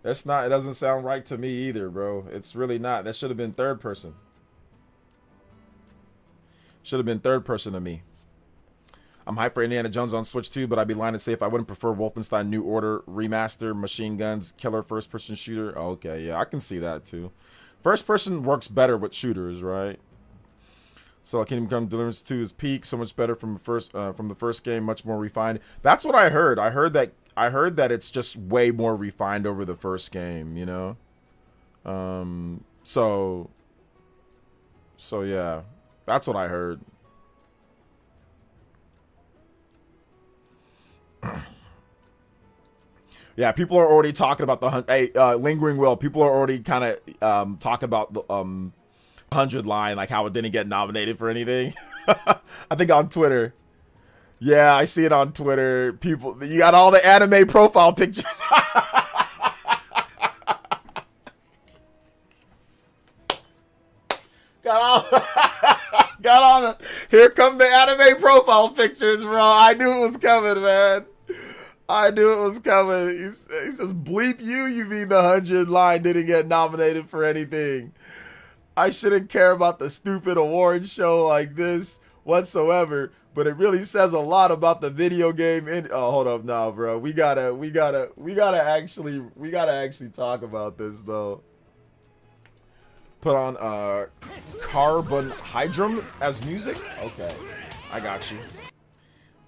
Speaker 1: It doesn't sound right to me either, bro. It's really not. That should have been third person. Should have been third person to me. I'm hyped for Indiana Jones on Switch too, but I'd be lying to say if I wouldn't prefer Wolfenstein New Order remaster, machine guns, killer first person shooter. Oh, okay, yeah, I can see that too. First person works better with shooters, right? So Kingdom Come Deliverance 2 is peak, so much better from the first game, much more refined. That's what I heard. I heard that it's just way more refined over the first game, you know? So yeah. That's what I heard. Yeah, people are already talking about the Lingering Will. People are already kind of talking about the 100 line, like how it didn't get nominated for anything. I think on Twitter. Yeah, I see it on Twitter. People, you got all the anime profile pictures. Got all the. Here come the anime profile pictures, bro. I knew it was coming, man. I knew it was coming. He says, bleep you. You mean the 100 line didn't get nominated for anything. I shouldn't care about the stupid award show like this whatsoever, but it really says a lot about the video game. Oh, hold up, now, bro. We gotta actually talk about this though. Put on Carbon Hydrum as music. Okay, I got you,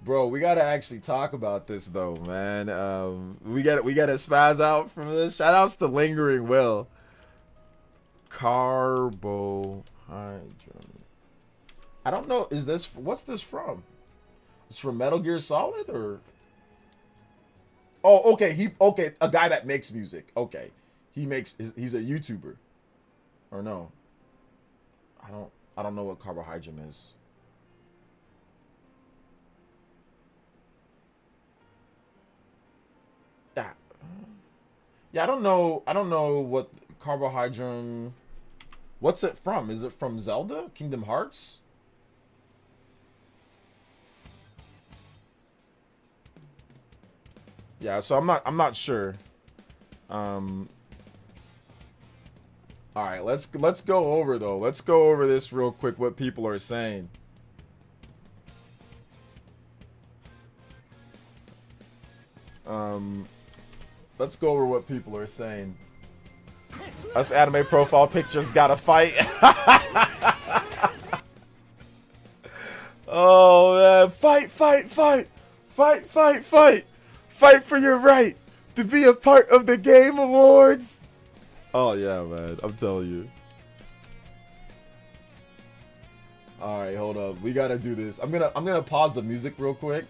Speaker 1: bro. We gotta actually talk about this though, man. We gotta spaz out from this. Shout outs to Lingering Will. Carbohydrum. I don't know. What's this from? It's from Metal Gear Solid or? Oh, okay. A guy that makes music. Okay, he's a YouTuber. Or no. I don't know what Carbohydrum is. Yeah, I don't know what Carbohydrum. What's it from? Is it from Zelda? Kingdom Hearts? Yeah, so I'm not sure. All right, let's go over though. Let's go over this real quick. What people are saying. Let's go over what people are saying. Us anime profile pictures gotta fight. Oh man, fight for your right to be a part of the Game Awards. Oh yeah, man, I'm telling you. All right, hold up. We gotta do this. I'm gonna pause the music real quick,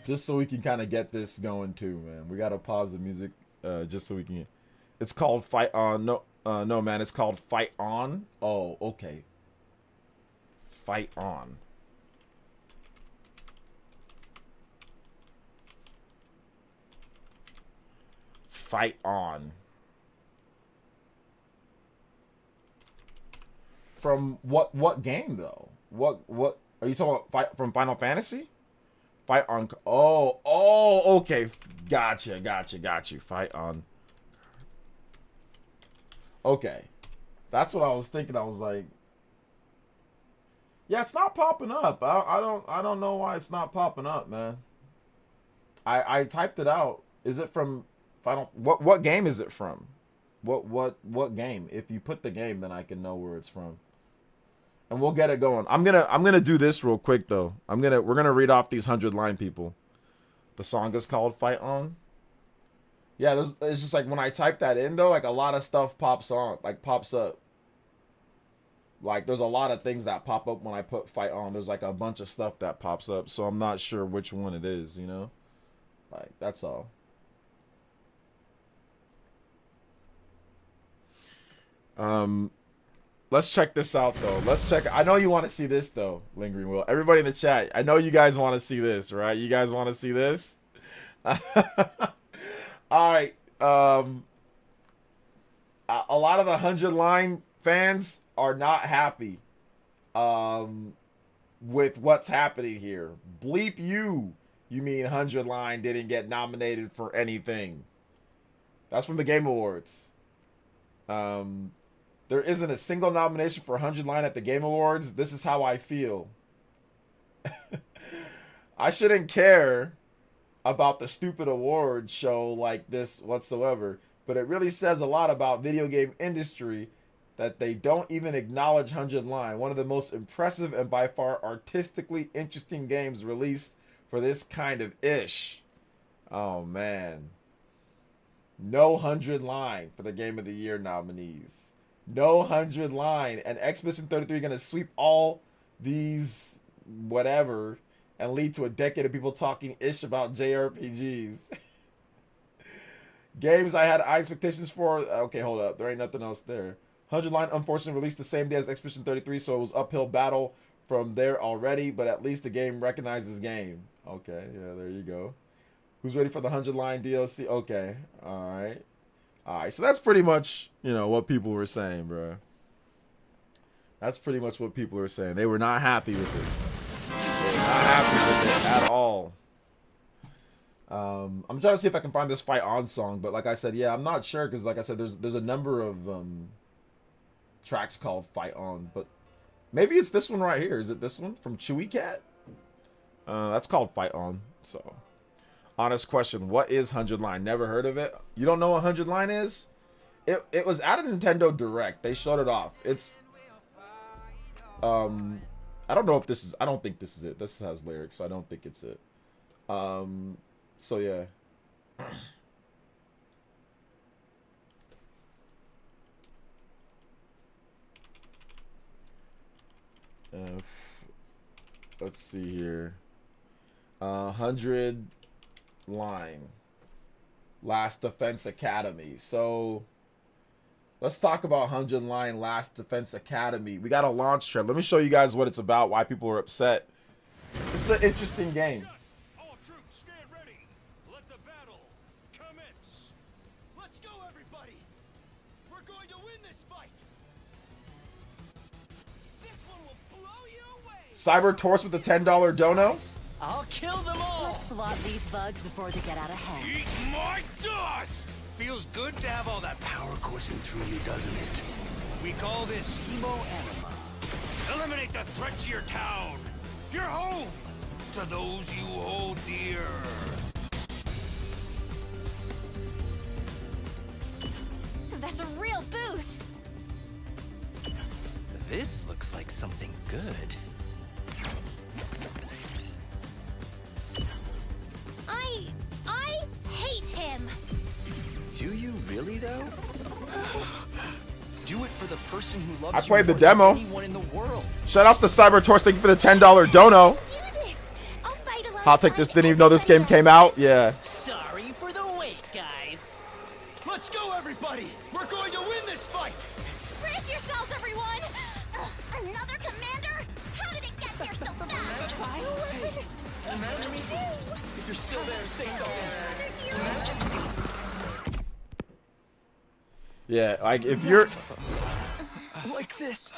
Speaker 1: just so we can kind of get this going too, man. We gotta pause the music, just so we can. It's called Fight On. No, no, man. It's called Fight On. Oh, okay. Fight On. Fight On. From what game though? What are you talking about? From Final Fantasy? Fight On. Oh, okay. Gotcha. Fight On. Okay, that's what I was thinking. I was like, yeah, it's not popping up. I don't know why it's not popping up, man. I typed it out. Is it from Final? What game is it from? What game? If you put the game, then I can know where it's from. And we'll get it going. I'm gonna do this real quick though. We're gonna read off these 100 line people. The song is called Fight On. Yeah, it's just like when I type that in though, like a lot of stuff pops up. Like there's a lot of things that pop up when I put Fight On. There's like a bunch of stuff that pops up, so I'm not sure which one it is, you know? Like that's all. Let's check this out though. I know you want to see this though, Lingering Will. Everybody in the chat, I know you guys want to see this, right? You guys want to see this? All right. A lot of the 100 line fans are not happy. with what's happening here. Bleep you. You mean 100 Line didn't get nominated for anything. That's from the Game Awards. There isn't a single nomination for 100 Line at the Game Awards. This is how I feel. I shouldn't care about the stupid award show like this whatsoever, but it really says a lot about video game industry that they don't even acknowledge 100 Line, one of the most impressive and by far artistically interesting games released for this kind of ish. Oh man. No 100 Line for the Game of the Year nominees. No 100 Line. And Expedition 33 going to sweep all these whatever and lead to a decade of people talking ish about JRPGs. Games I had high expectations for. Okay, hold up. There ain't nothing else there. 100 Line unfortunately released the same day as Expedition 33, so it was uphill battle from there already, but at least the game recognizes game. Okay, yeah, there you go. Who's ready for the 100 Line DLC? Okay, all right. All right, so that's pretty much, you know, what people were saying, bro. That's pretty much what people were saying. They were not happy with it. They were not happy with it at all. I'm trying to see if I can find this Fight On song, but like I said, yeah, I'm not sure because like I said, there's a number of tracks called Fight On, but maybe it's this one right here. Is it this one from Chewy Cat? That's called Fight On. So, honest question: what is 100 Line? Never heard of it. You don't know what 100 Line is? It was at a Nintendo Direct. They showed it off. It's I don't know if this is. I don't think this is it. This has lyrics, so I don't think it's it. So yeah. Let's see here. 100 Line. Last Defense Academy. So let's talk about 100 Line Last Defense Academy. We got a launch trailer. Let me show you guys what it's about, why people are upset. This is an interesting game.
Speaker 4: All troops stand ready. Let the battle commence. Let's go, everybody. We're going to win this fight. This one will blow you away.
Speaker 1: Cyber Torch with the $10 dono.
Speaker 3: I'll kill them all.
Speaker 5: Let's swat these bugs before they get out of hand.
Speaker 4: Eat my dust. Feels good to have all that power coursing through you, doesn't it? We call this hemo enema. Eliminate the threat to your town, your home, to those you hold dear.
Speaker 5: That's a real boost.
Speaker 6: This looks like something good.
Speaker 5: I hate him.
Speaker 6: Do you really, though? Do it for the person who loves
Speaker 1: I played
Speaker 6: you
Speaker 1: the
Speaker 6: more than
Speaker 1: demo.
Speaker 6: anyone in the world.
Speaker 1: Shout outs to Cyber Torch. Thank you for the $10 dono.
Speaker 5: Do this. I'll fight alongside
Speaker 1: I'll take this. Didn't even know this game came out. Yeah.
Speaker 3: Sorry for the wait, guys. Let's go, everybody. We're going to win this fight.
Speaker 5: Brace yourselves, everyone. Another commander? How did it get there so fast?
Speaker 6: If you're still there, say something.
Speaker 1: Yeah, like if you're
Speaker 6: Like this.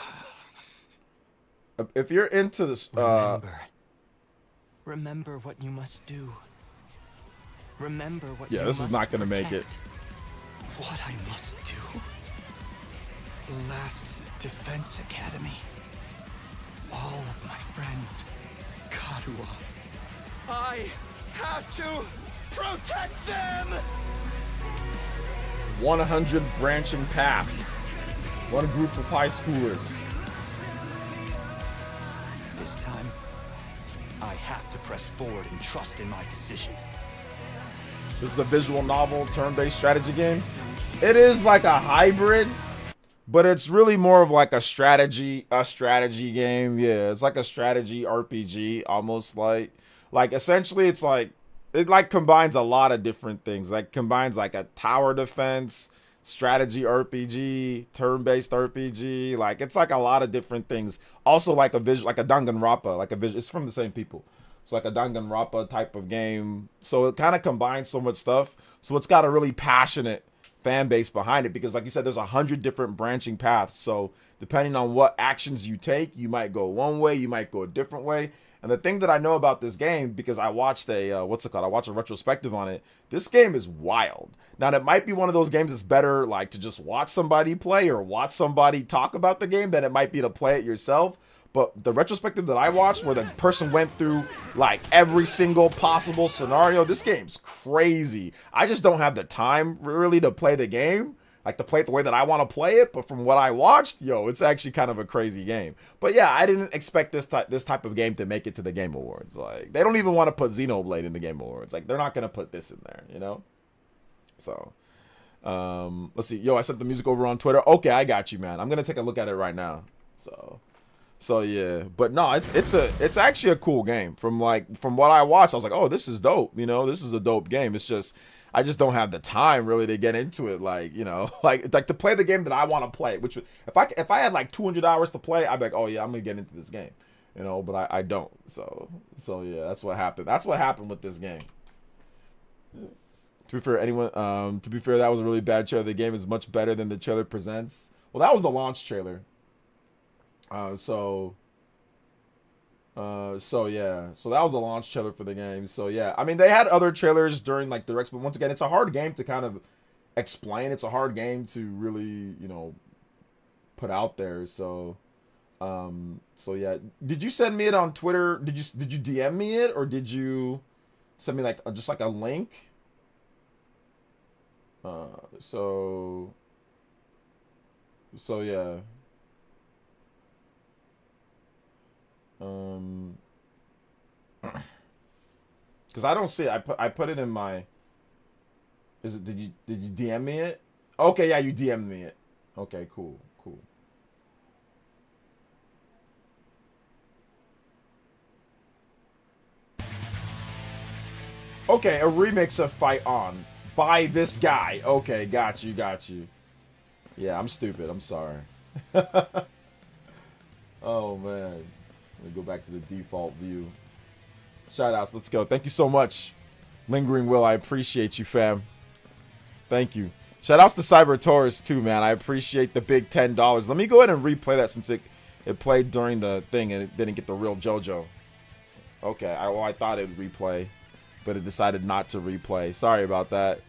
Speaker 1: into this
Speaker 6: Remember what you must do. Remember what
Speaker 1: Yeah,
Speaker 6: you
Speaker 1: this is
Speaker 6: must
Speaker 1: not gonna make it.
Speaker 6: protect. What I must do. Last Defense Academy. All of my friends. Karuwa. I have to protect them!
Speaker 1: 100 branching paths. One group of high schoolers.
Speaker 6: This time, I have to press forward and trust in my decision.
Speaker 1: This is a visual novel, turn-based strategy game. It is like a hybrid, but it's really more of like a strategy game. Yeah, it's like a strategy RPG, almost like essentially it's like it like combines a lot of different things. Like combines like a tower defense, strategy RPG, turn-based RPG. Like it's like a lot of different things. Also like a visual, like a Danganronpa, like a visual. It's from the same people. It's like a Danganronpa type of game. So it kind of combines so much stuff. So it's got a really passionate fan base behind it, because like you said, there's 100 different branching paths. So depending on what actions you take, you might go one way, you might go a different way. And the thing that I know about this game, because I watched a I watched a retrospective on it. This game is wild. Now, it might be one of those games that's better like to just watch somebody play or watch somebody talk about the game than it might be to play it yourself. But the retrospective that I watched, where the person went through like every single possible scenario, this game's crazy. I just don't have the time really to play the game, like to play it the way that I want to play it. But from what I watched, yo, it's actually kind of a crazy game. But yeah, I didn't expect this type of game to make it to the Game Awards. Like, they don't even want to put Xenoblade in the Game Awards. Like, they're not gonna put this in there, you know. So, let's see. Yo, I sent the music over on Twitter. Okay, I got you, man. I'm gonna take a look at it right now. So yeah, but no, it's actually a cool game. From what I watched, I was like, oh, this is dope. You know, this is a dope game. It's just I just don't have the time really to get into it. Like, you know, like to play the game that I want to play. Which if I had like 200 hours to play, I'd be like, oh yeah, I'm gonna get into this game. You know, but I don't. So yeah, that's what happened. That's what happened with this game. To be fair, that was a really bad trailer. The game is much better than the trailer presents. Well, that was the launch trailer. So yeah, so that was the launch trailer for the game. So yeah, I mean, they had other trailers during like the Rex, but once again, it's a hard game to kind of explain. It's a hard game to really, you know, put out there. So yeah, did you send me it on Twitter? Did you DM me it, or did you send me like just like a link? So yeah. Because I don't see it. I put it in my. Did you DM me it? Okay, yeah, you DM'd me it. Okay, cool. Okay, a remix of Fight On by this guy. Okay, got you. Yeah, I'm stupid. I'm sorry. Oh man. Let me go back to the default view. Shoutouts, let's go. Thank you so much, Lingering Will. I appreciate you, fam. Thank you. Shoutouts to Cyber Taurus too, man. I appreciate the big $10. Let me go ahead and replay that since it played during the thing and it didn't get the real JoJo. Okay, I thought it would replay, but it decided not to replay. Sorry about that.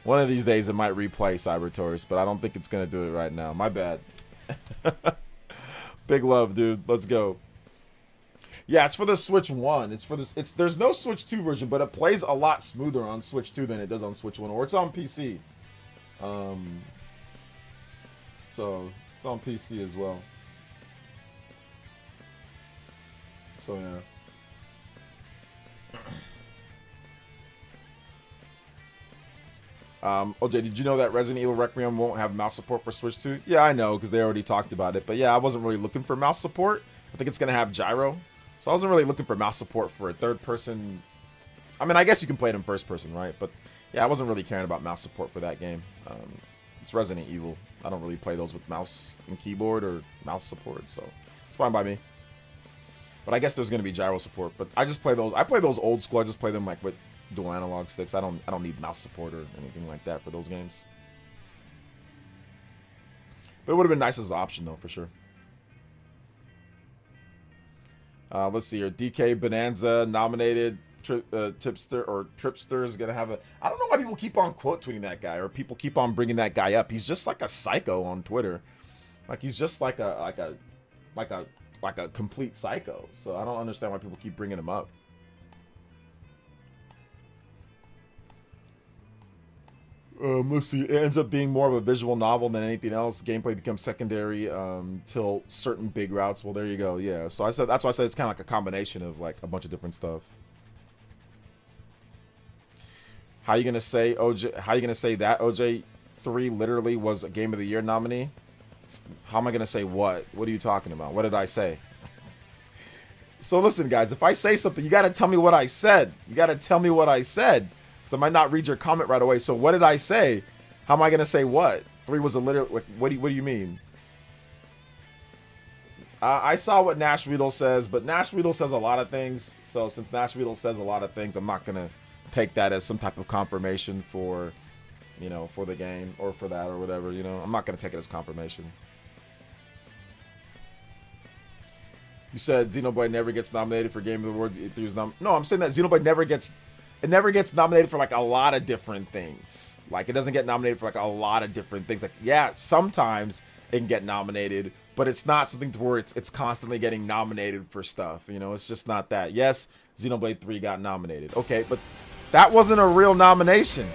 Speaker 1: One of these days it might replay, Cyber Taurus, but I don't think it's gonna do it right now. My bad. Big love, dude. Let's go. Yeah, it's for the Switch 1. There's no Switch 2 version, but it plays a lot smoother on Switch 2 than it does on Switch 1, or it's on PC. So it's on PC as well. So yeah. OJ, did you know that Resident Evil Requiem won't have mouse support for Switch 2? Yeah, I know, because they already talked about it. But yeah, I wasn't really looking for mouse support. I think it's going to have gyro. So I wasn't really looking for mouse support for a third person. I mean, I guess you can play it in first person, right? But yeah, I wasn't really caring about mouse support for that game. It's Resident Evil. I don't really play those with mouse and keyboard or mouse support, so it's fine by me. But I guess there's going to be gyro support. But I just play those. I play those old school. I just play them like with dual analog sticks. I don't need mouse support or anything like that for those games. But it would have been nice as an option though, for sure. Let's see here. DK Bonanza nominated Tripster is gonna have a. I don't know why people keep on quote tweeting that guy, or people keep on bringing that guy up. He's just like a psycho on Twitter. Like he's just like a complete psycho. So I don't understand why people keep bringing him up. Let's see. It ends up being more of a visual novel than anything else. Gameplay becomes secondary till certain big routes. Well, there you go. Yeah. So that's why I said it's kind of like a combination of like a bunch of different stuff. How you gonna say OJ? How you gonna say that OJ 3 literally was a Game of the Year nominee? How am I gonna say what? What are you talking about? What did I say? So listen, guys. If I say something, you gotta tell me what I said. You gotta tell me what I said. So I might not read your comment right away. So what did I say? How am I gonna say what? 3 was a literal. What do you mean? I saw what Nash Riddle says, but Nash Riddle says a lot of things. So since Nash Riddle says a lot of things, I'm not gonna take that as some type of confirmation for you know, for the game or for that or whatever, you know. I'm not going to take it as confirmation. You said Xenoblade never gets nominated for Game of the Awards. No, I'm saying that Xenoblade never gets nominated for like a lot of different things. Like it doesn't get nominated for like a lot of different things. Like yeah, sometimes it can get nominated, but it's not something to where it's constantly getting nominated for stuff. You know, it's just not that. Yes, Xenoblade 3 got nominated. Okay, but that wasn't a real nomination.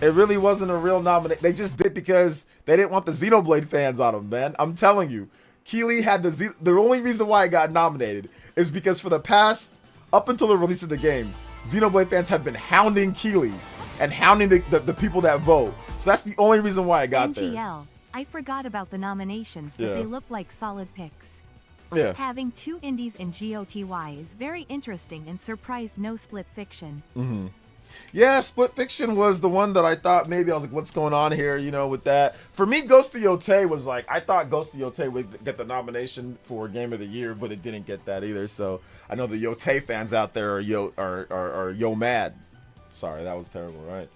Speaker 1: It really wasn't a real nomination. They just did because they didn't want the Xenoblade fans on them, man. I'm telling you. Keighley had the only reason why it got nominated is because for the past, up until the release of the game, Xenoblade fans have been hounding Keighley and hounding the people that vote. So that's the only reason why it got there.
Speaker 2: NGL, I forgot about the nominations, but they look like solid picks.
Speaker 1: Yeah.
Speaker 2: Having 2 indies in GOTY is very interesting and surprised no Split Fiction.
Speaker 1: Mm-hmm. Yeah, Split Fiction was the one that I thought maybe I was like, what's going on here, you know, with that. For me, Ghost of Yotei was like, I thought Ghost of Yotei would get the nomination for Game of the Year, but it didn't get that either. So I know the Yotei fans out there are yo mad. Sorry, that was terrible, right?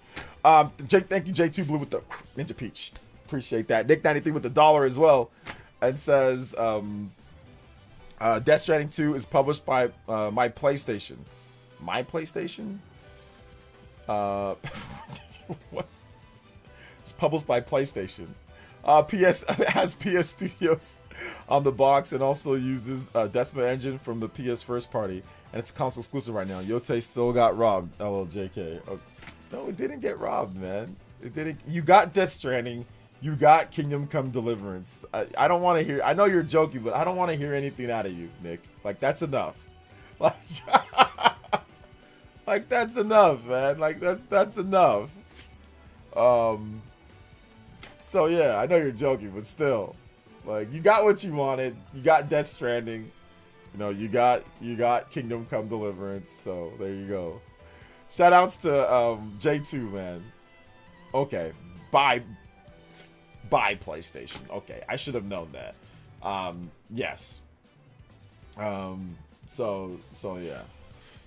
Speaker 1: Jake, thank you, J2 Blue with the Ninja Peach. Appreciate that. Nick 93 with the $1 as well. And says Death Stranding 2 is published by my PlayStation. My PlayStation? What? It's published by PlayStation. PS has PS Studios on the box and also uses Decima Engine from the PS first party, and it's console exclusive right now. Yotei still got robbed. LLJK. Oh, no, it didn't get robbed, man. It didn't. You got Death Stranding. You got Kingdom Come Deliverance. I don't want to hear. I know you're joking, but I don't want to hear anything out of you, Nick. Like that's enough. Like. Like that's enough, man. Like that's enough. So yeah, I know you're joking, but still, like you got what you wanted. You got Death Stranding. You know, you got Kingdom Come Deliverance. So there you go. Shout outs to J2, man. Okay, bye PlayStation. Okay, I should have known that. Yes. So yeah.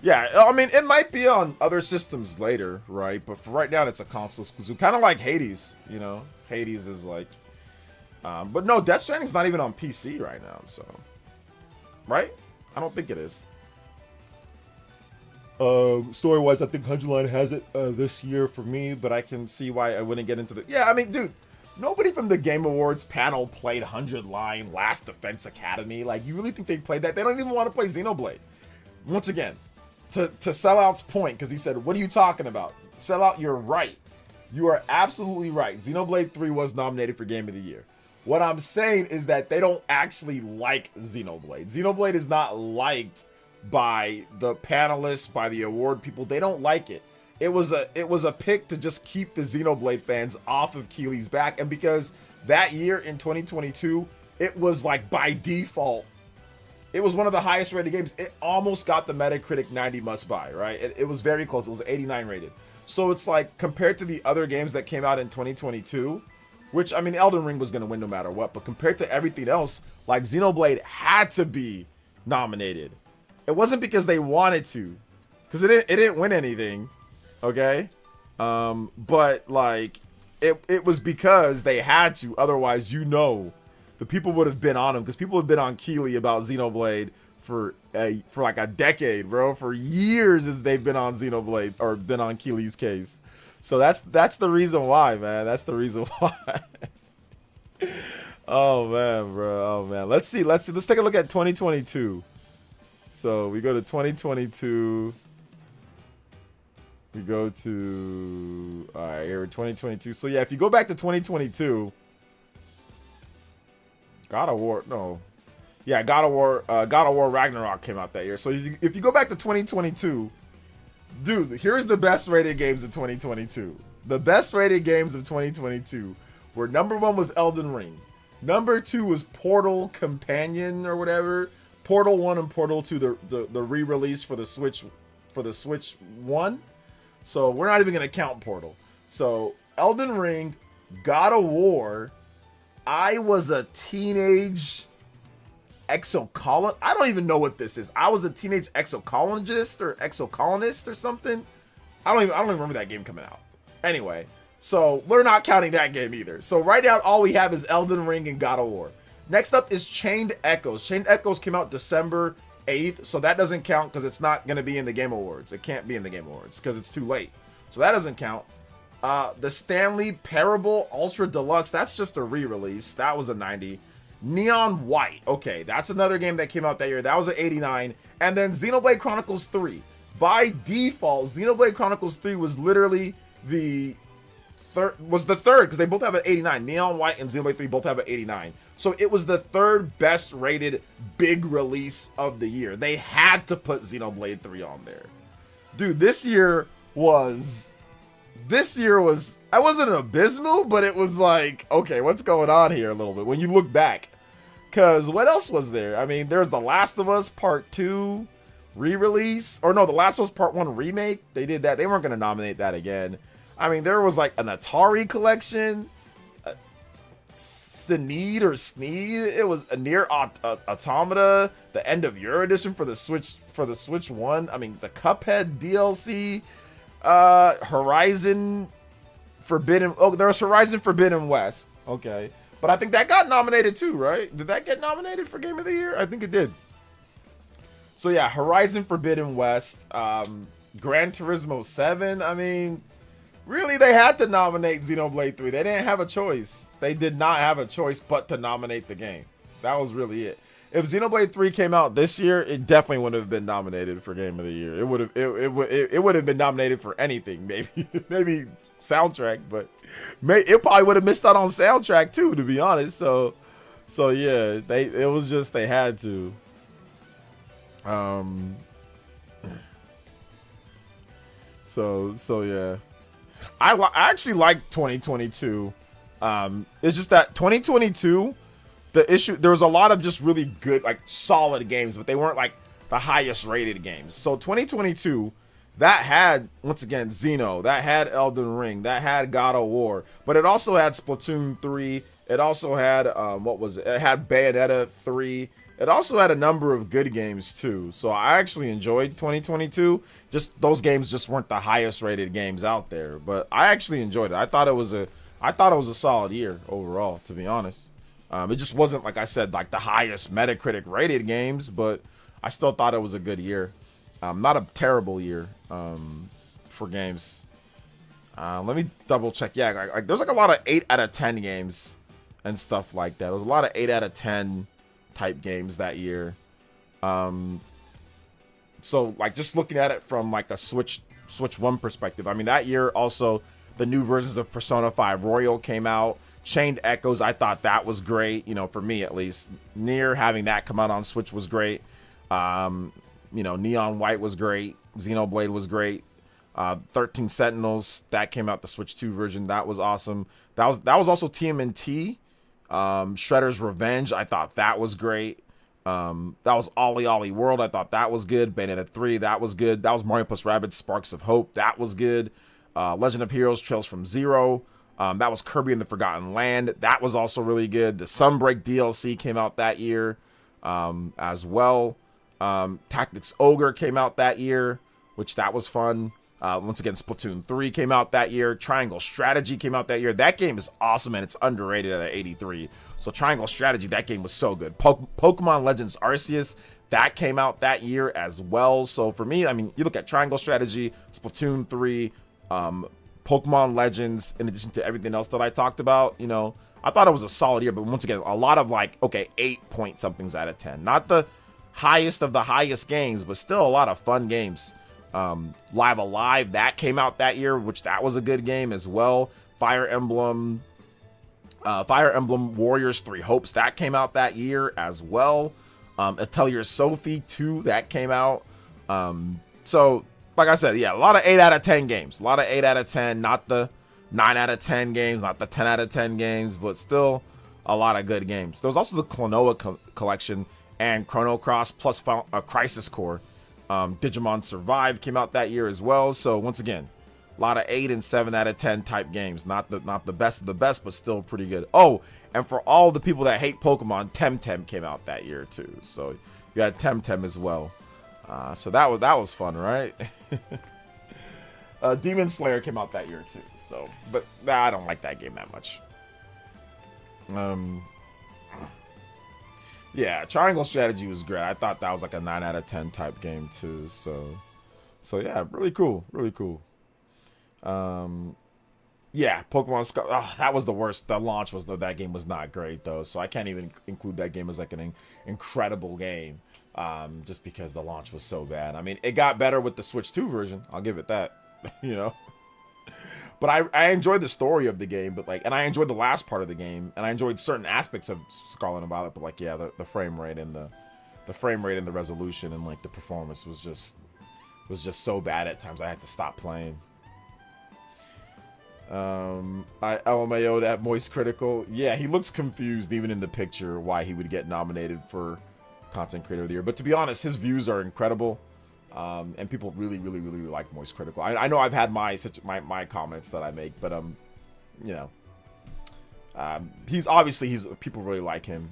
Speaker 1: Yeah, I mean, it might be on other systems later, right? But for right now, it's a console exclusive. Kind of like Hades, you know? Hades is like... but no, Death Stranding's not even on PC right now, so... Right? I don't think it is. Story-wise, I think 100 Line has it this year for me, but I can see why I wouldn't get into the... Yeah, I mean, dude, nobody from the Game Awards panel played 100 Line, Last Defense Academy. Like, you really think they played that? They don't even want to play Xenoblade. Once again... To Sellout's point, because he said, what are you talking about? Sellout, you're right. You are absolutely right. Xenoblade 3 was nominated for Game of the Year. What I'm saying is that they don't actually like Xenoblade. Xenoblade is not liked by the panelists, by the award people. They don't like it. It was a pick to just keep the Xenoblade fans off of Keighley's back. And because that year in 2022, it was like by default, it was one of the highest rated games. It almost got the Metacritic 90 must buy, right? It was very close. It was 89 rated. So it's like, compared to the other games that came out in 2022, which, I mean, Elden Ring was going to win no matter what, but compared to everything else, like, Xenoblade had to be nominated. It wasn't because they wanted to, because it didn't win anything, okay? But, like, it was because they had to. Otherwise, you know, the people would have been on him, because people have been on Keighley about Xenoblade for like a decade, bro. For years as they've been on Xenoblade, or been on Keighley's case. So that's the reason why, man. That's the reason why. Oh man, bro. Oh man. Let's see. Let's take a look at 2022. So we go to 2022. We go to all right, here 2022. So yeah, if you go back to 2022. God of War Ragnarok came out that year. So if you go back to 2022, dude, here's the best rated games of 2022. The best rated games of 2022 were number 1 was Elden Ring. Number 2 was Portal Companion or whatever. Portal 1 and Portal 2, the re-release for the Switch 1. So we're not even gonna count Portal. So Elden Ring, God of War. I was a teenage exocolonist. I don't even know what this is. I was a teenage exocolonist or something. I don't even remember that game coming out. Anyway, So we're not counting that game either. So right now, all we have is Elden Ring and God of War. Next up is Chained Echoes. Chained Echoes came out December 8th, so that doesn't count because it's not going to be in the Game Awards. It can't be in the Game Awards because it's too late. So that doesn't count. The Stanley Parable Ultra Deluxe, that's just a re-release. That was a 90. Neon White, okay, that's another game that came out that year. That was an 89. And then Xenoblade Chronicles 3. By default, Xenoblade Chronicles 3 was literally the third because they both have an 89. Neon White and Xenoblade 3 both have an 89. So it was the third best rated big release of the year. They had to put Xenoblade 3 on there. Dude, this year was, I wasn't abysmal, but it was like, okay, what's going on here a little bit when you look back. Because what else was there? I mean, there's The Last of Us Part 2 re-release. Or no, The Last of Us Part 1 remake. They did that. They weren't going to nominate that again. I mean, there was like an Atari collection. Sneed or Sneed. It was a Near Automata. The End of Your Edition for the Switch 1. I mean, the Cuphead DLC. Horizon Forbidden. Oh, there was Horizon Forbidden West. Okay. But I think that got nominated too, right? Did that get nominated for Game of the Year? I think it did. So yeah, Horizon Forbidden West, Gran Turismo 7. I mean, really, they had to nominate Xenoblade 3. They didn't have a choice. They did not have a choice but to nominate the game. That was really it. If Xenoblade 3 came out this year, it definitely would have been nominated for Game of the Year. It would have been nominated for anything, maybe soundtrack, but it probably would have missed out on soundtrack too, to be honest. So yeah, it was just they had to. So yeah, I actually like 2022. It's just that 2022. The issue, there was a lot of just really good, like solid games, but they weren't like the highest rated games. So 2022, that had, once again, Xeno, that had Elden Ring, that had God of War, but it also had Splatoon 3. It also had, it had Bayonetta 3. It also had a number of good games too. So I actually enjoyed 2022. Just those games just weren't the highest rated games out there, but I actually enjoyed it. I thought it was a solid year overall, to be honest. It just wasn't, like I said, like the highest Metacritic rated games, but I still thought it was a good year. Not a terrible year for games. Let me double check. Yeah, like there's like a lot of 8 out of 10 games and stuff like that. There was a lot of 8 out of 10 type games that year. So like just looking at it from like a Switch 1 perspective, I mean that year also the new versions of Persona 5 Royal came out. Chained Echoes, I thought that was great, for me at least. Nier, having that come out on Switch was great. Neon White was great. Xenoblade was great. 13 Sentinels, that came out the Switch 2 version. That was awesome. That was also TMNT. Shredder's Revenge, I thought that was great. That was Ollie Ollie World. I thought that was good. Bayonetta 3, that was good. That was Mario plus Rabbids Sparks of Hope. That was good. Legend of Heroes Trails from Zero. That was Kirby and the Forgotten Land. That was also really good. The Sunbreak DLC came out that year as well. Tactics Ogre came out that year, which that was fun. Once again, Splatoon 3 came out that year. Triangle Strategy came out that year. That game is awesome, and it's underrated at 83. So Triangle Strategy, that game was so good. Pokemon Legends Arceus, that came out that year as well. So for me, I mean, you look at Triangle Strategy, Splatoon 3, Pokemon Legends, in addition to everything else that I talked about, I thought it was a solid year, but once again, a lot of 8 point somethings out of 10. Not the highest of the highest games, but still a lot of fun games. Live Alive, that came out that year, which that was a good game as well. Fire Emblem Warriors 3 Hopes, that came out that year as well. Atelier Sophie 2, that came out. So like I said, yeah, a lot of 8 out of 10 games. A lot of 8 out of 10, not the 9 out of 10 games, not the 10 out of 10 games, but still a lot of good games. There was also the Klonoa collection and Chrono Cross plus Crisis Core. Digimon Survive came out that year as well. So once again, a lot of 8 and 7 out of 10 type games. Not the best of the best, but still pretty good. Oh, and for all the people that hate Pokemon, Temtem came out that year too. So you had Temtem as well. So that was fun, right? Demon Slayer came out that year too. So, but nah, I don't like that game that much. Yeah, Triangle Strategy was great. I thought that was like a 9 out of 10 type game too. So yeah, really cool, really cool. Yeah, Pokemon Scarlet. Oh, that was the worst. The launch was that game was not great though, so I can't even include that game as like an incredible game. Just because the launch was so bad. I mean, it got better with the Switch 2 version. I'll give it that. You know. But I enjoyed the story of the game, but like, and I enjoyed the last part of the game, and I enjoyed certain aspects of Scarlet and Violet. But like, yeah, the frame rate and the frame rate and the resolution and like the performance was just so bad at times. I had to stop playing. I LMAO that Moist Critical. Yeah, he looks confused even in the picture why he would get nominated for Content Creator of the Year. But to be honest, his views are incredible. And people really like Moist Critical. I know I've had my comments that I make, but you know, people really like him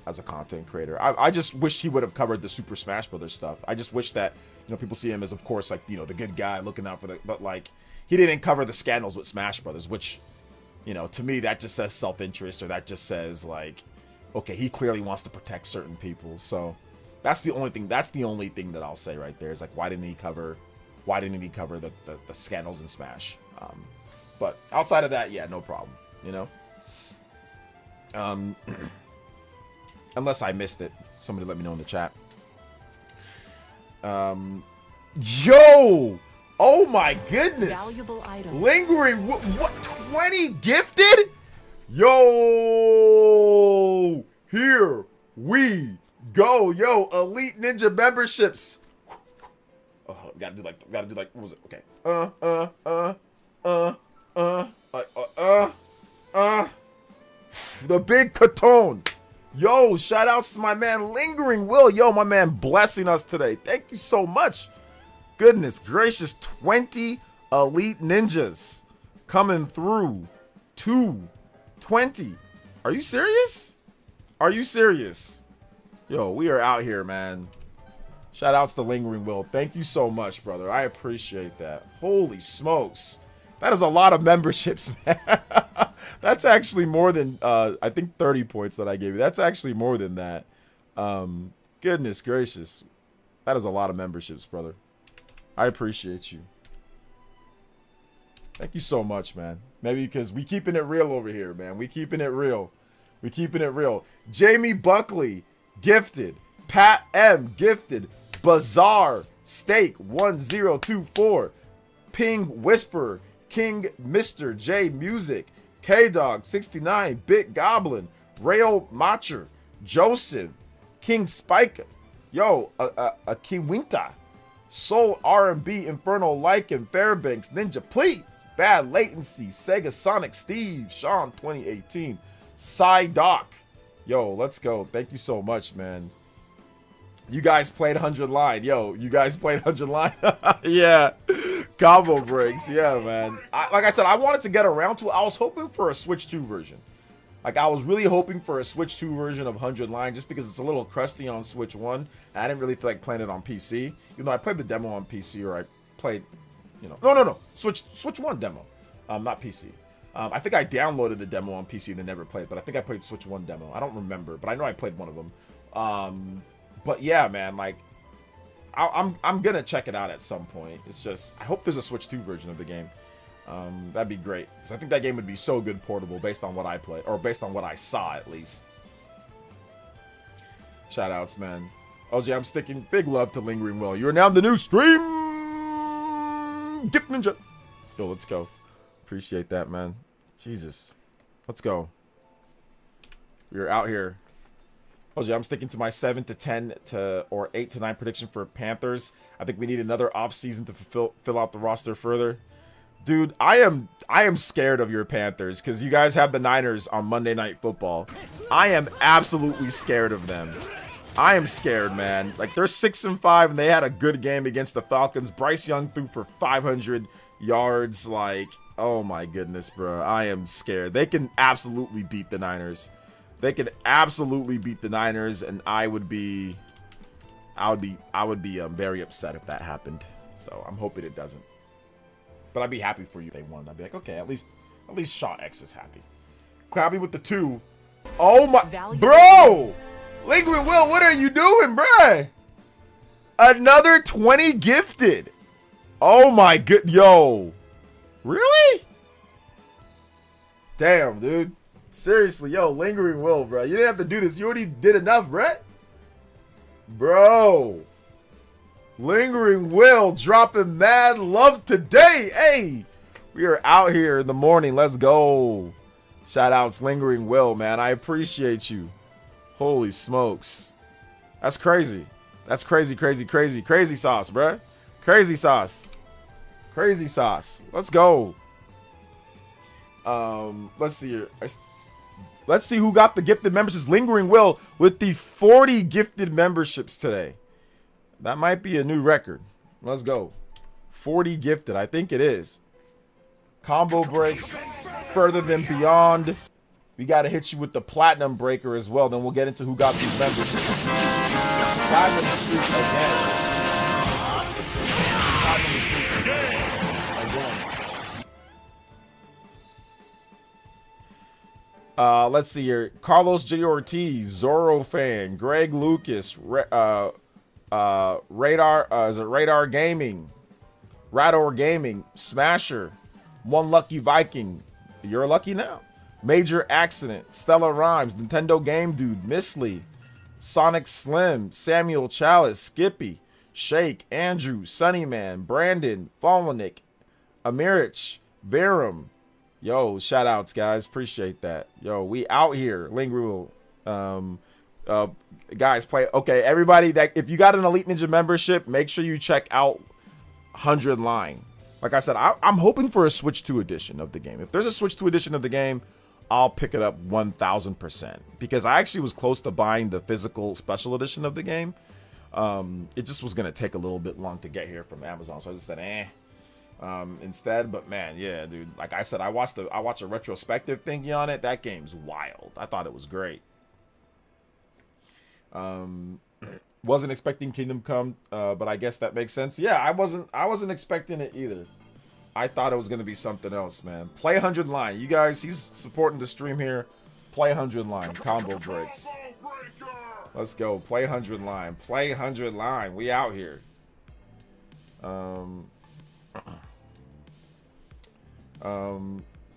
Speaker 1: as a content creator. I just wish he would have covered the Super Smash Brothers stuff. I just wish that, you know, people see him as, of course, like, you know, the good guy looking out for the, but like, he didn't cover the scandals with Smash Brothers, which, you know, to me that just says self-interest, or that just says like, okay, he clearly wants to protect certain people. So that's the only thing that I'll say right there is like, why didn't he cover the scandals in Smash? But outside of that, yeah, no problem, you know. Unless I missed it, somebody let me know in the chat. Yo, oh my goodness,
Speaker 7: Valuable item.
Speaker 1: lingering, what 20 gifted? Yo, here we go. Yo, Elite Ninja memberships. Oh, gotta do like, what was it? Okay. The big Catone. Yo, shout outs to my man Lingering Will. Yo, my man blessing us today. Thank you so much. Goodness gracious, 20 Elite Ninjas coming through. 220. Are you serious? Are you serious? Yo, we are out here, man. Shout outs to Lingering Will. Thank you so much, brother. I appreciate that. Holy smokes. That is a lot of memberships, man. That's actually more than, I think 30 points that I gave you. That's actually more than that. Goodness gracious. That is a lot of memberships, brother. I appreciate you. Thank you so much, man. Maybe because we keeping it real over here, man. We keeping it real. We keeping it real. Jamie Buckley, gifted. Pat M, gifted. Bazaar, Steak 1024. Ping Whisperer, King Mr. J Music, K-Dog 69, Big Goblin, Rayo Macher, Joseph, King Spike, yo, a Kiwinta, Soul R&B, Inferno Lycan, Fairbanks, Ninja Please, Bad Latency, Sega Sonic Steve, Sean 2018, Psydoc. Yo, let's go. Thank you so much, man. You guys played 100 Line. Yo, you guys played 100 Line. Yeah. Combo breaks. Yeah, man. Like I said, I wanted to get around to it. I was hoping for a Switch 2 version. Like, I was really hoping for a Switch 2 version of 100 Line just because it's a little crusty on Switch 1. I didn't really feel like playing it on PC. Even though I played the demo on PC, or I played, you know... No. Switch 1 demo. Not PC. I think I downloaded the demo on PC and then never played, but I think I played Switch 1 demo. I don't remember, but I know I played one of them. But yeah, man, like, I'm gonna check it out at some point. It's just, I hope there's a Switch 2 version of the game. That'd be great, because I think that game would be so good portable based on what I play, or based on what I saw at least. Shout outs, man. LJ, I'm sticking big love to Lingering Will. You are now the new stream gift ninja. Yo, let's go. Appreciate that, man. Jesus, let's go. We're out here. LJ, I'm sticking to my 7 to 10 to or 8 to 9 prediction for Panthers. I think we need another off season to fill out the roster further. Dude, I am scared of your Panthers because you guys have the Niners on Monday Night Football. I am absolutely scared of them. I am scared, man. Like, they're 6-5 and they had a good game against the Falcons. Bryce Young threw for 500 yards. Like, oh my goodness, bro. I am scared. They can absolutely beat the Niners. They could absolutely beat the Niners, and I would be very upset if that happened. So I'm hoping it doesn't. But I'd be happy for you if they won. I'd be like, okay, at least Shaw X is happy. Clappy with the 2. Oh my, bro! Lingering Will, what are you doing, bruh? Another 20 gifted. Oh my good, yo. Really? Damn, dude. Seriously, yo, Lingering Will, bro. You didn't have to do this. You already did enough, bruh. Bro. Lingering Will dropping mad love today. Hey, we are out here in the morning. Let's go. Shout outs, Lingering Will, man. I appreciate you. Holy smokes. That's crazy. That's crazy, crazy, crazy, crazy sauce, bruh. Crazy sauce. Crazy sauce. Let's go. Let's see here. Let's see who got the gifted memberships. Lingering Will with the 40 gifted memberships today. That might be a new record. Let's go. 40 gifted. I think it is. Combo breaks. Further than beyond. We got to hit you with the platinum breaker as well. Then we'll get into who got these memberships. Platinum streak again. Platinum streak again. Let's see here. Carlos J. Ortiz, Zorro fan, Greg Lucas, Radar, is it Radar Gaming, Rador Gaming, Smasher, One Lucky Viking, you're lucky now. Major Accident, Stella Rhymes, Nintendo Game Dude, Missley, Sonic Slim, Samuel Chalice, Skippy, Shake, Andrew, Sunnyman, Brandon, Fallenick, Amirich, Verum. Yo, shout outs, guys. Appreciate that. Yo, we out here. Lingru. Guys, play. Okay, everybody, that if you got an Elite Ninja membership, make sure you check out 100 Line. Like I said, I'm hoping for a Switch 2 edition of the game. If there's a Switch 2 edition of the game, I'll pick it up 1000%. Because I actually was close to buying the physical special edition of the game. It just was going to take a little bit long to get here from Amazon. So I just said, instead. But man, yeah, dude. Like I said, I watched a retrospective thingy on it. That game's wild. I thought it was great. Wasn't expecting Kingdom Come, but I guess that makes sense. Yeah, I wasn't expecting it either. I thought it was gonna be something else, man. Play 100 Line. You guys, he's supporting the stream here. Play 100 Line. Combo breaks. Let's go. Play 100 Line. Play 100 Line. We out here.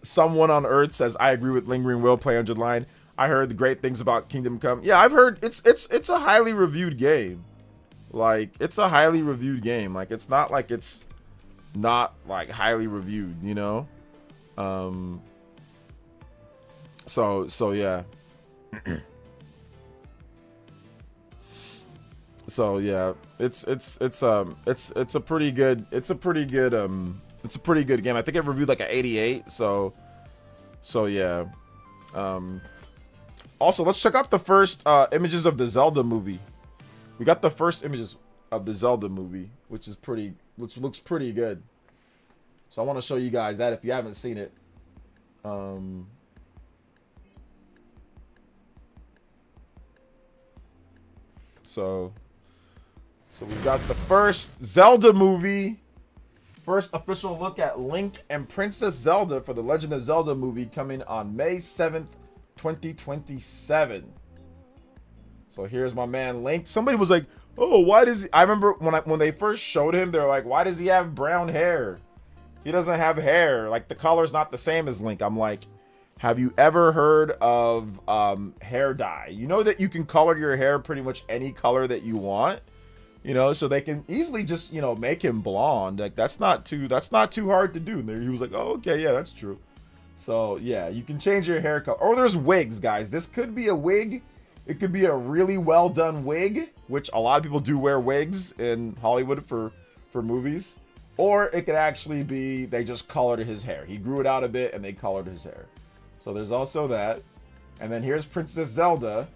Speaker 1: Someone on Earth says, I agree with Lingering Will. Play 100 Line. I heard the great things about Kingdom Come. Yeah, I've heard it's a highly reviewed game. Like, it's a highly reviewed game. Like, it's not like it's not like highly reviewed, you know? So yeah. So yeah, it's a pretty good game. I think it reviewed like an 88, so yeah. Also, let's check out the first images of the Zelda movie. We got the first images of the Zelda movie, which looks pretty good. So I want to show you guys that if you haven't seen it. So we've got the first Zelda movie. First official look at Link and Princess Zelda for the Legend of Zelda movie coming on May 7th. 2027. So here's my man Link. Somebody was like, "Oh, why does he?" I remember when they first showed him, they're like, "Why does he have brown hair? He doesn't have hair. Like, the color's not the same as Link." I'm like, have you ever heard of hair dye? You know that you can color your hair pretty much any color that you want. You know, so they can easily just, you know, make him blonde. Like, that's not too hard to do. And he was like, "Oh, okay, yeah, that's true." So, yeah, you can change your hair color. Or there's wigs, guys. This could be a wig. It could be a really well done wig, which a lot of people do wear wigs in Hollywood for movies. Or it could actually be they just colored his hair. He grew it out a bit and they colored his hair. So there's also that. And then here's Princess Zelda.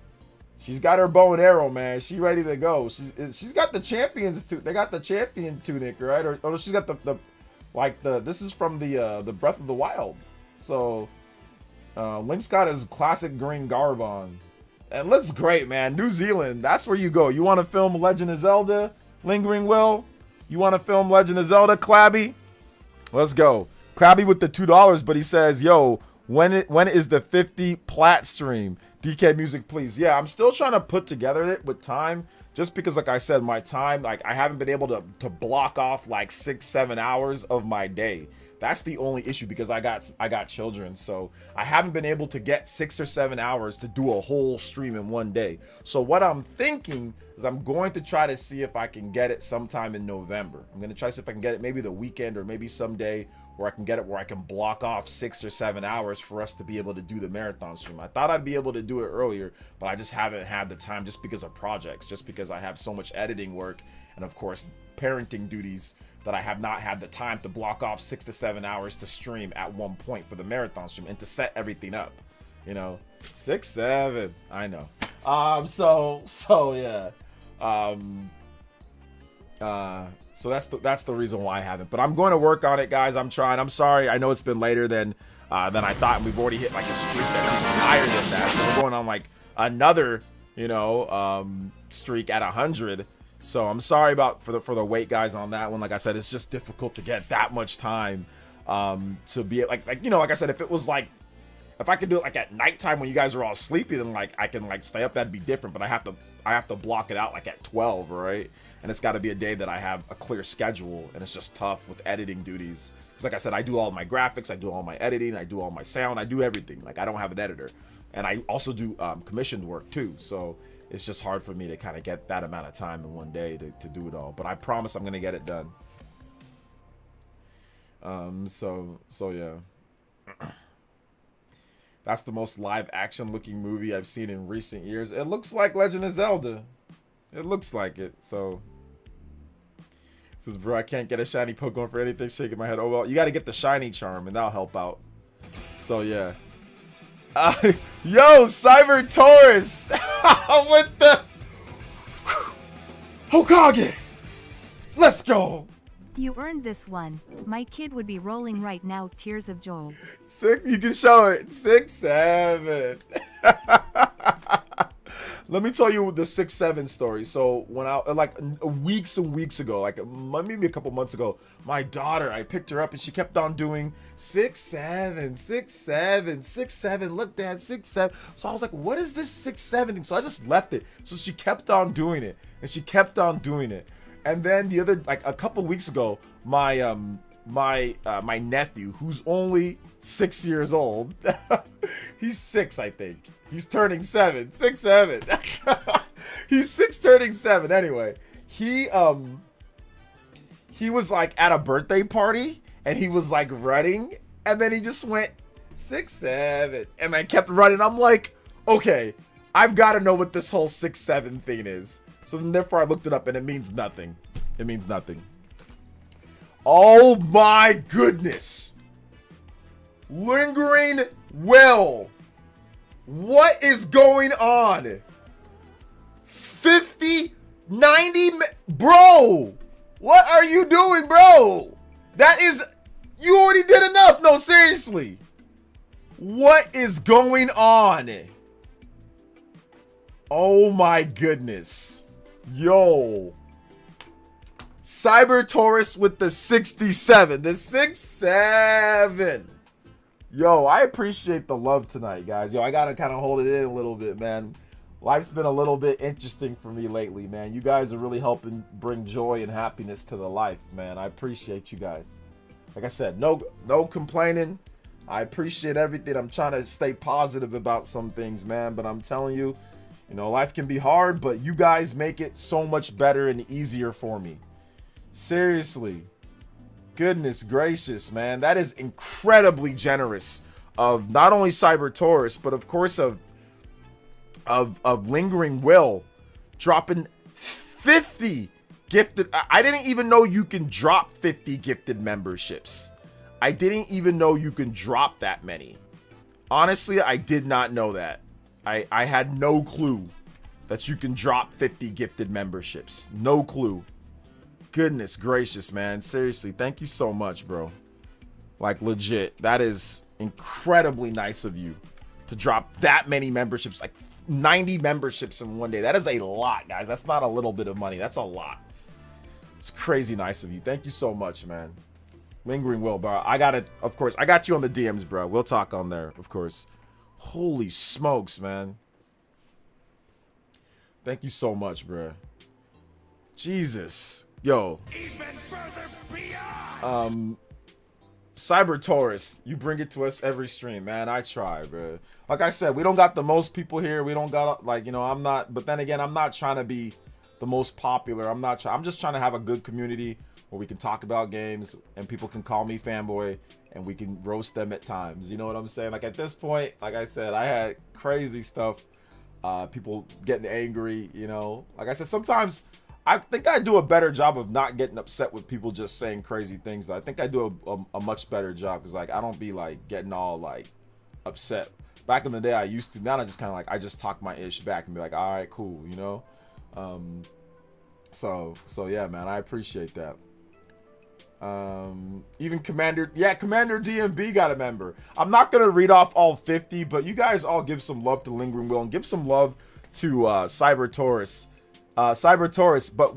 Speaker 1: She's got her bow and arrow, man. She's ready to go. She's got the champions too. They got the champion tunic, right? Or she's got this is from the Breath of the Wild. So, Link's got his classic green garb on. And looks great, man. New Zealand, that's where you go. You want to film Legend of Zelda, Lingering Will? You want to film Legend of Zelda, Clabby? Let's go. Krabby with the $2, but he says, yo, when is the 50 plat stream? DK Music, please. Yeah, I'm still trying to put together it with time, just because, like I said, my time, like, I haven't been able to block off like 6-7 hours of my day. That's the only issue, because I got children, so I haven't been able to get 6 or 7 hours to do a whole stream in one day. So what I'm thinking is I'm going to try to see if I can get it sometime in November. I'm going to try to see if I can get it maybe the weekend, or maybe someday where I can get it where I can block off 6 or 7 hours for us to be able to do the marathon stream. I thought I'd be able to do it earlier, but I just haven't had the time, just because of projects, just because I have so much editing work and, of course, parenting duties, that I have not had the time to block off 6 to 7 hours to stream at one point for the marathon stream and to set everything up, you know. 6, 7, I know. So yeah. So that's the reason why I haven't. But I'm going to work on it, guys. I'm trying. I'm sorry. I know it's been later than I thought, and we've already hit like a streak that's even higher than that. So we're going on like another, you know, streak at 100. So I'm sorry about for the wait, guys, on that one. Like I said, it's just difficult to get that much time to be like you know, like I said, if it was like, if I could do it like at nighttime when you guys are all sleepy, then like I can like stay up, that'd be different. But I have to block it out like at 12, right? And it's got to be a day that I have a clear schedule, and it's just tough with editing duties. Because like I said, I do all my graphics, I do all my editing, I do all my sound, I do everything. Like I don't have an editor, and I also do commissioned work too. So it's just hard for me to kind of get that amount of time in one day to do it all. But I promise I'm gonna get it done. So yeah. That's the most live action looking movie I've seen in recent years. It looks like Legend of Zelda. It looks like it. So it says, bro, I can't get a shiny Pokemon for anything. Shaking my head. Oh well, you got to get the shiny charm, and that'll help out. So yeah. Yo, Cyber Taurus with the Hokage. Let's go.
Speaker 2: You earned this one. My kid would be rolling right now, tears of joy.
Speaker 1: 6, you can show it. 6, 7. Let me tell you the 6, 7 story. So when I like weeks and weeks ago, like maybe a couple months ago, my daughter, I picked her up and she kept on doing 6, 7, 6, 7, 6, 7. Look, Dad, 6, 7. So I was like, what is this 6, 7 thing? So I just left it. So she kept on doing it, and she kept on doing it. And then the other, like a couple weeks ago, my my nephew, who's only 6 years old, he's 6, I think. He's turning 7, 6, 7. He's 6 turning 7. Anyway, he was like at a birthday party, and he was like running, and then he just went 6, 7, and I kept running. I'm like, okay, I've got to know what this whole 6, 7 thing is. So then therefore I looked it up, and it means nothing. It means nothing. Oh my goodness. Lingering Will. What is going on? 50, 90, bro. What are you doing, bro? That is, you already did enough. No, seriously. What is going on? Oh my goodness. Yo, Cyber Taurus with the 67, the 6, 7. Yo, I appreciate the love tonight, guys. Yo, I gotta kind of hold it in a little bit, man. Life's been a little bit interesting for me lately, man. You guys are really helping bring joy and happiness to the life, man. I appreciate you guys. Like I said, no complaining. I appreciate everything. I'm trying to stay positive about some things, man. But I'm telling you, you know, life can be hard, but you guys make it so much better and easier for me. Seriously. Goodness gracious, man. That is incredibly generous of not only Cyber Taurus, but of course of Lingering Will dropping 50 gifted. I didn't even know you can drop 50 gifted memberships. I didn't even know you can drop that many. Honestly, I did not know that. I had no clue that you can drop 50 gifted memberships. No clue. Goodness gracious, man. Seriously, thank you so much, bro. Like, legit. That is incredibly nice of you to drop that many memberships. Like 90 memberships in one day. That is a lot, guys. That's not a little bit of money. That's a lot. It's crazy nice of you. Thank you so much, man. Lingering Will, bro. I got it. Of course, I got you on the DMs, bro. We'll talk on there, of course. Holy smokes, man. Thank you so much, bro. Jesus. Yo.
Speaker 4: Even further beyond.
Speaker 1: Cyber Taurus, you bring it to us every stream, man. I try, bro. Like I said, we don't got the most people here. We don't got, like, you know, I'm not, but then again, I'm not trying to be the most popular. I'm just trying to have a good community where we can talk about games and people can call me fanboy and we can roast them at times. You know what I'm saying? Like, at this point, like I said, I had crazy stuff. People getting angry, you know. Like I said, sometimes I think I do a better job of not getting upset with people just saying crazy things. I think I do a much better job because, like, I don't be, like, getting all, like, upset. Back in the day, I used to. Now I just kind of, like, I just talk my ish back and be like, all right, cool, you know. So yeah, man, I appreciate that. Even Commander DMB got a member. I'm not gonna read off all 50, but you guys all give some love to Lingering Will and give some love to Cyber Taurus. But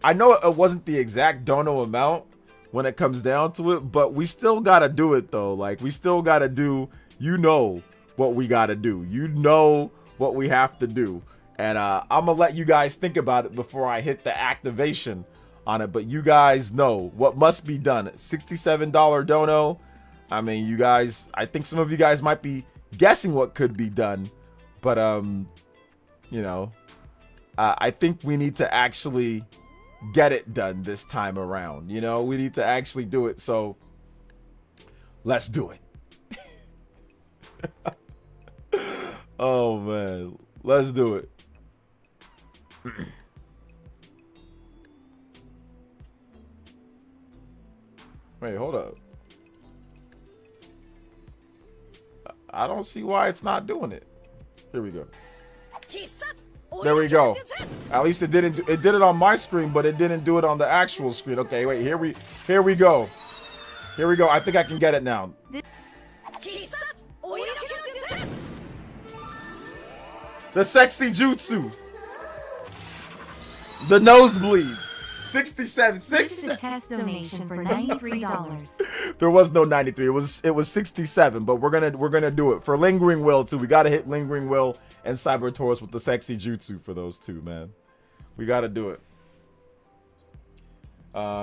Speaker 1: I know it wasn't the exact dono amount when it comes down to it, but we still gotta do it though. Like, we still gotta do, you know what we gotta do. You know what we have to do. And I'm gonna let you guys think about it before I hit the activation on it, but you guys know what must be done. $67 dono. I mean, you guys, I think some of you guys might be guessing what could be done, but you know, I think we need to actually get it done this time around. You know, we need to actually do it. So let's do it. Oh man, let's do it. Wait, hold up. I don't see why it's not doing it. Here we go. There we go. At least it didn't. It did it on my screen, but it didn't do it on the actual screen. Okay, wait. Here we go. Here we go. I think I can get it now. The sexy jutsu. The nosebleed. 67.
Speaker 2: This is a test donation for $93.
Speaker 1: There was no 93. It was 67, but we're gonna do it for Lingering Will too. We gotta hit Lingering Will and Cyber Taurus with the sexy jutsu for those two, man. We gotta do it.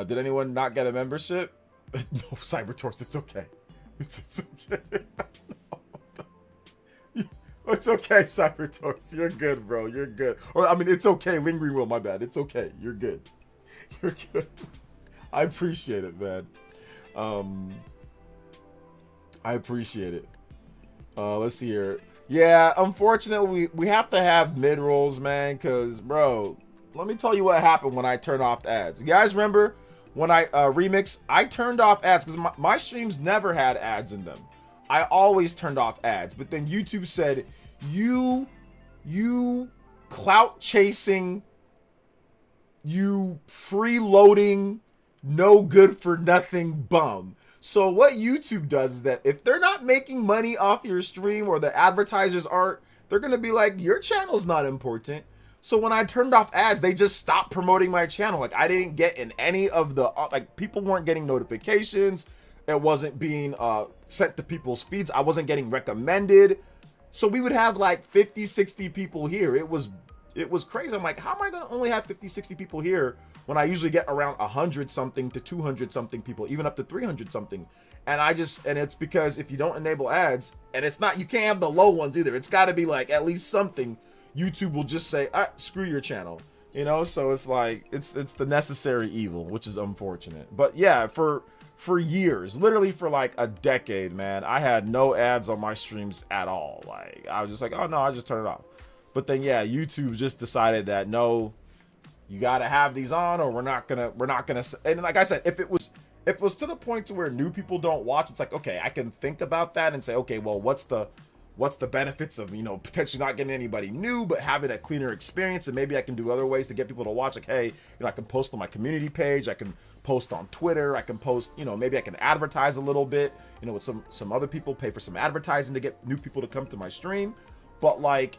Speaker 1: Did anyone not get a membership? No, Cyber Taurus, it's okay. It's okay. It's okay, Cyber Taurus. You're good, bro. You're good. Or I mean, it's okay, Lingering Will. My bad. It's okay. You're good. You're good. I appreciate it, man. I appreciate it. Let's see here. Yeah, unfortunately, we have to have mid-rolls, man, because, bro, let me tell you what happened when I turned off ads. You guys remember when I remix? I turned off ads because my streams never had ads in them. I always turned off ads, but then YouTube said, you clout chasing, you freeloading, no good for nothing bum. So what YouTube does is that if they're not making money off your stream or the advertisers aren't, they're going to be like, your channel's not important. So when I turned off ads, they just stopped promoting my channel. Like, I didn't get in any of the, like, people weren't getting notifications. It wasn't being sent to people's feeds. I wasn't getting recommended. So we would have like 50, 60 people here. It was crazy. I'm like, how am I going to only have 50, 60 people here when I usually get around 100 something to 200 something people, even up to 300 something. And it's because if you don't enable ads, and it's not, you can't have the low ones either. It's got to be like at least something. YouTube will just say, screw your channel, you know? So it's like, it's the necessary evil, which is unfortunate. But yeah, for years, literally for like a decade, man, I had no ads on my streams at all. Like, I was just like, oh no, I just turn it off. But then yeah, YouTube just decided that no, you gotta have these on, or we're not gonna. And like I said, if it was to the point to where new people don't watch, it's like, okay, I can think about that and say, okay, well, what's the benefits of, you know, potentially not getting anybody new, but having a cleaner experience, and maybe I can do other ways to get people to watch. Like, hey, you know, I can post on my community page, I can post on Twitter, I can post, you know, maybe I can advertise a little bit, you know, with some other people, pay for some advertising to get new people to come to my stream. But like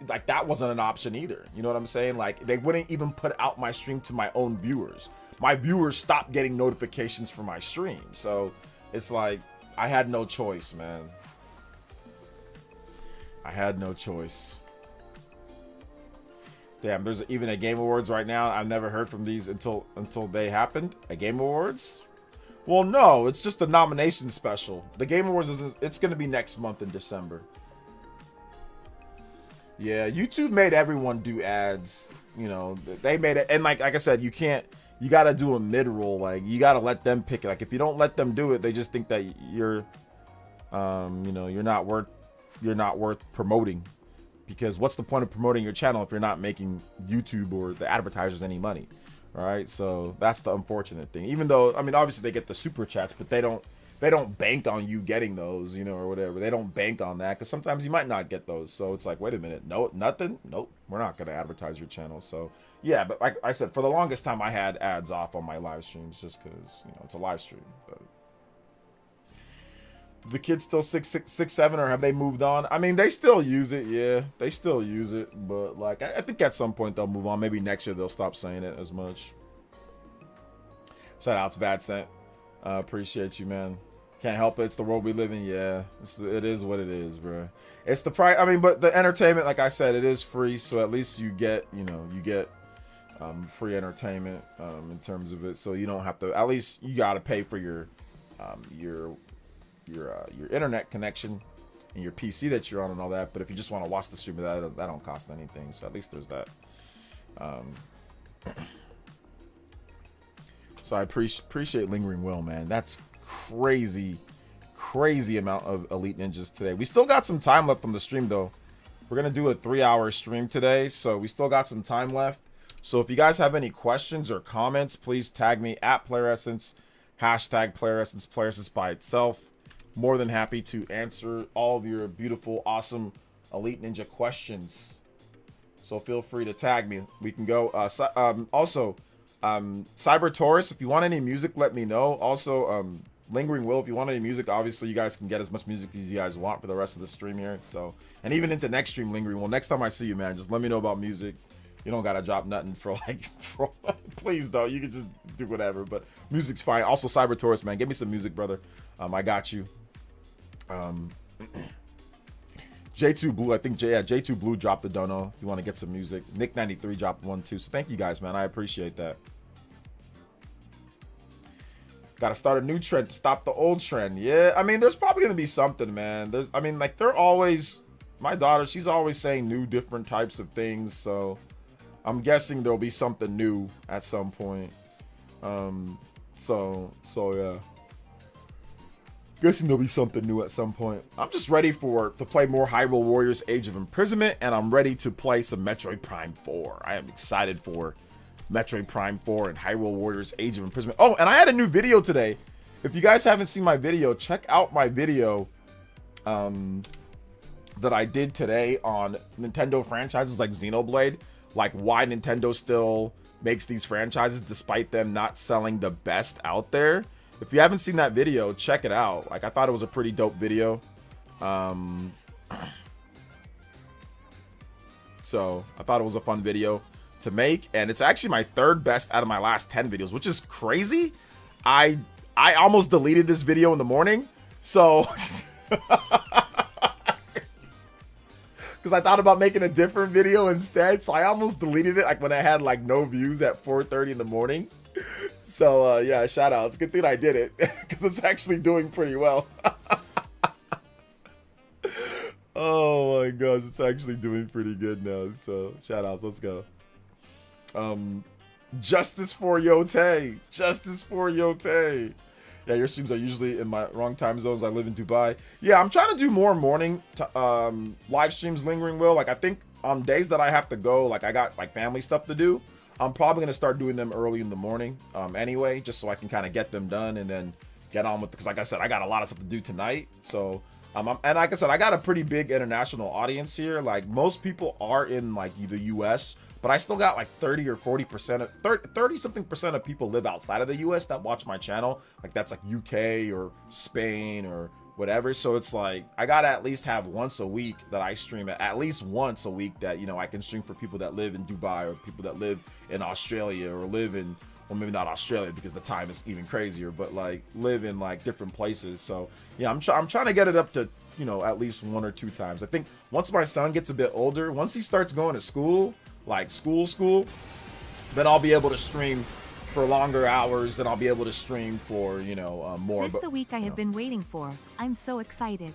Speaker 1: that wasn't an option either. You know what I'm saying? Like, they wouldn't even put out my stream to my own viewers. my viewers stopped getting notifications for my stream. So it's like I had no choice, man. I had no choice. Damn, there's even a Game Awards right now. I've never heard from these until they happened. A Game Awards? Well, no, it's just a nomination special. The Game Awards it's going to be next month in December. Yeah, YouTube made everyone do ads. You know, they made it, and like I said, you got to do a mid-roll. Like, you got to let them pick it. Like, if you don't let them do it, they just think that you're you know, you're not worth promoting. Because what's the point of promoting your channel if you're not making YouTube or the advertisers any money, right? So that's the unfortunate thing. Even though, I mean, obviously they get the super chats, but they don't bank on you getting those, you know, or whatever. They don't bank on that because sometimes you might not get those. So it's like, wait a minute, no, nothing, nope, we're not gonna advertise your channel. So yeah, but like I said, for the longest time I had ads off on my live streams just because, you know, it's a live stream. But the kids still 6'7", or have they moved on? I mean, they still use it. Yeah, they still use it. But like, I think at some point they'll move on. Maybe next year they'll stop saying it as much. Shout out to Vadcent. Appreciate you, man. Can't help it. It's the world we live in. Yeah, it is what it is, bro. It's the price. I mean, but the entertainment, like I said, it is free. So at least you get, you know, free entertainment in terms of it. So you don't have to. At least you got to pay for your internet connection and your PC that you're on and all that. But if you just want to watch the stream, that don't cost anything. So at least there's that. So I appreciate Lingering Will, man. That's crazy amount of Elite Ninjas today. We still got some time left on the stream though. We're gonna do a 3-hour stream today, so we still got some time left. So if you guys have any questions or comments, please tag me at PlayerEssence, hashtag PlayerEssence, PlayerEssence by itself. More than happy to answer all of your beautiful, awesome Elite Ninja questions. So feel free to tag me. We can go. Also, Cyber Taurus, if you want any music, let me know. Also, Lingering Will, if you want any music, obviously you guys can get as much music as you guys want for the rest of the stream here. So, and even into next stream, Lingering Will. Next time I see you, man, just let me know about music. You don't gotta drop nothing for like, please though. You can just do whatever, but music's fine. Also, Cyber Taurus, man, give me some music, brother. I got you. J2 Blue, I think J2 Blue dropped the dono if you want to get some music. Nick93 dropped one too. So thank you guys, man. I appreciate that. Gotta start a new trend to stop the old trend. Yeah, I mean, there's probably gonna be something, man. They're always, my daughter, she's always saying new different types of things, so I'm guessing there'll be something new at some point. So yeah. Guessing there'll be something new at some point. I'm just ready to play more Hyrule Warriors Age of Imprisonment, and I'm ready to play some Metroid Prime 4. I am excited for Metroid Prime 4 and Hyrule Warriors Age of Imprisonment. Oh, and I had a new video today. If you guys haven't seen my video, check out my video that I did today on Nintendo franchises like Xenoblade, like why Nintendo still makes these franchises despite them not selling the best out there. If you haven't seen that video, check it out. Like, I thought it was a pretty dope video. So I thought it was a fun video to make, and it's actually my third best out of my last 10 videos, which is crazy. I almost deleted this video in the morning, so because I thought about making a different video instead, so I almost deleted it like when I had like no views at 4:30 in the morning. So yeah, shout out. It's a good thing I did it because it's actually doing pretty well. Oh my gosh, it's actually doing pretty good now. So shout outs, let's go. Justice for Yote. Justice for Yote. Yeah, your streams are usually in my wrong time zones. I live in Dubai. Yeah, I'm trying to do more morning live streams, Lingering Will. Like, I think on days that I have to go, like I got like family stuff to do, I'm probably going to start doing them early in the morning anyway, just so I can kind of get them done and then get on with, because like I said, I got a lot of stuff to do tonight. So, and like I said, I got a pretty big international audience here. Like, most people are in like the US, but I still got like 30 or 40%, 30 something percent of people live outside of the US that watch my channel. Like, that's like UK or Spain or whatever. So it's like, I gotta at least have once a week that I stream at least once a week that, you know, I can stream for people that live in Dubai or people that live in Australia or live in well, maybe not Australia because the time is even crazier, but like live in like different places. So yeah, I'm trying to get it up to, you know, at least 1 or 2 times. I think once my son gets a bit older, once he starts going to school, like school, then I'll be able to stream for longer hours, and I'll be able to stream for, you know, more.
Speaker 2: This is the week I have been waiting for. I'm so excited.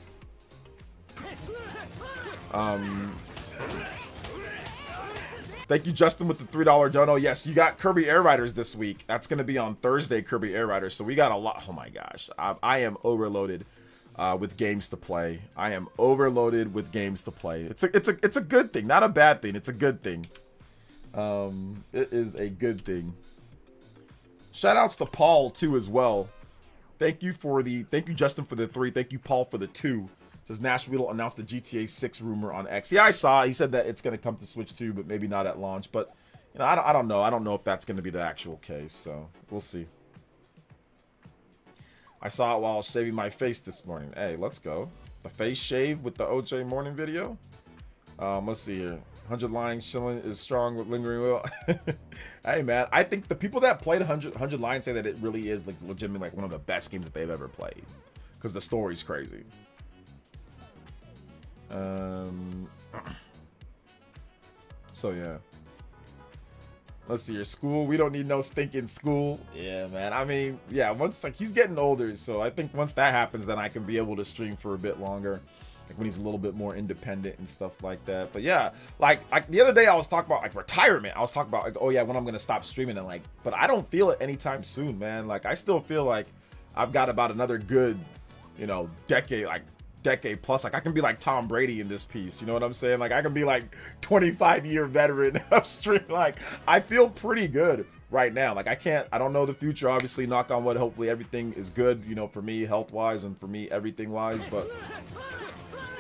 Speaker 1: Thank you, Justin, with the $3 dono. Yes, you got Kirby Air Riders this week. That's going to be on Thursday, Kirby Air Riders. So we got a lot. Oh my gosh, I am overloaded with games to play. I am overloaded with games to play. It's a good thing, not a bad thing. It's a good thing. It is a good thing. Shout outs to Paul too as well. Thank you Justin for the 3. Thank you Paul for the 2. Says Nashville announced the GTA 6 rumor on X. Yeah, I saw. He said that it's going to come to Switch too, but maybe not at launch. But you know, I don't know. I don't know if that's going to be the actual case. So we'll see. I saw it while I was shaving my face this morning. Hey, let's go. The face shave with the OJ morning video. Let's see here. 100 lines chilling is strong with lingering will. Hey man, I think the people that played 100 lines say that it really is like legitimately like one of the best games that they've ever played, because the story's crazy. So yeah, let's see your school. We don't need no stinking school. Yeah man, I mean, yeah, once like he's getting older, so I think once that happens, then I can be able to stream for a bit longer, like when he's a little bit more independent and stuff like that. But yeah, like the other day I was talking about like retirement. I was talking about like, oh yeah, when I'm gonna stop streaming, and like, but I don't feel it anytime soon, man. Like I still feel like I've got about another good, you know, decade plus. Like I can be like Tom Brady in this piece, you know what I'm saying? Like I can be like 25-year veteran of stream. Like I feel pretty good right now. Like I don't know the future, obviously, knock on wood, hopefully everything is good, you know, for me health wise and for me everything wise, but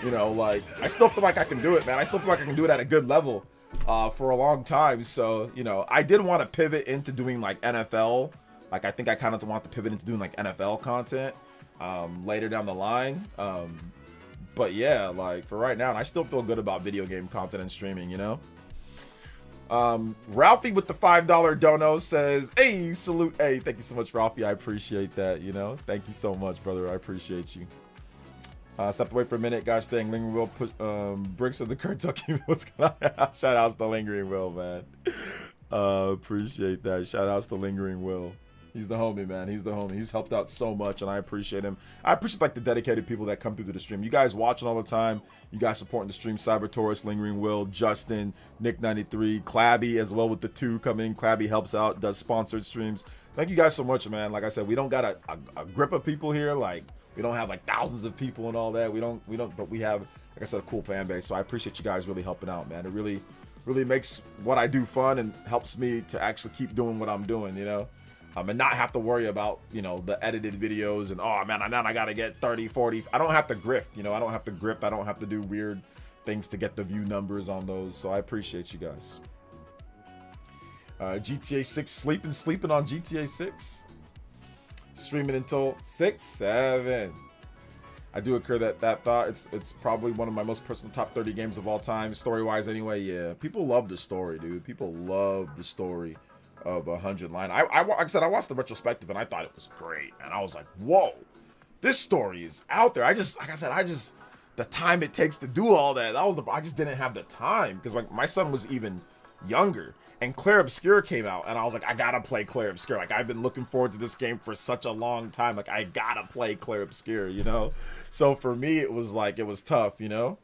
Speaker 1: you know, like I still feel like I can do it, man. I still feel like I can do it at a good level for a long time. So, you know, I did want to pivot into doing like NFL. Like I think I kind of want to pivot into doing like NFL content later down the line. But yeah, like for right now, and I still feel good about video game content and streaming, you know. Ralphie with the $5 dono says, hey, salute. Hey, thank you so much, Ralphie. I appreciate that, you know. Thank you so much, brother. I appreciate you. Stepped away for a minute, guys. Staying lingering will put bricks of the Kentucky. What's going on? Shout outs to Lingering Will, man. Appreciate that. Shout outs to Lingering Will. He's the homie, man. He's the homie. He's helped out so much, and I appreciate him. I appreciate like the dedicated people that come through to the stream. You guys watching all the time. You guys supporting the stream. Cyber Taurus, Lingering Will, Justin, Nick93, Clabby as well with the 2 coming. Clabby helps out, does sponsored streams. Thank you guys so much, man. Like I said, we don't got a grip of people here. Like we don't have like thousands of people and all that. We don't, but we have, like I said, a cool fan base. So I appreciate you guys really helping out, man. It really makes what I do fun and helps me to actually keep doing what I'm doing, you know. And not have to worry about, you know, the edited videos and, oh man, now I gotta get 30, 40. I don't have to grift, you know. I don't have to grip. I don't have to do weird things to get the view numbers on those. So I appreciate you guys. GTA 6, sleeping on GTA 6. Streaming until 6, 7. I do occur that thought. It's probably one of my most personal top 30 games of all time, story wise. Anyway, yeah, people love the story, dude. People love the story of 100 line. Like I said, I watched the retrospective and I thought it was great, and I was like, whoa, this story is out there. The time it takes to do all that. I just didn't have the time because like my son was even younger. And Clair Obscur came out, and I was like, I gotta play Clair Obscur. Like, I've been looking forward to this game for such a long time. Like, I gotta play Clair Obscur, you know? So for me, it was tough, you know?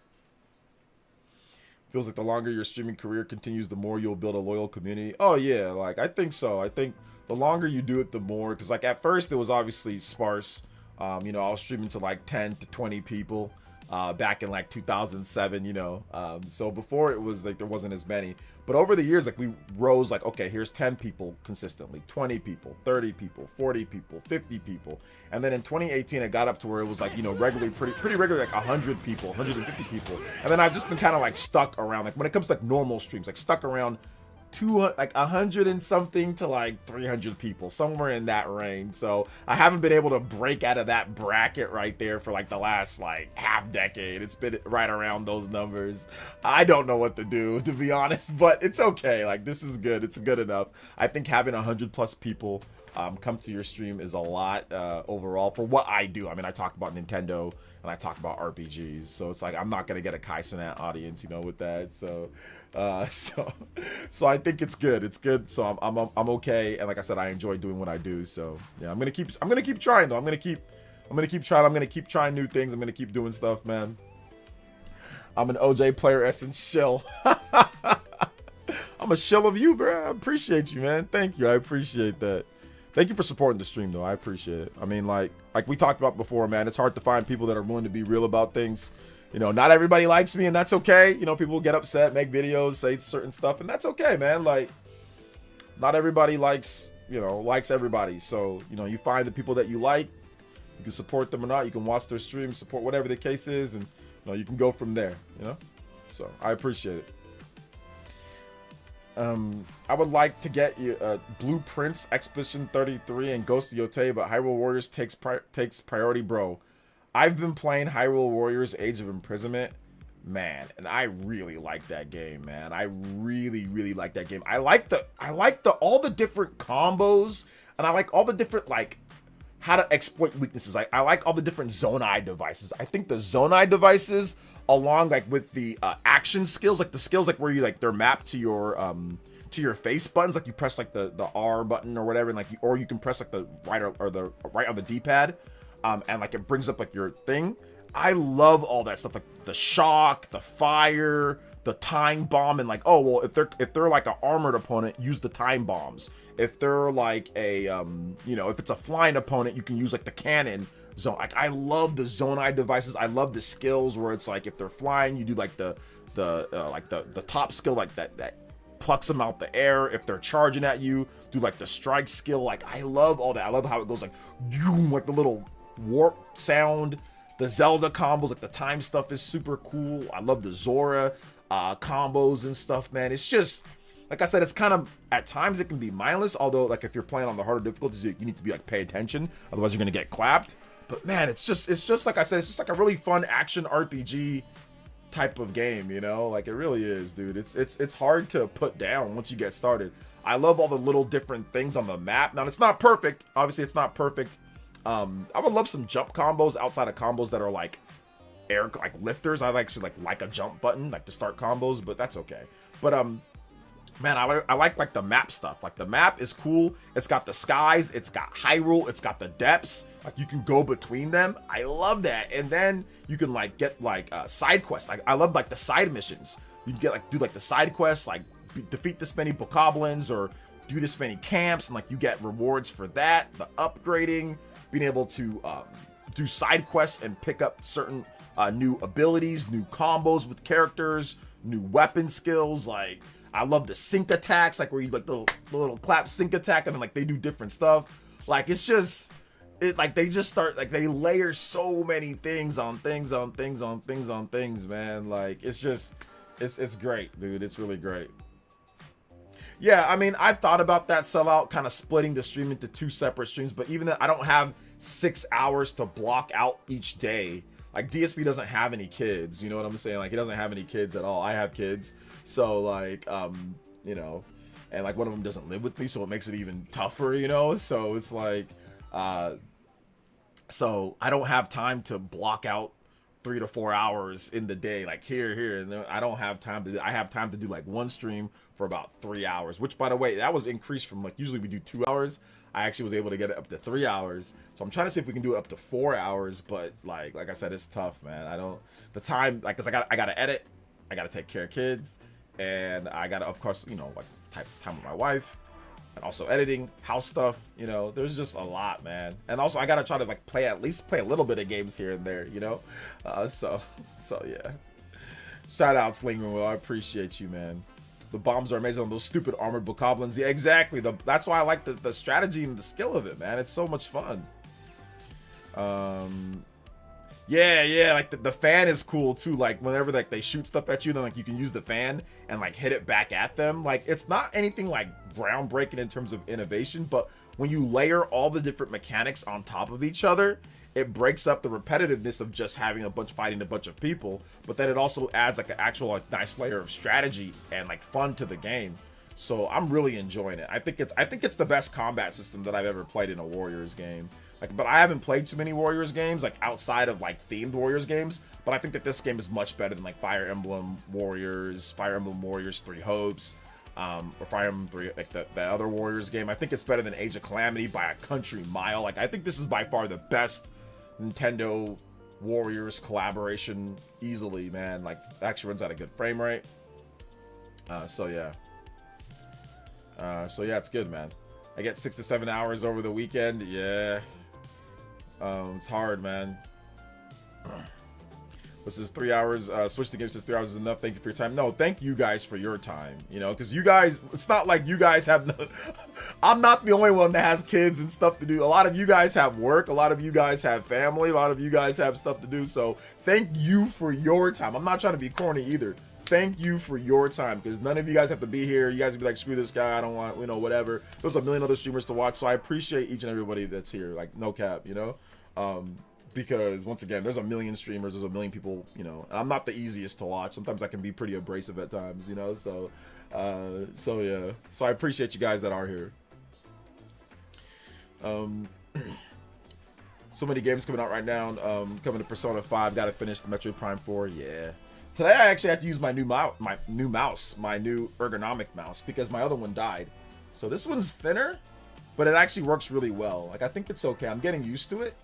Speaker 1: Feels like the longer your streaming career continues, the more you'll build a loyal community. Oh, yeah, like, I think so. I think the longer you do it, the more. Because, like, at first, it was obviously sparse. You know, I was streaming to, like, 10 to 20 people back in, like, 2007, you know? So before, it was, like, there wasn't as many. But over the years, like we rose like, okay, here's 10 people consistently, 20 people, 30 people, 40 people, 50 people. And then in 2018, it got up to where it was like, you know, regularly, pretty regularly, like 100 people, 150 people. And then I've just been kind of like stuck around, like when it comes to like normal streams, like stuck around like 100 and something to like 300 people, somewhere in that range. So I haven't been able to break out of that bracket right there for like the last like half decade. It's been right around those numbers. I don't know what to do, to be honest, but it's okay. Like, this is good. It's good enough. I think having 100 plus people come to your stream is a lot overall for what I do. I mean, I talk about Nintendo and I talk about RPGs, so it's like I'm not gonna get a Kai Cenat audience, you know, with that. So I think it's good. It's good. So I'm okay. And like I said, I enjoy doing what I do. So yeah, I'm gonna keep trying though. I'm gonna keep trying. I'm gonna keep trying new things. I'm gonna keep doing stuff, man. I'm an OJ PlayerEssence shill. I'm a shill of you, bro. I appreciate you, man. Thank you. I appreciate that. Thank you for supporting the stream, though. I appreciate it. I mean, like we talked about before, man, it's hard to find people that are willing to be real about things. You know, not everybody likes me, and that's okay. You know, people get upset, make videos, say certain stuff, and that's okay, man. Like, not everybody likes everybody. So, you know, you find the people that you like, you can support them or not. You can watch their streams, support whatever the case is, and, you know, you can go from there, you know? So, I appreciate it. I would like to get you Blueprints, Expedition 33, and Ghost of Yotei, but Hyrule Warriors takes priority, bro. I've been playing Hyrule Warriors Age of Imprisonment, man, and I really like that game, man. I really, really like that game. I like all the different combos, and I like all the different, like, how to exploit weaknesses. I like all the different Zonai devices. I think the Zonai devices, along like with the action skills, like the skills like where you like they're mapped to your face buttons, like you press like the R button or whatever, and like or you can press like the right or the right on the D-pad, and like it brings up like your thing. I love all that stuff, like the shock, the fire, the time bomb, and like, oh well, if they're like an armored opponent, use the time bombs. If they're like a you know, if it's a flying opponent, you can use like the cannon zone. Like, I love the Zonai devices. I love the skills where it's like if they're flying, you do like the top skill, like that plucks them out the air. If they're charging at you, do like the strike skill. Like, I love all that. I love how it goes like the little warp sound. The Zelda combos, like the time stuff, is super cool. I love the Zora combos and stuff, man. It's just, like I said, it's kind of, at times it can be mindless, although like if you're playing on the harder difficulties, you need to be like pay attention, otherwise you're gonna get clapped. But man, it's just like I said, it's just like a really fun action RPG type of game, you know? Like, it really is, dude. It's hard to put down once you get started. I love all the little different things on the map. Now, it's not perfect. Obviously, it's not perfect. I would love some jump combos outside of combos that are like air, like lifters. I actually like a jump button, like to start combos, but that's okay. But man, I like the map stuff. Like, the map is cool. It's got the skies, it's got Hyrule, it's got the depths. Like, you can go between them. I love that. And then you can like get like side quests. Like, I love like the side missions. You can get like do like the side quests, like defeat this many bokoblins or do this many camps, and like you get rewards for that. The upgrading, being able to do side quests and pick up certain new abilities, new combos with characters, new weapon skills. Like, I love the sync attacks, like where you like the little clap sync attack, and then like they do different stuff. Like, it's just, like they just start, like they layer so many things on things on things on things on things, man. Like, it's just, it's great, dude. It's really great. Yeah, I mean, I thought about that sellout, kind of splitting the stream into 2 separate streams, but even then, I don't have 6 hours to block out each day. Like, DSP doesn't have any kids, you know what I'm saying? Like, he doesn't have any kids at all. I have kids, so like, you know, and like one of them doesn't live with me, so it makes it even tougher, you know? So it's like, so I don't have time to block out 3 to 4 hours in the day, like here, and then I don't have time to. I have time to do like one stream for about 3 hours, which, by the way, that was increased from like usually we do 2 hours. I actually was able to get it up to 3 hours, so I'm trying to see if we can do it up to 4 hours. But like I said, it's tough, man. I don't the time, like, cause I gotta edit, I gotta take care of kids, and I gotta, of course, you know, like time with my wife. And also editing, house stuff, you know, there's just a lot, man. And also I gotta try to like at least play a little bit of games here and there, you know. So yeah. Shout out Slinger Will, I appreciate you, man. The bombs are amazing on those stupid armored bokoblins. Yeah, exactly. That's why I like the strategy and the skill of it, man. It's so much fun. Yeah, like the fan is cool too. Like whenever like they shoot stuff at you, then like you can use the fan and like hit it back at them. Like it's not anything like groundbreaking in terms of innovation, but when you layer all the different mechanics on top of each other, it breaks up the repetitiveness of just having fighting a bunch of people. But then it also adds like an actual like nice layer of strategy and like fun to the game. So I'm really enjoying it. I think it's the best combat system that I've ever played in a Warriors game. Like, but I haven't played too many Warriors games, like outside of like themed Warriors games. But I think that this game is much better than like Fire Emblem Warriors 3 Hopes, or Fire Emblem 3, like the other Warriors game. I think it's better than Age of Calamity by a country mile. Like, I think this is by far the best Nintendo Warriors collaboration easily, man. Like, it actually runs at a good frame rate. So yeah, it's good, man. I get 6 to 7 hours over the weekend. Yeah. It's hard, man. This is 3 hours. Switch the game says 3 hours is enough. Thank you for your time. No, thank you guys for your time. You know, because you guys, it's not like you guys have no, I'm not the only one that has kids and stuff to do. A lot of you guys have work. A lot of you guys have family. A lot of you guys have stuff to do. So thank you for your time. I'm not trying to be corny either. Thank you for your time, because none of you guys have to be here. You guys would be like, screw this guy, I don't want, you know, whatever. There's a million other streamers to watch, so I appreciate each and everybody that's here, like, no cap, you know. Because once again, there's a million streamers, there's a million people, you know, and I'm not the easiest to watch. Sometimes I can be pretty abrasive at times, you know. So yeah, so I appreciate you guys that are here. So many games coming out right now. Coming to Persona 5, gotta finish the Metroid Prime 4. Yeah. Today I actually had to use my new mouse, my new ergonomic mouse, because my other one died. So this one's thinner, but it actually works really well. Like, I think it's okay. I'm getting used to it,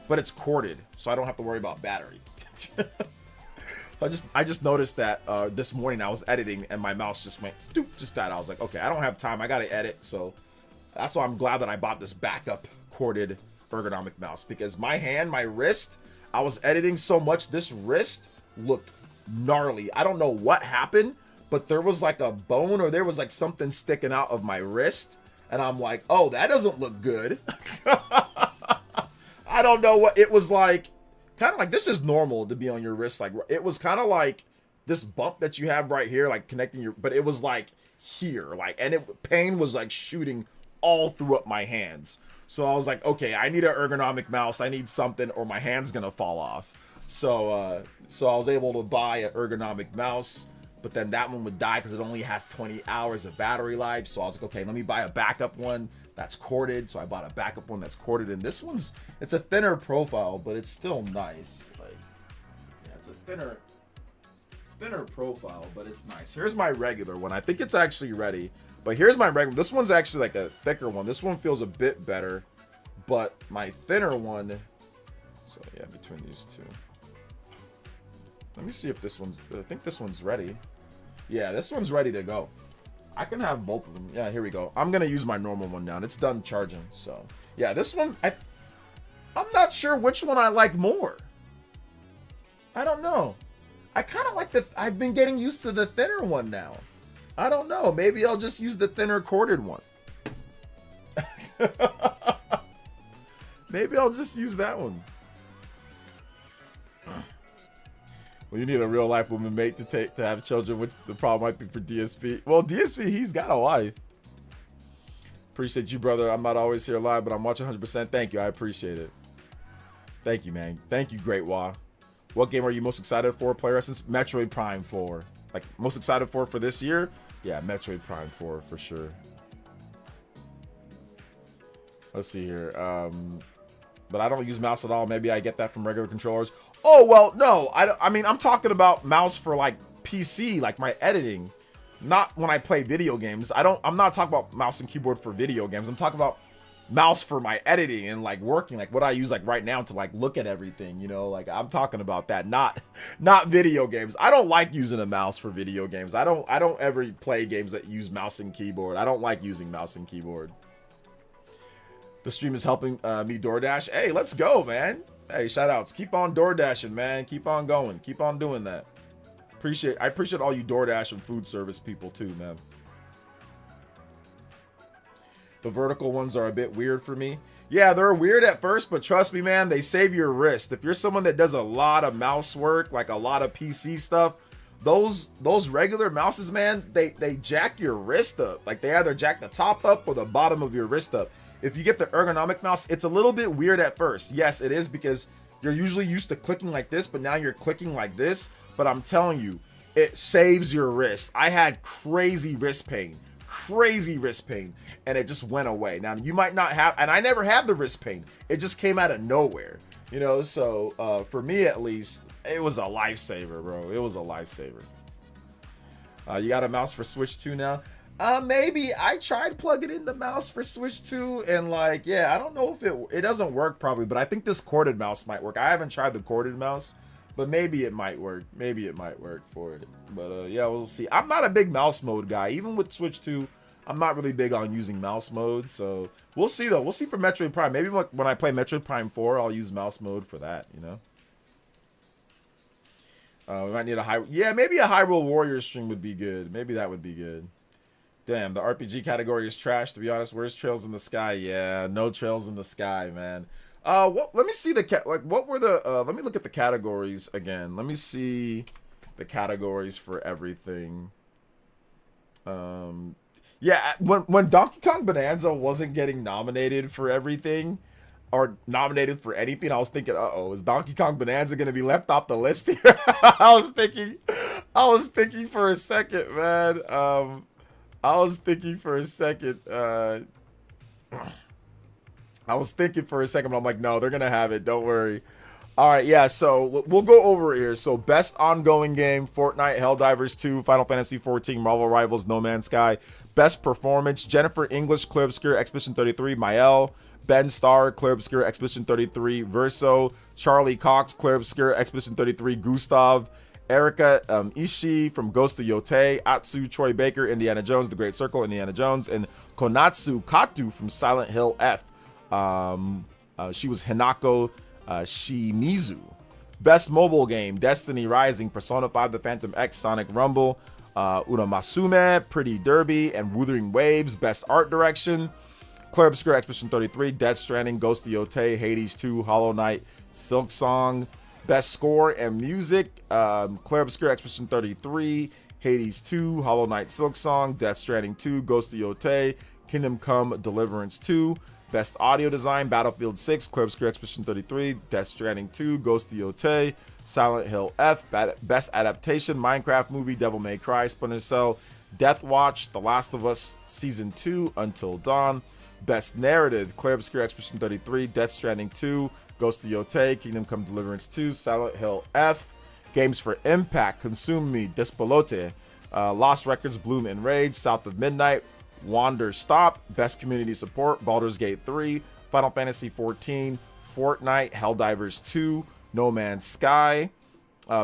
Speaker 1: but it's corded, so I don't have to worry about battery. So I just noticed that this morning I was editing and my mouse just went doop, just died. I was like, okay, I don't have time. I gotta edit. So that's why I'm glad that I bought this backup corded ergonomic mouse, because my hand, my wrist, I was editing so much, this wrist looked gnarly. I don't know what happened, but there was like a bone, or there was like something sticking out of my wrist, and I'm like, oh, that doesn't look good. I don't know what it was like. Kind of like, this is normal to be on your wrist. Like, it was kind of like this bump that you have right here, like connecting your, but it was like here, like, and pain was like shooting all through up my hands. So I was like, okay, I need an ergonomic mouse. I need something, or my hand's gonna fall off. So I was able to buy an ergonomic mouse, but then that one would die because it only has 20 hours of battery life. So I was like, okay, let me buy a backup one that's corded. So I bought a backup one that's corded, and this one's, it's a thinner profile, but it's still nice. Like, yeah, it's a thinner profile, but it's nice. Here's my regular one. I think it's actually ready, but here's my regular. This one's actually like a thicker one. This one feels a bit better, but my thinner one. So yeah, between these two. Let me see if this one's, I think this one's ready. Yeah, this one's ready to go. I can have both of them. Yeah, here we go. I'm going to use my normal one now. It's done charging. So, yeah, this one, I'm not sure which one I like more. I don't know. I kind of like I've been getting used to the thinner one now. I don't know. Maybe I'll just use the thinner corded one. Maybe I'll just use that one. Well, you need a real life woman mate to have children, which the problem might be for DSP. Well, DSP, he's got a wife. Appreciate you, brother. I'm not always here live, but I'm watching 100%. Thank you. I appreciate it. Thank you, man. Thank you, Great Wah. What game are you most excited for? PlayerEssence? Metroid Prime 4. Like, most excited for this year? Yeah, Metroid Prime 4 for sure. Let's see here. But I don't use mouse at all. Maybe I get that from regular controllers. Oh, well, no. I mean, I'm talking about mouse for, like, PC, like my editing. Not when I play video games. I'm not talking about mouse and keyboard for video games. I'm talking about mouse for my editing and, like, working, like what I use, like, right now to, like, look at everything, you know? Like, I'm talking about that, not video games. I don't like using a mouse for video games. I don't ever play games that use mouse and keyboard. I don't like using mouse and keyboard. The stream is helping me DoorDash. Hey, let's go, man. Hey, shout outs. Keep on DoorDashing, man. Keep on going. Keep on doing that. I appreciate all you DoorDash and food service people too, man. The vertical ones are a bit weird for me. Yeah, they're weird at first, but trust me, man, they save your wrist. If you're someone that does a lot of mouse work, like a lot of PC stuff, those regular mouses, man, they jack your wrist up. Like they either jack the top up or the bottom of your wrist up. If you get the ergonomic mouse, it's a little bit weird at first. Yes, it is, because you're usually used to clicking like this, but now you're clicking like this. But I'm telling you, it saves your wrist. I had crazy wrist pain, and it just went away. Now you might not have, and I never had the wrist pain. It just came out of nowhere, you know. So for me at least, it was a lifesaver, bro. It was a lifesaver. You got a mouse for Switch 2 now? Maybe. I tried plugging in the mouse for Switch 2, and like, yeah, I don't know if it doesn't work probably, but I think this corded mouse might work. I haven't tried the corded mouse, but maybe it might work. Maybe it might work for it. But yeah, we'll see. I'm not a big mouse mode guy. Even with Switch 2, I'm not really big on using mouse mode. So we'll see though. We'll see for Metroid Prime. Maybe when I play Metroid Prime 4, I'll use mouse mode for that, you know? We might need maybe a Hyrule Warriors stream would be good. Maybe that would be good. Damn, the RPG category is trash, to be honest. Where's Trails in the Sky? Yeah, no Trails in the Sky, man. Let me see what were the let me look at the categories again. Let me see the categories for everything. Yeah, when Donkey Kong Bonanza wasn't getting nominated for everything, or nominated for anything, I was thinking, uh-oh, is Donkey Kong Bonanza gonna be left off the list here? I was thinking for a second, man. I was thinking for a second, but I'm like, no, they're gonna have it, don't worry. All right, yeah, so we'll go over it here. So best ongoing game: Fortnite, Helldivers 2, Final Fantasy 14, Marvel Rivals, No Man's Sky. Best performance: Jennifer English, Clear Obscure, Expedition 33, Mael, Ben Starr, Clear Obscure, Expedition 33, Verso, Charlie Cox, Clear Obscure, Expedition 33, Gustav, Erika Ishii from Ghost of Yotei, Atsu, Troy Baker, Indiana Jones, The Great Circle, Indiana Jones, and Konatsu Katu from Silent Hill F. She was Hinako Shimizu. Best mobile game: Destiny Rising, Persona 5 The Phantom X, Sonic Rumble, Uramasume, Pretty Derby, and Wuthering Waves. Best art direction: Clear Obscure, Expedition 33, Death Stranding, Ghost of Yotei, Hades 2, Hollow Knight, Silk Song. Best score and music: Clear Obscure, Expedition 33, Hades 2, Hollow Knight, Silk Song, Death Stranding 2, Ghost of Yotei, Kingdom Come Deliverance 2. Best audio design: Battlefield 6, Clear Obscure, Expedition 33, Death Stranding 2, Ghost of Yotei, Silent Hill F. Best adaptation: Minecraft movie, Devil May Cry, Splinter Cell, Death Watch, The Last of Us Season 2, Until Dawn. Best narrative: Clear Obscure, Expedition 33, Death Stranding 2, Ghost of Yotei, Kingdom Come Deliverance 2, Silent Hill F. Games for Impact: Consume Me, Despolote, Lost Records, Bloom and Rage, South of Midnight, Wander Stop. Best community support: Baldur's Gate 3, Final Fantasy 14, Fortnite, Helldivers 2, No Man's Sky.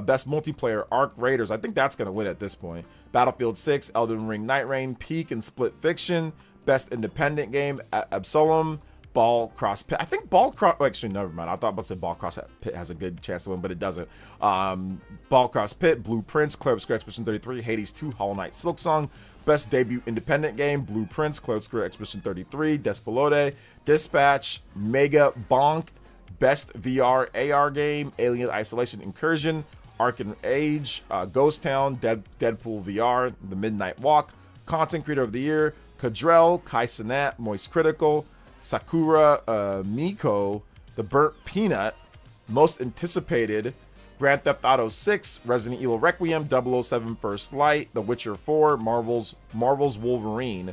Speaker 1: Best multiplayer: Arc Raiders. I think that's going to win at this point. Battlefield 6, Elden Ring, Night Rain, Peak, and Split Fiction. Best independent game: Absolem, Ball Cross Pit. I think Ball Cross. Oh, actually, never mind. I thought about to say Ball Cross Pit has a good chance to win, but it doesn't. Ball Cross Pit, Blueprints, Clear Obscure, Expedition 33, Hades 2, Hollow Knight, Silk Song. Best debut independent game: Blueprints, Clear Obscure, Expedition 33, Despolote, Dispatch, Mega Bonk. Best VR AR game: Alien Isolation, Incursion, Arkham Age, Ghost Town, Deadpool VR, The Midnight Walk. Content Creator of the Year: Cadrell, Kai Cenat, Moist Critical, Sakura Miko, The Burnt Peanut. Most anticipated: Grand Theft Auto 6, Resident Evil Requiem, 007 First Light, The Witcher 4, Marvel's Wolverine.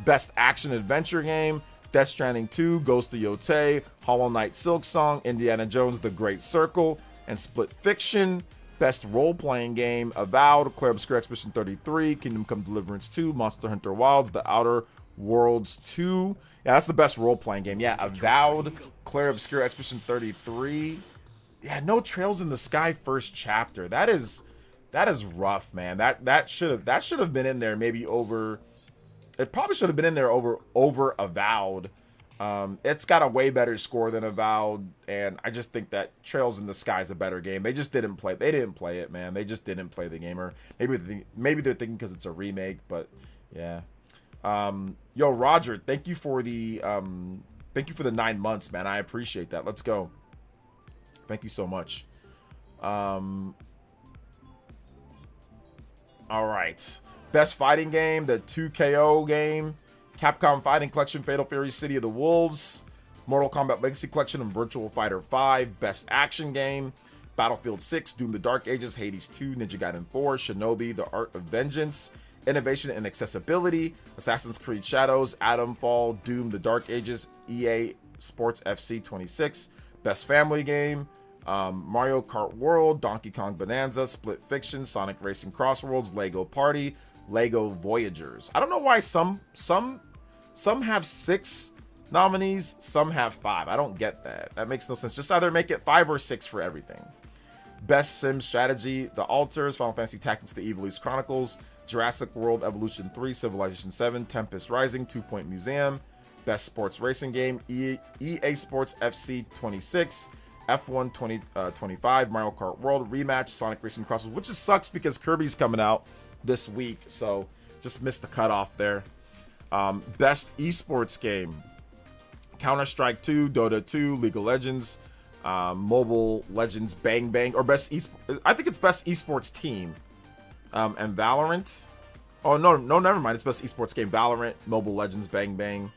Speaker 1: Best action adventure game: Death Stranding 2, Ghost of Yotei, Hollow Knight, Silk Song, Indiana Jones, The Great Circle, and Split Fiction. Best role-playing game: Avowed, Clear Obscure, Expedition 33, Kingdom Come Deliverance 2, Monster Hunter Wilds, The Outer Worlds 2. Yeah, that's the best role-playing game. Yeah, Avowed, Clear Obscure, Expedition 33. Yeah, No Trails in the Sky first chapter. That is rough, man. That should have been in there maybe over. It probably should have been in there over Avowed. It's got a way better score than Avowed, and I just think that Trails in the Sky is a better game. They just didn't play. They didn't play it, man. They just didn't play the game, or maybe they're thinking because it's a remake. But yeah. Yo, Roger, thank you for the Thank you for the 9 months, man. I appreciate that. Let's go. Thank you so much. All right. Best fighting game, the 2KO game, Capcom Fighting Collection, Fatal Fury, City of the Wolves, Mortal Kombat Legacy Collection, and Virtual Fighter 5. Best action game, Battlefield 6, Doom the Dark Ages, Hades 2, Ninja Gaiden 4, Shinobi, The Art of Vengeance, Innovation and Accessibility, Assassin's Creed Shadows, Atomfall, Doom the Dark Ages, EA Sports FC 26. Best family game, Mario Kart World, Donkey Kong Bonanza, Split Fiction, Sonic Racing Crossworlds, Lego Party, Lego Voyagers. I don't know why some have 6 nominees, some have 5. I don't get that. That makes no sense. Just either make it 5 or 6 for everything. Best Sim Strategy, The Alters, Final Fantasy Tactics: The Evil East Chronicles, Jurassic World Evolution 3, Civilization 7, Tempest Rising, 2 Point Museum. Best Sports Racing Game, EA Sports FC 26, F1 2025, Mario Kart World, Rematch, Sonic Racing Crossworlds, which just sucks because Kirby's coming out this week, so just missed the cutoff there. Best Esports Game, Counter-Strike 2, Dota 2, League of Legends, Mobile Legends Bang Bang, or Best I think it's Best Esports Team, and Valorant. Oh, no, never mind. It's Best Esports Game, Valorant, Mobile Legends Bang Bang.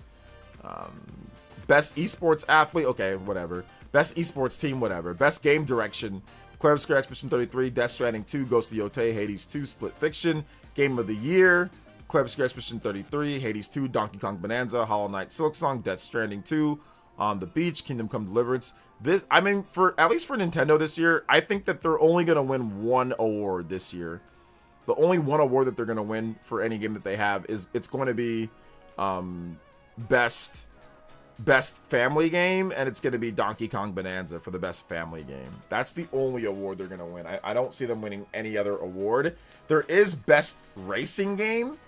Speaker 1: Best Esports Athlete, okay, whatever. Best Esports Team, whatever. Best Game Direction, Clair Obscur Expedition 33, Death Stranding 2, Ghost of Yotei, Hades 2, Split Fiction. Game of the Year, Clair Obscur Expedition 33, Hades 2, Donkey Kong Bonanza, Hollow Knight Silksong, Death Stranding 2, On the Beach, Kingdom Come Deliverance. This, I mean, for at least for Nintendo this year, I think that they're only going to win one award this year. The only one award that they're going to win for any game that they have is it's going to be best family game, and it's going to be Donkey Kong Bonanza for the best family game. That's the only award they're going to win. I don't see them winning any other award. There is best racing game,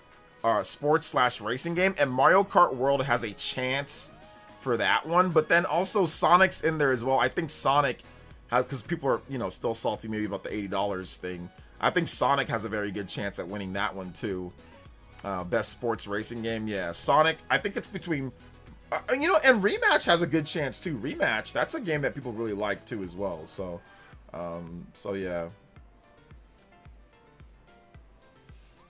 Speaker 1: sports/racing game, and Mario Kart World has a chance for that one, but then also Sonic's in there as well. I think Sonic has, because people are, you know, still salty maybe about the $80 thing. I think Sonic has a very good chance at winning that one too. Best sports racing game, yeah, Sonic. I think it's between, you know, and Rematch has a good chance too. Rematch, that's a game that people really like too as well. So, so yeah.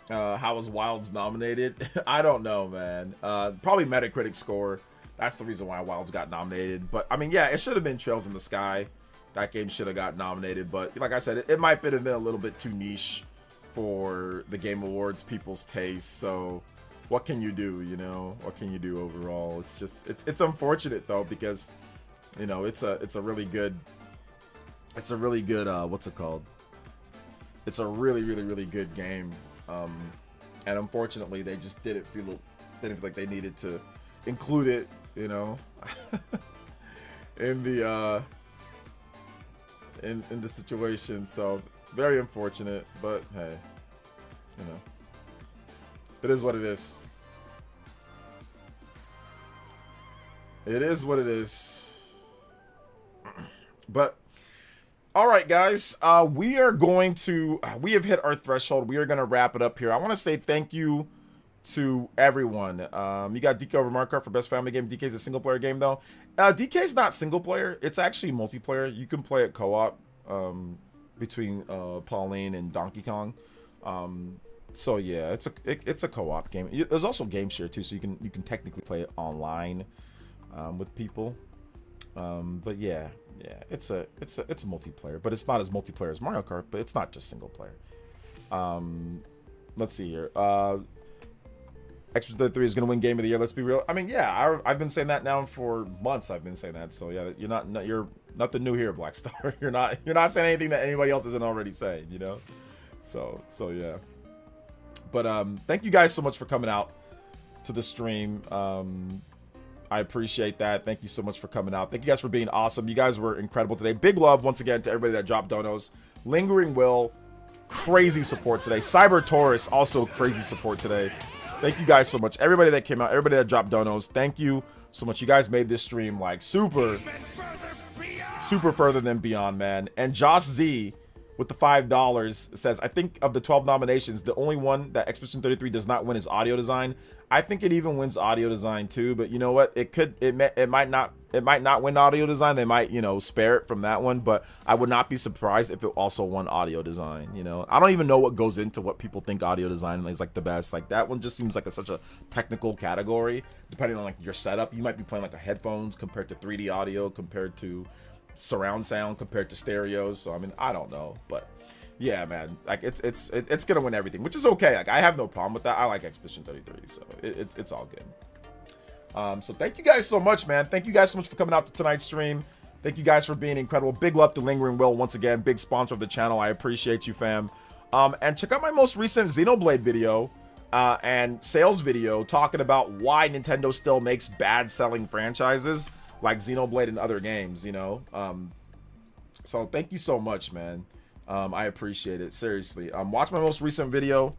Speaker 1: How was Wilds nominated? I don't know, man. Probably Metacritic score. That's the reason why Wilds got nominated. But I mean, yeah, it should have been Trails in the Sky. That game should have got nominated. But like I said, it might have been a little bit too niche for the Game Awards people's taste. So what can you do, you know? What can you do overall? It's just, it's unfortunate though, because, you know, it's a really good what's it called? It's a really good game. And unfortunately they just didn't feel like they needed to include it, you know, in the in the situation. So very unfortunate, but hey, you know, it is what it is. It is what it is. But all right, guys, we have hit our threshold. We are going to wrap it up here. I want to say thank you to everyone. You got DK over Mario Kart for best family game. DK's a single player game though. DK's not single player. It's actually multiplayer. You can play it co-op between Pauline and Donkey Kong. So yeah, it's a co-op game. There's also game share too, so you can technically play it online with people. But yeah, it's a multiplayer, but it's not as multiplayer as Mario Kart, but it's not just single player. Let's see here. Expedition 33 is going to win Game of the Year. Let's be real. I mean, yeah, I've been saying that now for months. I've been saying that. So yeah, you're nothing new here, Black Star. You're not saying anything that anybody else isn't already saying, you know. So yeah. But thank you guys so much for coming out to the stream. I appreciate that. Thank you so much for coming out. Thank you guys for being awesome. You guys were incredible today. Big love once again to everybody that dropped donos. Lingering Will, crazy support today. Cyber Taurus, also crazy support today. Thank you guys so much. Everybody that came out, everybody that dropped donos, thank you so much. You guys made this stream like super further than beyond, man. And Josh Z, with the $5 says, I think of the 12 nominations, the only one that Expedition 33 does not win is audio design. I think it even wins audio design too, but you know what? It might not win audio design. They might, you know, spare it from that one, but I would not be surprised if it also won audio design. You know, I don't even know what goes into what people think audio design is like the best. Like that one just seems like such a technical category. Depending on like your setup, you might be playing like a headphones compared to 3D audio compared to surround sound compared to stereos. So I mean, I don't know, but yeah, man, like it's gonna win everything, which is okay. Like I have no problem with that. I like Expedition 33, so it's all good. So thank you guys so much, man. Thank you guys so much for coming out to tonight's stream. Thank you guys for being incredible. Big love to Lingering Will once again, big sponsor of the channel. I appreciate you, fam. And check out my most recent Xenoblade video and sales video talking about why Nintendo still makes bad selling franchises like Xenoblade and other games, you know. So thank you so much, man. I appreciate it, seriously. Watch my most recent video.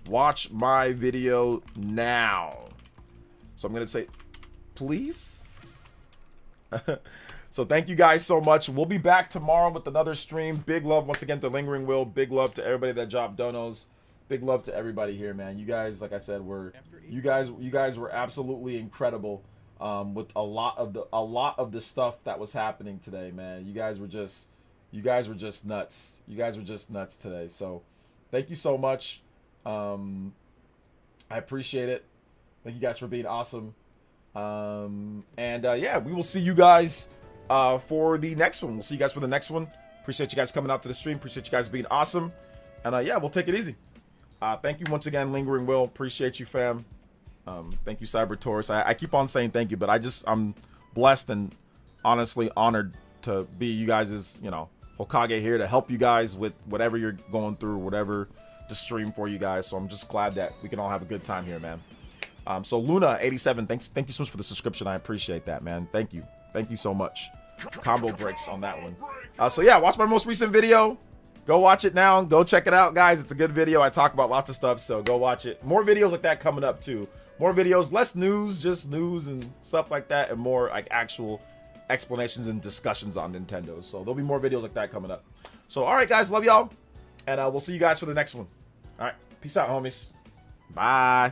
Speaker 1: Watch my video now. So I'm gonna say, please. So thank you guys so much. We'll be back tomorrow with another stream. Big love once again to Lingering Will. Big love to everybody that dropped donos. Big love to everybody here, man. You guys, like I said, you guys were absolutely incredible. With a lot of the stuff that was happening today, man. You guys were just nuts. You guys were just nuts today. So thank you so much. I appreciate it. Thank you guys for being awesome. Yeah, we will see you guys for the next one. We'll see you guys for the next one. Appreciate you guys coming out to the stream. Appreciate you guys being awesome. And yeah, we'll take it easy. Thank you once again, Lingering Will. Appreciate you, fam. Thank you, Cyber Taurus. I keep on saying thank you, but I'm blessed and honestly honored to be you guys' you know, Hokage here to help you guys with whatever you're going through, whatever to stream for you guys. So I'm just glad that we can all have a good time here, man. So Luna87, thank you so much for the subscription. I appreciate that, man. Thank you so much. Combo breaks on that one. So yeah, watch my most recent video. Go watch it now. Go check it out, guys. It's a good video. I talk about lots of stuff, so go watch it. More videos like that coming up too. More videos, less news, just news and stuff like that, and more like actual explanations and discussions on Nintendo. So there'll be more videos like that coming up. So all right, guys, love y'all, and we'll see you guys for the next one. All right, peace out, homies. Bye.